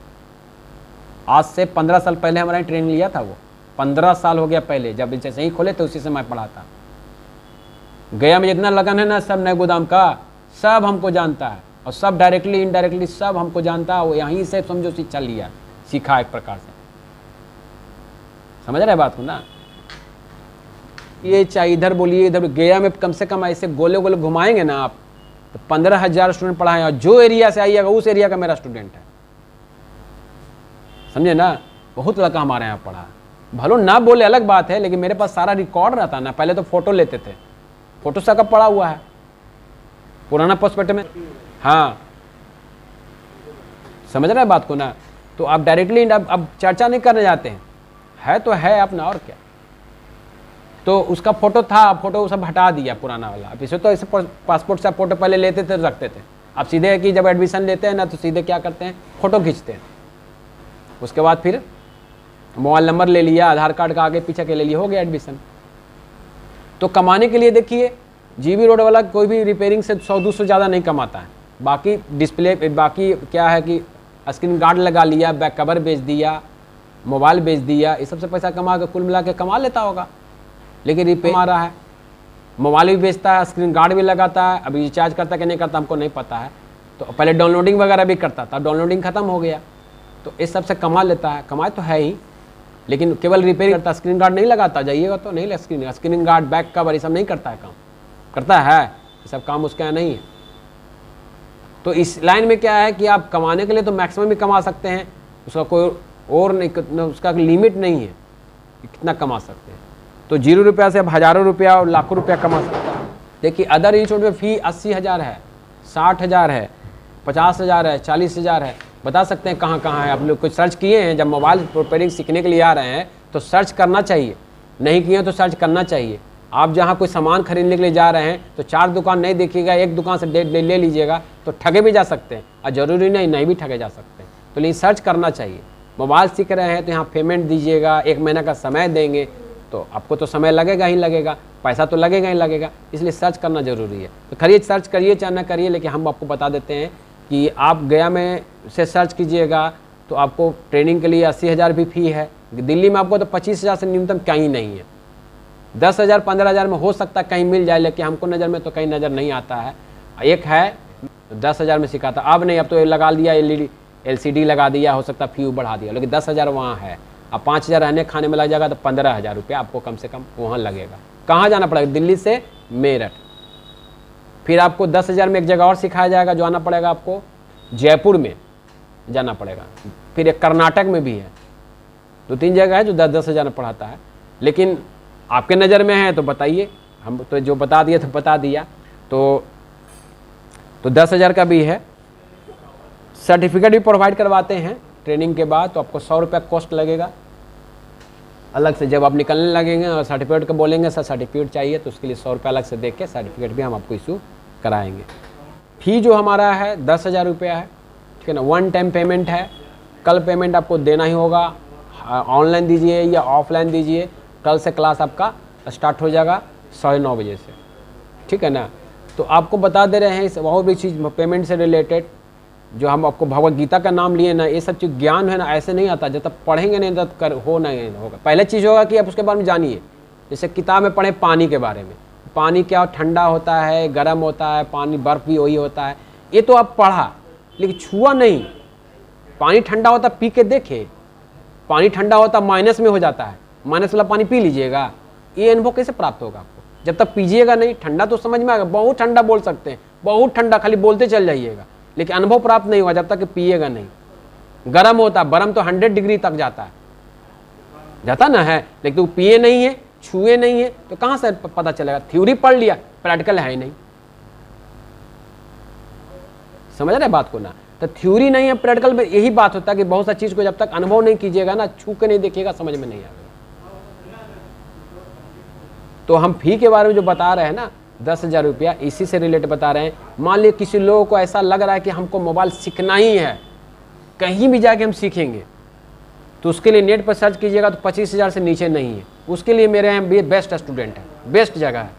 आज से 15 साल पहले हमारा ट्रेनिंग लिया था वो। 15 साल हो गया पहले, जब जैसे ही खोले तो उसी से मैं पढ़ाता। गया में जितना लगन है ना सब नए गोदाम का, सब हमको जानता है और सब डायरेक्टली इनडायरेक्टली सब हमको जानता है। वो यहीं से समझो शिक्षा लिया, सीखा एक प्रकार से। समझ रहे बात को ना? ये चाहे इधर बोलिए इधर, गया में कम से कम ऐसे गोले गोले घुमाएंगे ना आप तो 15,000 स्टूडेंट पढ़ाए, और जो एरिया से आइएगा उस एरिया का मेरा स्टूडेंट है, समझे ना। बहुत लड़का हमारे यहाँ पढ़ा, भलो ना बोले अलग बात है, लेकिन मेरे पास सारा रिकॉर्ड रहता ना। पहले तो फोटो लेते थे, फोटो सा का पड़ा हुआ है पुराना प्रोस्पेक्ट में। हाँ समझ रहे बात को ना। तो आप डायरेक्टली अब चर्चा नहीं करने जाते हैं, है तो है अपना, और क्या। तो उसका फोटो था, फोटो सब हटा दिया पुराना वाला। अब इसे तो ऐसे पासपोर्ट से फोटो पहले लेते थे, रखते थे। अब सीधे है कि जब एडमिशन लेते हैं ना तो सीधे क्या करते हैं, फोटो खींचते हैं। उसके बाद फिर मोबाइल नंबर ले लिया, आधार कार्ड का आगे पीछे के ले लिया, हो गया एडमिशन। तो कमाने के लिए देखिए, जीबी रोड वाला कोई भी रिपेयरिंग से 100-200 ज़्यादा नहीं कमाता है। बाकी डिस्प्ले, बाकी क्या है कि स्क्रीन गार्ड लगा लिया, बैक कवर बेच दिया, मोबाइल बेच दिया, इस सबसे पैसा कमा के कुल मिला के कमा लेता होगा। लेकिन रिपेयर आ रहा है, मोबाइल भी बेचता है, स्क्रीन गार्ड भी लगाता है। अभी रिचार्ज करता है कि नहीं करता हमको नहीं पता है। तो पहले डाउनलोडिंग वगैरह भी करता था, डाउनलोडिंग खत्म हो गया, तो इस सब से कमा लेता है। कमाए तो है ही, लेकिन केवल रिपेयर करता, स्क्रीन गार्ड नहीं लगाता। जाइएगा तो नहीं, स्क्रीन गार्ड, बैक कवर, ये सब नहीं करता है काम। करता है ये सब काम, उसके यहाँ नहीं है। तो इस लाइन में क्या है कि आप कमाने के लिए तो मैक्सिमम भी कमा सकते हैं, उसका कोई और नहीं, उसका लिमिट नहीं है कि कितना कमा सकते हैं। तो 0 रुपया से अब हज़ारों रुपया और लाखों रुपया कमा सकता है। देखिए अदर इंस्टीट्यूट में फ़ी 80,000 है, 60,000 है, 50,000 है, 40,000 है। बता सकते हैं कहाँ कहाँ है। आप लोग कुछ सर्च किए हैं? जब मोबाइल रिपेयरिंग सीखने के लिए आ रहे हैं तो सर्च करना चाहिए, नहीं किए तो सर्च करना चाहिए। आप जहाँ कोई सामान खरीदने के लिए जा रहे हैं तो 4 दुकान नहीं देखिएगा, एक दुकान से ले लीजिएगा तो ठगे भी जा सकते हैं, और ज़रूरी नहीं भी ठगे जा सकते हैं। तो लेकिन सर्च करना चाहिए। मोबाइल सीख रहे हैं तो यहाँ पेमेंट दीजिएगा, 1 महीना का समय देंगे, तो आपको तो समय लगेगा ही लगेगा, पैसा तो लगेगा ही लगेगा, इसलिए सर्च करना ज़रूरी है। तो करिए, सर्च करिए चाहे ना करिए, लेकिन हम आपको बता देते हैं कि आप गया में से सर्च कीजिएगा तो आपको ट्रेनिंग के लिए 80,000 भी फ़ी है। दिल्ली में आपको तो 25,000 से न्यूनतम कहीं नहीं है। 10,000 15,000 में हो सकता है कहीं मिल जाए, लेकिन हमको नज़र में तो कहीं नज़र नहीं आता है। एक है 10,000 में सिखाता, अब नहीं, अब तो लगा दिया LCD लगा दिया, हो सकता फ़ी बढ़ा दिया, लेकिन 10,000 वहाँ है। अब 5,000 रहने खाने में लग जाएगा तो 15,000 रुपया आपको कम से कम वहाँ लगेगा। कहाँ जाना पड़ेगा? दिल्ली से मेरठ। फिर आपको 10,000 में एक जगह और सिखाया जाएगा, जो आना पड़ेगा आपको जयपुर में जाना पड़ेगा। फिर एक कर्नाटक में भी है, 2-3 जगह है जो 10,000 में पढ़ाता है। लेकिन आपके नज़र में है तो बताइए, हम तो जो बता दिए तो बता दिया। तो 10,000 का भी है। सर्टिफिकेट भी प्रोवाइड करवाते हैं ट्रेनिंग के बाद, तो आपको 100 रुपया कॉस्ट लगेगा। अलग से जब आप निकलने लगेंगे और सर्टिफिकेट का बोलेंगे सर सर्टिफिकेट चाहिए, तो उसके लिए 100 रुपये अलग से दे के सर्टिफिकेट भी हम आपको इशू कराएंगे। फ़ी जो हमारा है 10,000 रुपया है, ठीक है ना। 1 टाइम पेमेंट है, कल पेमेंट आपको देना ही होगा, ऑनलाइन दीजिए या ऑफलाइन दीजिए। कल से क्लास आपका स्टार्ट हो जाएगा 9:30 बजे से, ठीक है ना। तो आपको बता दे रहे हैं इस और भी चीज़ पेमेंट से रिलेटेड, जो हम आपको भगवत गीता का नाम लिए ना, ये सब चीज़ ज्ञान है ना, ऐसे नहीं आता। जब तक पढ़ेंगे नहीं तब नहीं होगा। पहले चीज़ होगा कि आप उसके बारे में जानिए। जैसे किताब में पढ़ें पानी के बारे में, पानी क्या ठंडा होता है, गर्म होता है, पानी बर्फ़ भी वही होता है, ये तो आप पढ़ा लेकिन छुआ नहीं। पानी ठंडा होता पी के देखे, पानी ठंडा होता माइनस में हो जाता है, माइनस वाला पानी पी लीजिएगा, ये अनुभव कैसे प्राप्त होगा आपको जब तक पीजिएगा नहीं। ठंडा तो समझ में आएगा, बहुत ठंडा बोल सकते हैं, बहुत ठंडा खाली बोलते चल जाइएगा, लेकिन अनुभव प्राप्त नहीं हुआ जब तक कि पिएगा नहीं। गर्म होता, गर्म तो 100 डिग्री तक जाता ना है, लेकिन तो पिए नहीं है, छुए नहीं है, तो कहाँ से पता चलेगा। थ्योरी पढ़ लिया, प्रैक्टिकल है ही नहीं। समझ रहे बात को ना। तो थ्योरी नहीं है, प्रैक्टिकल में यही बात होता है कि बहुत सा चीज को जब तक अनुभव नहीं कीजिएगा ना, छू के नहीं देखिएगा, समझ में नहीं आएगा। तो हम फी के बारे में जो बता रहे हैं ना 10,000 रुपया, इसी से रिलेटेड बता रहे हैं। मान लीजिए किसी लोगों को ऐसा लग रहा है कि हमको मोबाइल सीखना ही है, कहीं भी जाके हम सीखेंगे, तो उसके लिए नेट पर सर्च कीजिएगा तो 25,000 से नीचे नहीं है। उसके लिए मेरे यहाँ बेस्ट स्टूडेंट है, बेस्ट जगह है,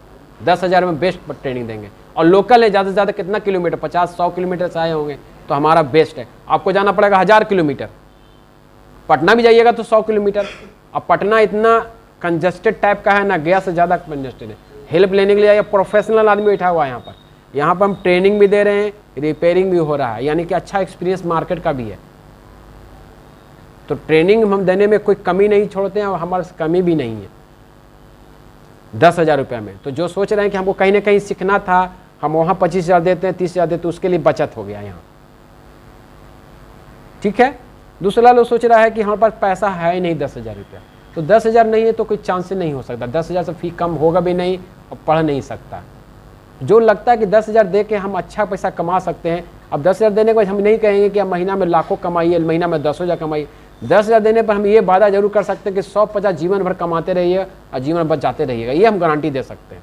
10,000 में बेस्ट ट्रेनिंग देंगे। और लोकल है, ज़्यादा से ज़्यादा कितना किलोमीटर, 50-100 किलोमीटर से आए होंगे, तो हमारा बेस्ट है। आपको जाना पड़ेगा 1000 किलोमीटर, पटना भी जाइएगा तो 100 किलोमीटर। अब पटना इतना कंजस्टेड टाइप का है ना, गया से ज़्यादा कंजस्टेड है। हेल्प लेने के लिए प्रोफेशनल आदमी बैठा हुआ है यहाँ पर। यहाँ पर हम ट्रेनिंग भी दे रहे हैं, रिपेयरिंग भी हो रहा है, यानी कि अच्छा एक्सपीरियंस मार्केट का भी है। तो ट्रेनिंग हम देने में कोई कमी नहीं छोड़ते हैं और हमारे कमी भी नहीं है 10,000 रुपये में। तो जो सोच रहे हैं कि हमको कहीं ना कहीं सीखना था, हम वहाँ 25,000 देते हैं, 30,000 देते हैं, तो उसके लिए बचत हो गया यहाँ, ठीक है। दूसरा लोग सोच रहा है कि हमारे पास पैसा है ही नहीं 10,000 रुपया, तो 10,000 नहीं है तो कोई चांस ही नहीं हो सकता। 10,000 से फी कम होगा भी नहीं और पढ़ नहीं सकता। जो लगता है कि 10,000 दे के हम अच्छा पैसा कमा सकते हैं, अब 10,000 देने के बाद हम नहीं कहेंगे कि आप महीना में लाखों कमाइए, महीना में 10,000 कमाइए। 10,000 देने पर हम ये वादा जरूर कर सकते हैं कि 150 जीवन भर कमाते रहिए और जीवन भर बचाते रहिएगा, ये हम गारंटी दे सकते हैं।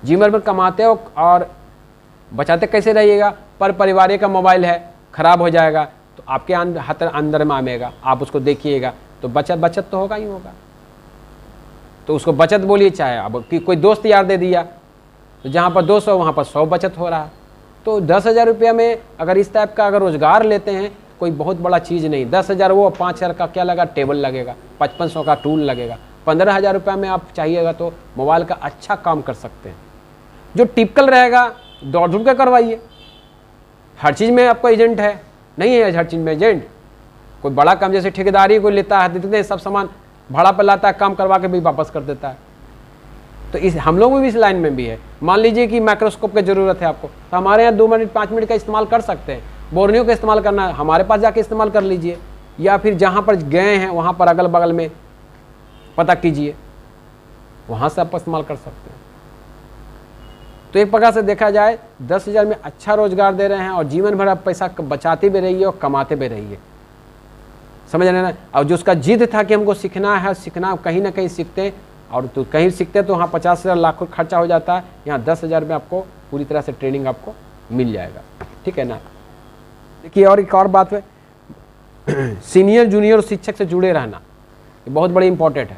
जीवन भर कमाते हो और बचाते कैसे रहिएगा। पर परिवार का मोबाइल है, ख़राब हो जाएगा तो आपके हाथ अंदर में आएगा, आप उसको देखिएगा तो बचत तो होगा ही होगा। तो उसको बचत बोलिए, चाहे अब कि कोई दोस्त यार दे दिया, तो जहाँ पर 200 वहाँ पर 100 बचत हो रहा है। तो 10,000 रुपया में अगर इस टाइप का अगर रोजगार लेते हैं, कोई बहुत बड़ा चीज़ नहीं। 10,000 वो 5,000 का क्या लगा, टेबल लगेगा, 5500 का टूल लगेगा। 15,000 रुपये में आप चाहिएगा तो मोबाइल का अच्छा काम कर सकते हैं। जो टिपिकल रहेगा दौड़ धूप के करवाइए। हर चीज़ में आपका एजेंट है नहीं है, हर चीज़ में एजेंट। कोई बड़ा काम जैसे ठेकेदारी को लेता है, देते सब सामान भाड़ा पर लाता है, काम करवा के भी वापस कर देता है। तो इस हम लोग भी इस लाइन में भी है। मान लीजिए कि माइक्रोस्कोप की ज़रूरत है आपको, तो हमारे यहाँ 2 मिनट 5 मिनट का इस्तेमाल कर सकते हैं। बोर्नियों का इस्तेमाल करना है, हमारे पास जाके इस्तेमाल कर लीजिए, या फिर जहाँ पर गए हैं वहाँ पर अगल बगल में पता कीजिए, वहाँ से आप इस्तेमाल कर सकते हैं। तो एक प्रकार से देखा जाए 10,000 में अच्छा रोजगार दे रहे हैं और जीवन भर आप पैसा बचाते भी रहिए और कमाते भी रहिए, समझ रहे ना। और जो उसका जिद था कि हमको सीखना है, सीखना कहीं ना कहीं सीखते हैं, और तो कहीं सीखते हैं तो वहाँ 50,000 लाखों खर्चा हो जाता है। यहाँ 10,000 में आपको पूरी तरह से ट्रेनिंग आपको मिल जाएगा, ठीक है ना। देखिए और एक और बात है, सीनियर जूनियर और शिक्षक से जुड़े रहना ये बहुत बड़ी इंपॉर्टेंट है।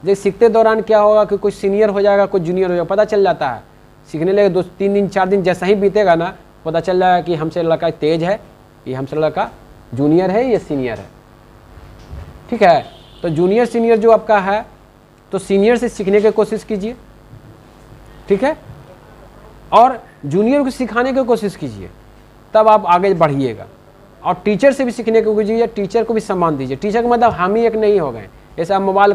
जैसे सीखते दौरान क्या होगा कि कोई सीनियर हो जाएगा, कोई जूनियर हो जाएगा, पता चल जाता है। सीखने लगे 2-3 दिन 4 दिन जैसा ही बीतेगा ना, पता चल जाएगा कि हमसे लड़का तेज है, ये हमसे लड़का जूनियर है, ये सीनियर है, ठीक है। तो जूनियर सीनियर जो आपका है, तो सीनियर से सीखने की कोशिश कीजिए, ठीक है, और जूनियर को सिखाने की कोशिश कीजिए, तब आप आगे बढ़िएगा। और टीचर से भी सीखने को कीजिए, टीचर को भी सम्मान दीजिए। टीचर का मतलब हम ही एक नहीं हो गए। जैसे आप मोबाइल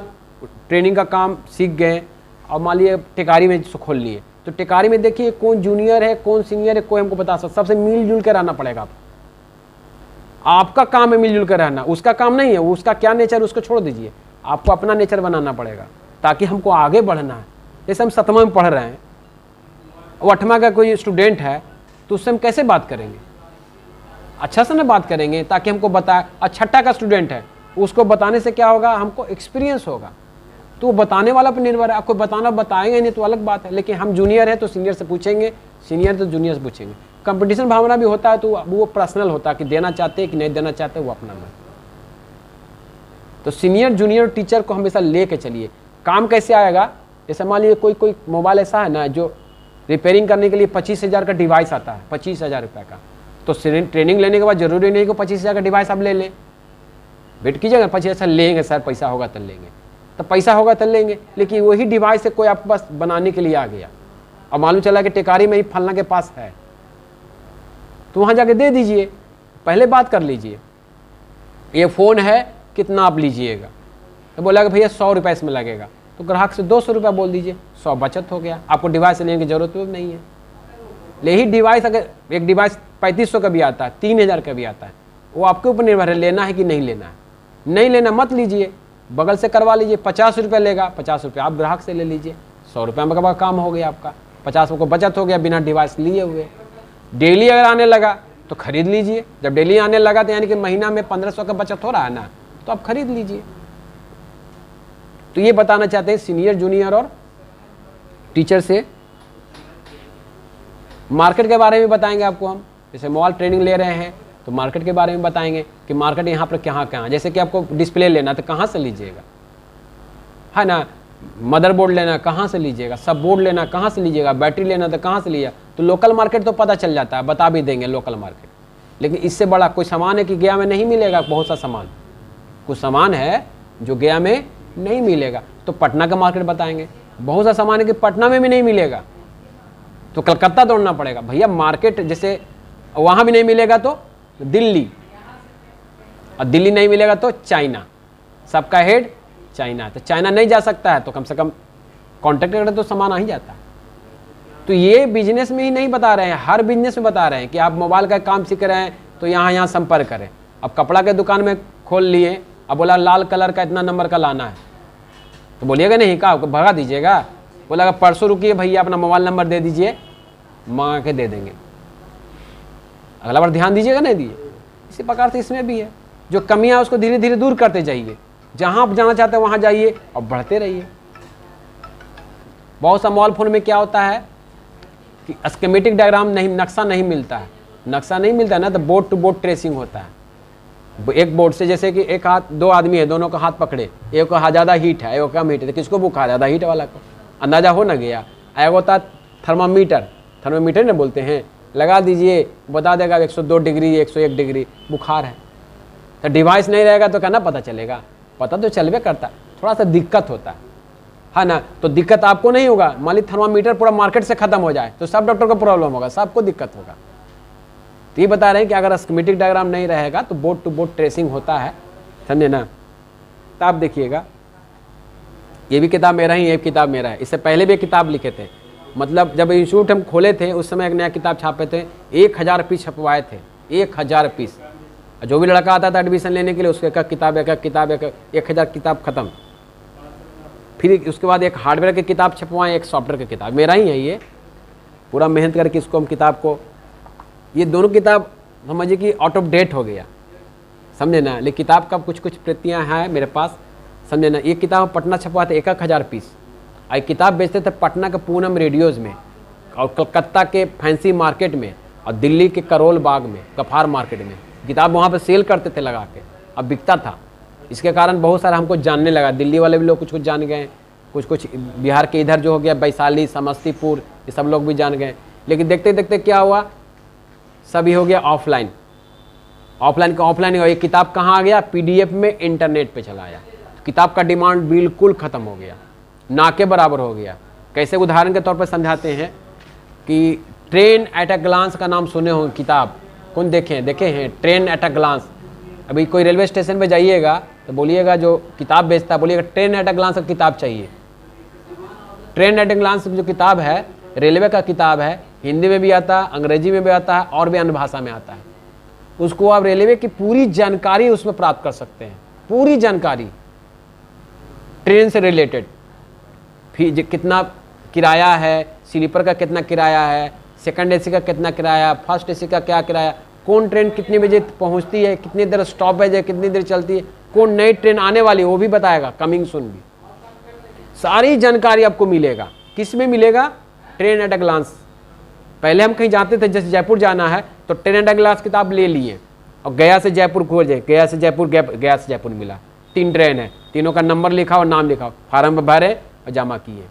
ट्रेनिंग का काम सीख गए और मान लीजिए टेकारी में खोल लिए, तो टेकारी में देखिए कौन जूनियर है कौन सीनियर है, कोई हमको बता सकता। सबसे मिलजुल कर रहना पड़ेगा आपका काम है मिलजुल कर रहना, उसका काम नहीं है। उसका क्या नेचर उसको छोड़ दीजिए, आपको अपना नेचर बनाना पड़ेगा ताकि हमको आगे बढ़ना है। जैसे हम 7वां में पढ़ रहे हैं, वो 8वां का कोई स्टूडेंट है, तो उससे हम कैसे बात करेंगे, अच्छा से ना बात करेंगे ताकि हमको बताए। और 6ठा का स्टूडेंट है, उसको बताने से क्या होगा, हमको एक्सपीरियंस होगा। तो वो बताने वाला पर निर्भर है, आपको बताना बताएंगे नहीं तो अलग बात है, लेकिन हम जूनियर है तो सीनियर से पूछेंगे, सीनियर तो जूनियर से पूछेंगे। कंपटीशन भावना भी होता है तो वो पर्सनल होता है कि देना चाहते हैं कि नहीं देना चाहते, वो अपना मन। तो सीनियर जूनियर टीचर को हमेशा लेके चलिए। काम कैसे आएगा, जैसे मान लीजिए कोई मोबाइल ऐसा है ना जो रिपेयरिंग करने के लिए 25,000 का डिवाइस आता है, 25,000 रुपये का, तो ट्रेनिंग लेने के बाद जरूरी नहीं कि 25,000 का डिवाइस आप ले लें। वेट कीजिएगा, 25,000 लेंगे सर, पैसा होगा तो लेंगे, तो पैसा होगा तो लेंगे, लेकिन वही डिवाइस से कोई आपके पास बनाने के लिए आ गया और मालूम चला कि टेकारी में ही फलना के पास है, तो वहाँ जाके दे दीजिए, पहले बात कर लीजिए, ये फ़ोन है कितना आप लीजिएगा, तो बोला कि भैया 100 रुपये इसमें लगेगा, तो ग्राहक से 200 रुपये बोल दीजिए, 100 बचत हो गया, आपको डिवाइस लेने की जरूरत भी नहीं है। यही डिवाइस अगर एक डिवाइस 3500 का भी आता है, 3000 का भी आता है, वो आपके ऊपर निर्भर है लेना है कि नहीं लेना है। नहीं लेना मत लीजिए, बगल से करवा लीजिए, 50 रुपये लेगा, 50 रुपये आप ग्राहक से ले लीजिए, 100 रुपये में का काम हो गया आपका, 50 को बचत हो गया बिना डिवाइस लिए हुए। डेली अगर आने लगा तो खरीद लीजिए, जब डेली आने लगा तो यानी कि महीना में 1500 का बचत हो रहा है ना, तो आप खरीद लीजिए। तो ये बताना चाहते हैं सीनियर जूनियर और टीचर से। मार्केट के बारे में बताएंगे आपको हम, जैसे मोबाइल ट्रेनिंग ले रहे हैं तो मार्केट के बारे में बताएंगे कि मार्केट यहाँ पर कहाँ, जैसे कि आपको डिस्प्ले लेना तो कहाँ से लीजिएगा, है ना, मदरबोर्ड लेना कहाँ से लीजिएगा, सब बोर्ड लेना कहाँ से लीजिएगा, बैटरी लेना तो कहाँ से लिया, तो लोकल मार्केट तो पता चल जाता है, बता भी देंगे लोकल मार्केट। लेकिन इससे बड़ा कोई सामान है कि गया में नहीं मिलेगा, बहुत सा सामान, कुछ सामान है जो गया में नहीं मिलेगा, तो पटना का मार्केट बताएंगे। बहुत सा सामान है कि पटना में भी नहीं मिलेगा, तो कलकत्ता दौड़ना पड़ेगा भैया मार्केट, जैसे वहाँ भी नहीं मिलेगा तो दिल्ली, और दिल्ली नहीं मिलेगा तो चाइना, सबका हेड चाइना, तो चाइना नहीं जा सकता है तो कम से कम कॉन्टेक्ट करें तो सामान आ ही जाता है। तो ये बिजनेस में ही नहीं बता रहे हैं, हर बिजनेस में बता रहे हैं कि आप मोबाइल का काम सीख रहे हैं तो यहाँ संपर्क करें। अब कपड़ा के दुकान में खोल लिए, अब बोला लाल कलर का इतना नंबर का लाना है, तो बोलिएगा नहीं का भगा दीजिएगा, बोला परसों रुकिए भैया अपना मोबाइल नंबर दे दीजिए, मांगा के दे देंगे, अगला बार ध्यान दीजिएगा नहीं दिए। इसी प्रकार से इसमें भी है, जो कमियां है उसको धीरे धीरे दूर करते जाइए, जहां आप जाना चाहते हैं वहां जाइए और बढ़ते रहिए। बहुत सा मोबाइल फोन में क्या होता है कि स्कीमेटिक डायग्राम नहीं, नक्शा नहीं मिलता है, नक्शा नहीं मिलता है ना, तो बोर्ड टू बोर्ड ट्रेसिंग होता है। एक बोर्ड से जैसे कि एक हाथ, दो आदमी है, दोनों का हाथ पकड़े, एक को ज़्यादा हीट है, एक को कम हीट है, तो किसको बुखार, ज़्यादा हीट वाला को अंदाजा हो ना गया। एक होता थर्मामीटर, थर्मामीटर ना बोलते हैं, लगा दीजिए बता देगा 102 डिग्री 101 डिग्री बुखार है। तो डिवाइस नहीं रहेगा तो कहना पता चलेगा, पता तो चलवे करता, थोड़ा सा दिक्कत होता है ना। तो दिक्कत आपको नहीं होगा, मान ली थर्मामीटर पूरा मार्केट से खत्म हो जाए तो सब डॉक्टर को प्रॉब्लम होगा, सबको दिक्कत होगा। तो ये बता रहे हैं कि अगर स्कीमेटिक डायग्राम नहीं रहेगा तो बोर्ड टू बोर्ड ट्रेसिंग होता है, समझे ना। तो आप देखिएगा, ये भी किताब मेरा ही, ये किताब मेरा है, इससे पहले भी किताब लिखे थे, मतलब जब इंस्टीट्यूट हम खोले थे उस समय एक नया किताब छापे थे, 1000 पीस छपवाए थे, 1000 पीस। जो भी लड़का आता था एडमिशन लेने के लिए उसके एक किताब 1000 किताब खत्म। फिर उसके बाद एक हार्डवेयर की किताब छपवाएं, एक सॉफ्टवेयर की किताब, मेरा ही है ये, पूरा मेहनत करके इसको हम किताब को, ये दोनों किताब समझिए कि आउट ऑफ डेट हो गया, समझे ना। लेकिन किताब का कुछ कुछ प्रतियाँ हैं मेरे पास, समझे ना। ये किताब पटना छपवाते 1000 पीस, आई किताब बेचते थे पटना के पूनम रेडियोज़ में और कलकत्ता के फैंसी मार्केट में और दिल्ली के करोल बाग में, गफार मार्केट में किताब वहाँ पे सेल करते थे लगा के, अब बिकता था। इसके कारण बहुत सारा हमको जानने लगा, दिल्ली वाले भी लोग कुछ कुछ जान गए, कुछ कुछ बिहार के इधर जो हो गया वैशाली समस्तीपुर, ये सब लोग भी जान गए। लेकिन देखते देखते क्या हुआ, सभी हो गया ऑफलाइन, ऑफलाइन का ऑफलाइन हो, ये किताब कहाँ आ गया, PDF में इंटरनेट पे चला आया, तो किताब का डिमांड बिल्कुल ख़त्म हो गया, ना के बराबर हो गया। कैसे, उदाहरण के तौर पर समझाते हैं कि ट्रेन एट अ ग्लांस का नाम सुने हो, किताब कौन देखे हैं, ट्रेन एट अ ग्लांस। अभी कोई रेलवे स्टेशन पे जाइएगा तो बोलिएगा जो किताब बेचता है, बोलिएगा ट्रेन एट अ ग्लांस का किताब चाहिए। ट्रेन एट अ ग्लांस जो किताब है रेलवे का किताब है, हिंदी में भी आता है, अंग्रेजी में भी आता है और भी अन्य भाषा में आता है। उसको आप रेलवे की पूरी जानकारी उसमें प्राप्त कर सकते हैं, पूरी जानकारी ट्रेन से रिलेटेड, फिर कितना किराया है, स्लीपर का कितना किराया है, सेकंड AC का कितना किराया, फर्स्ट AC का क्या किराया, कौन ट्रेन कितने बजे पहुंचती है, कितनी देर स्टॉपेज है, कितनी देर चलती है, कौन नई ट्रेन आने वाली है वो भी बताएगा, कमिंग सून भी। सारी जानकारी आपको मिलेगा। किस में मिलेगा? Train at a glance. पहले हम कहीं जाते थे, जैसे जयपुर जाना है तो ट्रेन एट अ ग्लांस किताब ले लिए और गया से जयपुर खोजे, गया से जयपुर मिला। 3 ट्रेन है, तीनों का नंबर लिखा और नाम लिखा, फार्म में भरे और जमा किए।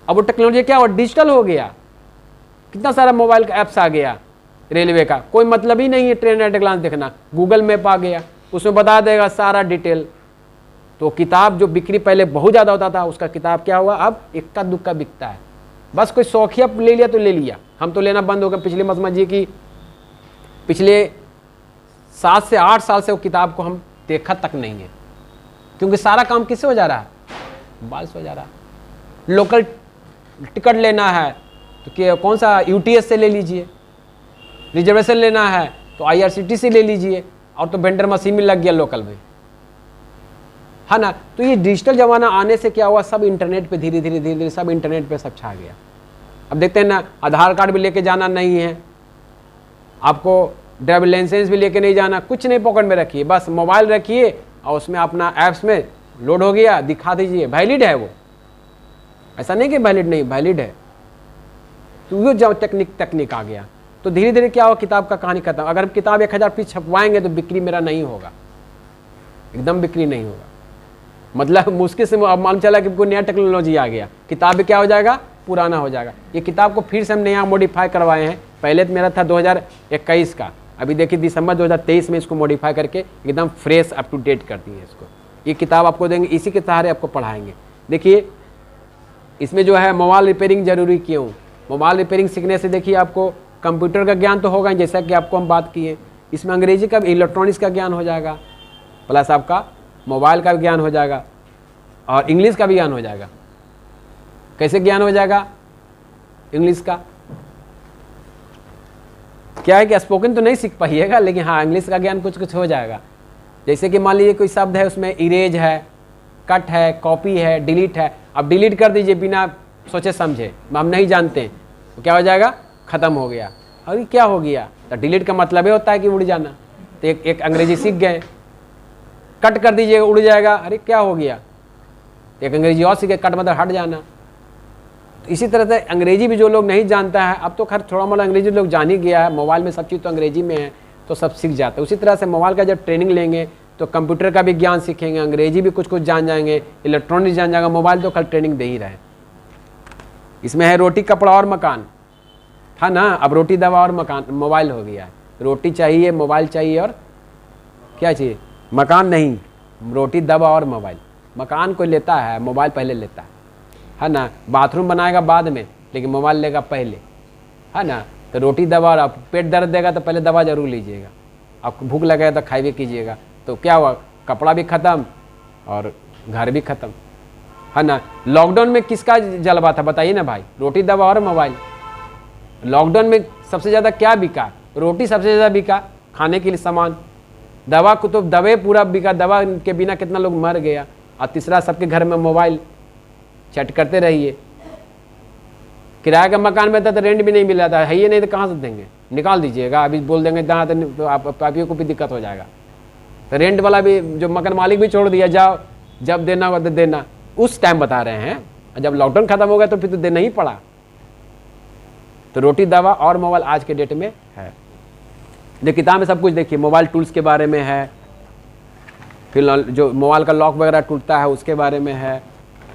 अब वो टेक्नोलॉजी क्या हुआ? डिजिटल हो गया। कितना सारा मोबाइल का ऐप्स आ गया। रेलवे का कोई मतलब ही नहीं है ट्रेन एट अ ग्लांस देखना, गूगल मैप आ गया, उसमें बता देगा सारा डिटेल। तो किताब जो बिक्री पहले बहुत ज़्यादा होता था, उसका किताब क्या हुआ? अब इक्का दुक्का बिकता है। बस कोई शौकिया ले लिया तो ले लिया, हम तो लेना बंद हो गए। पिछले मत समझिए कि पिछले 7 से 8 साल से वो किताब को हम देखा तक नहीं है, क्योंकि सारा काम किससे हो जा रहा है? मोबाइल से हो जा रहा है। लोकल टिकट लेना है तो कि कौन सा यूटीएस से ले लीजिए, रिजर्वेशन लेना है तो आईआरसीटीसी से ले लीजिए, और तो वेंडर मशीन में लग गया लोकल में, है ना। तो ये डिजिटल जमाना आने से क्या हुआ? सब इंटरनेट पे धीरे धीरे सब इंटरनेट पे सब छा गया। अब देखते हैं ना, आधार कार्ड भी लेके जाना नहीं है आपको, ड्राइविंग लाइसेंस भी लेके नहीं जाना, कुछ नहीं पॉकेट में रखिए, बस मोबाइल रखिए और उसमें अपना ऐप्स में लोड हो गया, दिखा दीजिए, वैलिड है वो। ऐसा नहीं कि वैलिड नहीं, वैलिड है। तो वो जब तकनीक आ गया तो धीरे धीरे क्या हुआ? किताब का कहानी खत्म। अगर किताब 1000 पीस छपवाएंगे तो बिक्री मेरा नहीं होगा, एकदम बिक्री नहीं होगा। मतलब मुश्किल से अब मालूम चला कि कोई नया टेक्नोलॉजी आ गया, किताब में क्या हो जाएगा? पुराना हो जाएगा। ये किताब को फिर से हमने यहाँ मॉडिफाई करवाए हैं। पहले तो मेरा था 2021 का, अभी देखिए दिसंबर 2023 में इसको मॉडिफाई करके एकदम फ्रेश अप टू डेट कर दिए इसको। ये किताब आपको देंगे, इसी के सहारे आपको पढ़ाएंगे। देखिए इसमें जो है मोबाइल रिपेयरिंग जरूरी क्यों? मोबाइल रिपेयरिंग सीखने से देखिए आपको कंप्यूटर का ज्ञान तो होगा, जैसा कि आपको हम बात किए। इसमें अंग्रेजी का, इलेक्ट्रॉनिक्स का ज्ञान हो जाएगा, प्लस आपका मोबाइल का भी ज्ञान हो जाएगा और इंग्लिश का भी ज्ञान हो जाएगा। कैसे ज्ञान हो जाएगा इंग्लिश का? क्या है कि स्पोकन तो नहीं सीख पाइएगा, लेकिन हाँ इंग्लिश का ज्ञान कुछ कुछ हो जाएगा। जैसे कि मान लीजिए कोई शब्द है, उसमें इरेज है, कट है, कॉपी है, डिलीट है। अब डिलीट कर दीजिए बिना सोचे समझे, हम नहीं जानते हैं तो क्या हो जाएगा? ख़त्म हो गया। और ये क्या हो गया? तो डिलीट का मतलब ही होता है कि उड़ जाना। तो एक अंग्रेजी सीख गए, कट कर दीजिएगा उड़ जाएगा, अरे क्या हो गया? एक अंग्रेजी और सीखे, कट मतलब हट जाना। तो इसी तरह से अंग्रेजी भी जो लोग नहीं जानता है, अब तो खैर थोड़ा मोड़ा अंग्रेजी लोग जान ही गया है, मोबाइल में सब चीज़ तो अंग्रेजी में है तो सब सीख जाता है। उसी तरह से मोबाइल का जब ट्रेनिंग लेंगे तो कंप्यूटर का भी ज्ञान सीखेंगे, अंग्रेजी भी कुछ कुछ जान जाएंगे, इलेक्ट्रॉनिक्स जान जाएगा। मोबाइल तो कल ट्रेनिंग दे ही रहे। इसमें है रोटी कपड़ा और मकान, था ना। अब रोटी दवा और मकान, मोबाइल हो गया है। रोटी चाहिए, मोबाइल चाहिए और क्या चाहिए? मकान नहीं, रोटी दवा और मोबाइल। मकान कोई लेता है, मोबाइल पहले लेता है ना। बाथरूम बनाएगा बाद में, लेकिन मोबाइल लेगा पहले, है ना। तो रोटी दवा, और आप पेट दर्द देगा तो पहले दवा जरूर लीजिएगा, आपको भूख लगेगा तो खाइए कीजिएगा। तो क्या हुआ? कपड़ा भी ख़त्म और घर भी ख़त्म, है ना। लॉकडाउन में किसका जलवा था बताइए ना भाई? रोटी दवा और मोबाइल। लॉकडाउन में सबसे ज़्यादा क्या बिका? रोटी सबसे ज़्यादा बिका, खाने के लिए सामान। दवा को तो दवे पूरा बिका, दवा के बिना कितना लोग मर गया। और तीसरा सबके घर में मोबाइल, चैट करते रहिए। किराए का मकान में था तो रेंट भी नहीं मिल रहा था, है ये नहीं तो कहाँ से देंगे? निकाल दीजिएगा, अभी बोल देंगे जहाँ तो आप को भी दिक्कत हो जाएगा। तो रेंट वाला भी, जो मकान मालिक भी छोड़ दिया, जाओ जब देना होगा तो देना। उस टाइम बता रहे हैं, जब लॉकडाउन खत्म हो गया तो फिर तो देना ही पड़ा। तो रोटी दवा और मोबाइल आज के डेट में है। जो किताब में सब कुछ देखिए, मोबाइल टूल्स के बारे में है, फिर जो मोबाइल का लॉक वगैरह टूटता है उसके बारे में है,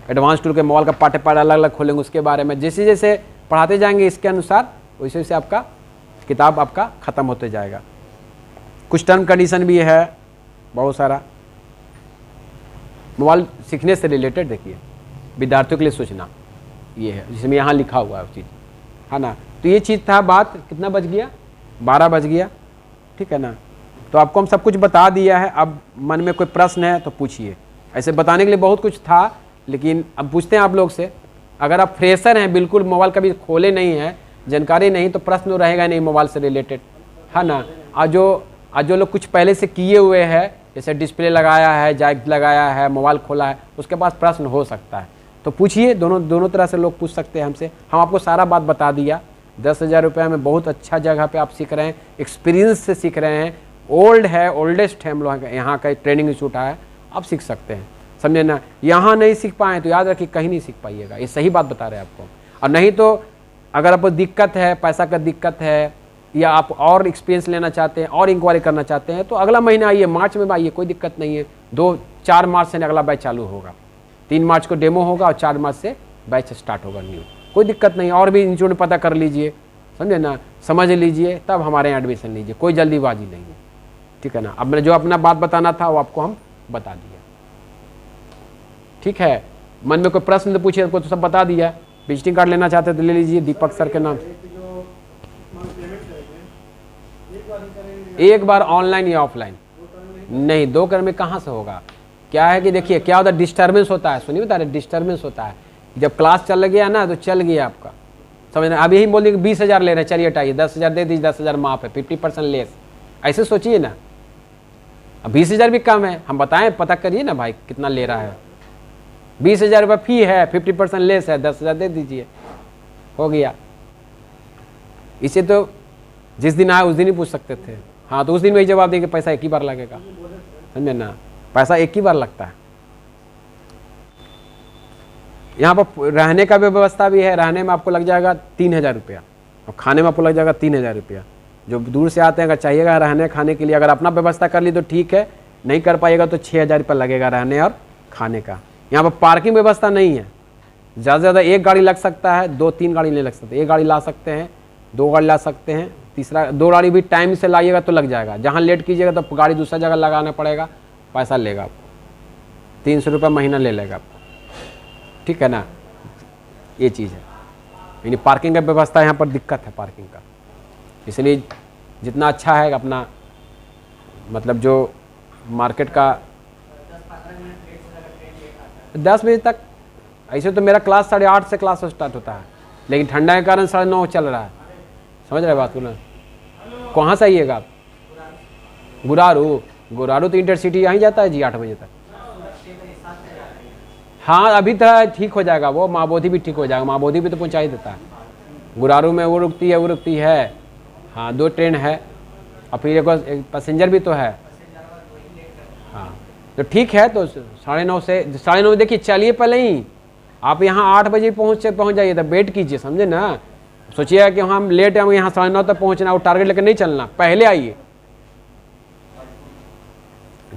एडवांस टूल के मोबाइल का पार्ट अलग अलग खोलेंगे उसके बारे में। जैसे जैसे पढ़ाते जाएंगे इसके अनुसार वैसे वैसे आपका किताब आपका ख़त्म होते जाएगा। कुछ टर्म कंडीशन भी है बहुत सारा मोबाइल सीखने से रिलेटेड। देखिए विद्यार्थियों के लिए सूचना ये है, जिसमें यहाँ लिखा हुआ है चीज़, है ना। तो ये चीज़ था। बात कितना बज गया? 12 बज गया, ठीक है ना। तो आपको हम सब कुछ बता दिया है। अब मन में कोई प्रश्न है तो पूछिए। ऐसे बताने के लिए बहुत कुछ था, लेकिन अब पूछते हैं आप लोग से। अगर आप फ्रेशर हैं, बिल्कुल मोबाइल कभी खोले नहीं है, जानकारी नहीं, तो प्रश्न रहेगा नहीं मोबाइल से रिलेटेड, है ना। आज जो लोग कुछ पहले से किए हुए हैं, जैसे डिस्प्ले लगाया है, जैक लगाया है, मोबाइल खोला है, उसके पास प्रश्न हो सकता है तो पूछिए। दोनों तरह से लोग पूछ सकते हैं हमसे। हम आपको सारा बात बता दिया। 10,000 रुपये में बहुत अच्छा जगह पे आप सीख रहे हैं, एक्सपीरियंस से सीख रहे हैं, ओल्ड है, ओल्डेस्ट है हम लोग यहाँ का ट्रेनिंग इंस्टीट्यूट है, आप सीख सकते हैं, समझे ना। यहाँ नहीं सीख पाए तो याद रखिए कहीं नहीं सीख पाइएगा, ये सही बात बता रहे हैं आपको। और नहीं तो अगर आपको दिक्कत है, पैसा का दिक्कत है, या आप और एक्सपीरियंस लेना चाहते हैं और इंक्वायरी करना चाहते हैं, तो अगला महीना आइए, मार्च में आइए, कोई दिक्कत नहीं है। 4 मार्च से अगला बैच चालू होगा, 3 मार्च को डेमो होगा और 4 मार्च से बैच स्टार्ट होगा न्यू, कोई दिक्कत नहीं। और भी इंस्टीट्यूट में पता कर लीजिए, समझे ना, समझ लीजिए, तब हमारे यहाँ एडमिशन लीजिए, कोई जल्दीबाजी नहीं है, ठीक है ना। अब मैं जो अपना बात बताना था वो आपको हम बता दिया, ठीक है। मन में कोई प्रश्न तो पूछिए, आपको तो सब बता दिया। विजिटिंग कार्ड लेना चाहते तो ले लीजिए, दीपक सर के नाम। एक बार ऑनलाइन या ऑफलाइन नहीं, 2 कर में कहाँ से होगा। क्या है कि देखिए क्या होता है, डिस्टर्बेंस होता है, सुनिए बता रहे, डिस्टर्बेंस होता है। जब क्लास चल गया ना तो चल गया आपका, समझना। अब यही बोल दिए कि 20,000 ले रहे हैं, चलिए हटाइए, 10,000 दे दीजिए, 10,000 माफ है, 50% लेस, ऐसे सोचिए ना। अब 20,000 भी कम है, हम बताएं, पता करिए ना भाई कितना ले रहा है। 20,000 रुपये फी है, 50% लेस है, 10,000 दे दीजिए, हो गया। इसे तो जिस दिन आए उस दिन ही पूछ सकते थे। हाँ, तो उस दिन वही जवाब देंगे, पैसा एक ही बार लगेगा, समझे ना, पैसा एक ही बार लगता है। यहाँ पर रहने का भी व्यवस्था भी है, रहने में आपको लग जाएगा 3,000 रुपया, और खाने में आपको लग जाएगा 3,000 रुपया। जो दूर से आते हैं अगर चाहिएगा रहने खाने के लिए, अगर अपना व्यवस्था कर ली तो ठीक है, नहीं कर पाइएगा तो 6,000 रुपया लगेगा रहने और खाने का। यहाँ पर पार्किंग व्यवस्था नहीं है, ज़्यादा से ज़्यादा 1 गाड़ी लग सकता है, 2-3 गाड़ी नहीं लग सकते। 1 गाड़ी ला सकते हैं, 2 गाड़ी ला सकते हैं, तीसरा 2 गाड़ी भी टाइम से लाइएगा तो लग जाएगा। जहाँ लेट कीजिएगा तो गाड़ी दूसरा जगह लगाना पड़ेगा, पैसा लेगा आपको, 300 रुपये महीना ले लेगा आपको, ठीक है ना। ये चीज़ है, यानी पार्किंग का व्यवस्था यहाँ पर दिक्कत है पार्किंग का, इसलिए जितना अच्छा है अपना, मतलब जो मार्केट का 10 बजे तक। ऐसे तो मेरा क्लास 8:30 से क्लास स्टार्ट होता है, लेकिन ठंडा के कारण 9:30 चल रहा है, समझ रहे बात को ना। कहाँ से आइएगा आप? गुरारू तो इंटरसिटी यहीं जाता है जी 8 बजे तक। हाँ, अभी तो ठीक हो जाएगा वो, माँ बोधी भी ठीक हो जाएगा, माँ बोधी भी तो पहुँचा ही देता है। गुरारू में वो रुकती है, हाँ 2 ट्रेन है, और फिर एक पैसेंजर भी तो है। हाँ तो ठीक है, तो 9:30 से 9:30 देखिए, चलिए पहले ही आप यहाँ 8 बजे पहुँच जाइए, तो वेट कीजिए, समझे ना। सोचिए कि हम लेट हैं, यहाँ 9:30 तक पहुँचना, वो टारगेट लेकर नहीं चलना, पहले आइए।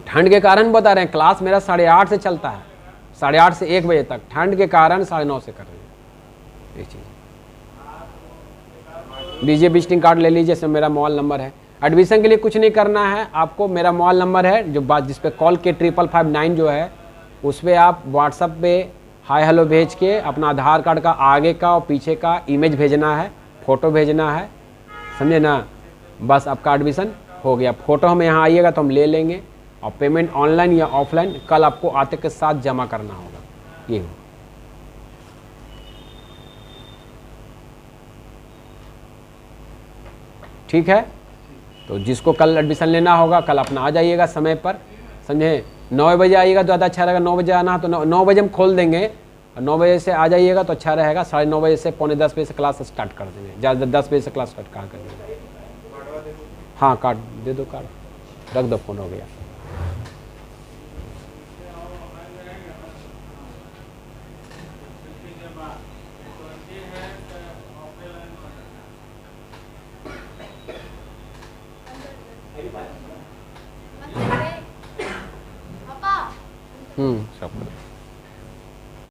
ठंड के कारण बता रहे हैं, क्लास मेरा 8:30 से चलता है, 8:30 से 1 बजे तक, ठंड के कारण 9:30 से कर रहे हैं ये चीज़। लीजिए विजिटिंग कार्ड ले लीजिए, इसमें मेरा मोबाइल नंबर है। एडमिशन के लिए कुछ नहीं करना है आपको, मेरा मोबाइल नंबर है जो बात जिस पे कॉल के 5559 जो है, उस पर आप व्हाट्सएप पे हाय हेलो भेज के अपना आधार कार्ड का आगे का और पीछे का इमेज भेजना है, फ़ोटो भेजना है, समझे ना। बस आपका एडमिशन हो गया। फ़ोटो हम यहाँ आइएगा तो हम ले लेंगे, और पेमेंट ऑनलाइन या ऑफलाइन कल आपको आते के साथ जमा करना होगा। ये ठीक है, तो जिसको कल एडमिशन लेना होगा कल अपना आ जाइएगा समय पर, समझे। 9 बजे आइएगा तो ज़्यादा अच्छा रहेगा, 9 बजे आना तो 9 बजे हम खोल देंगे, और 9 बजे से आ जाइएगा तो अच्छा रहेगा। 9:30 बजे से 9:45 बजे से क्लास स्टार्ट कर देंगे, ज़्यादा 10 बजे से क्लास स्टार्ट कर देंगे। हाँ कार्ड दे दो, कार्ड रख दो, फ़ोन हो गया। सब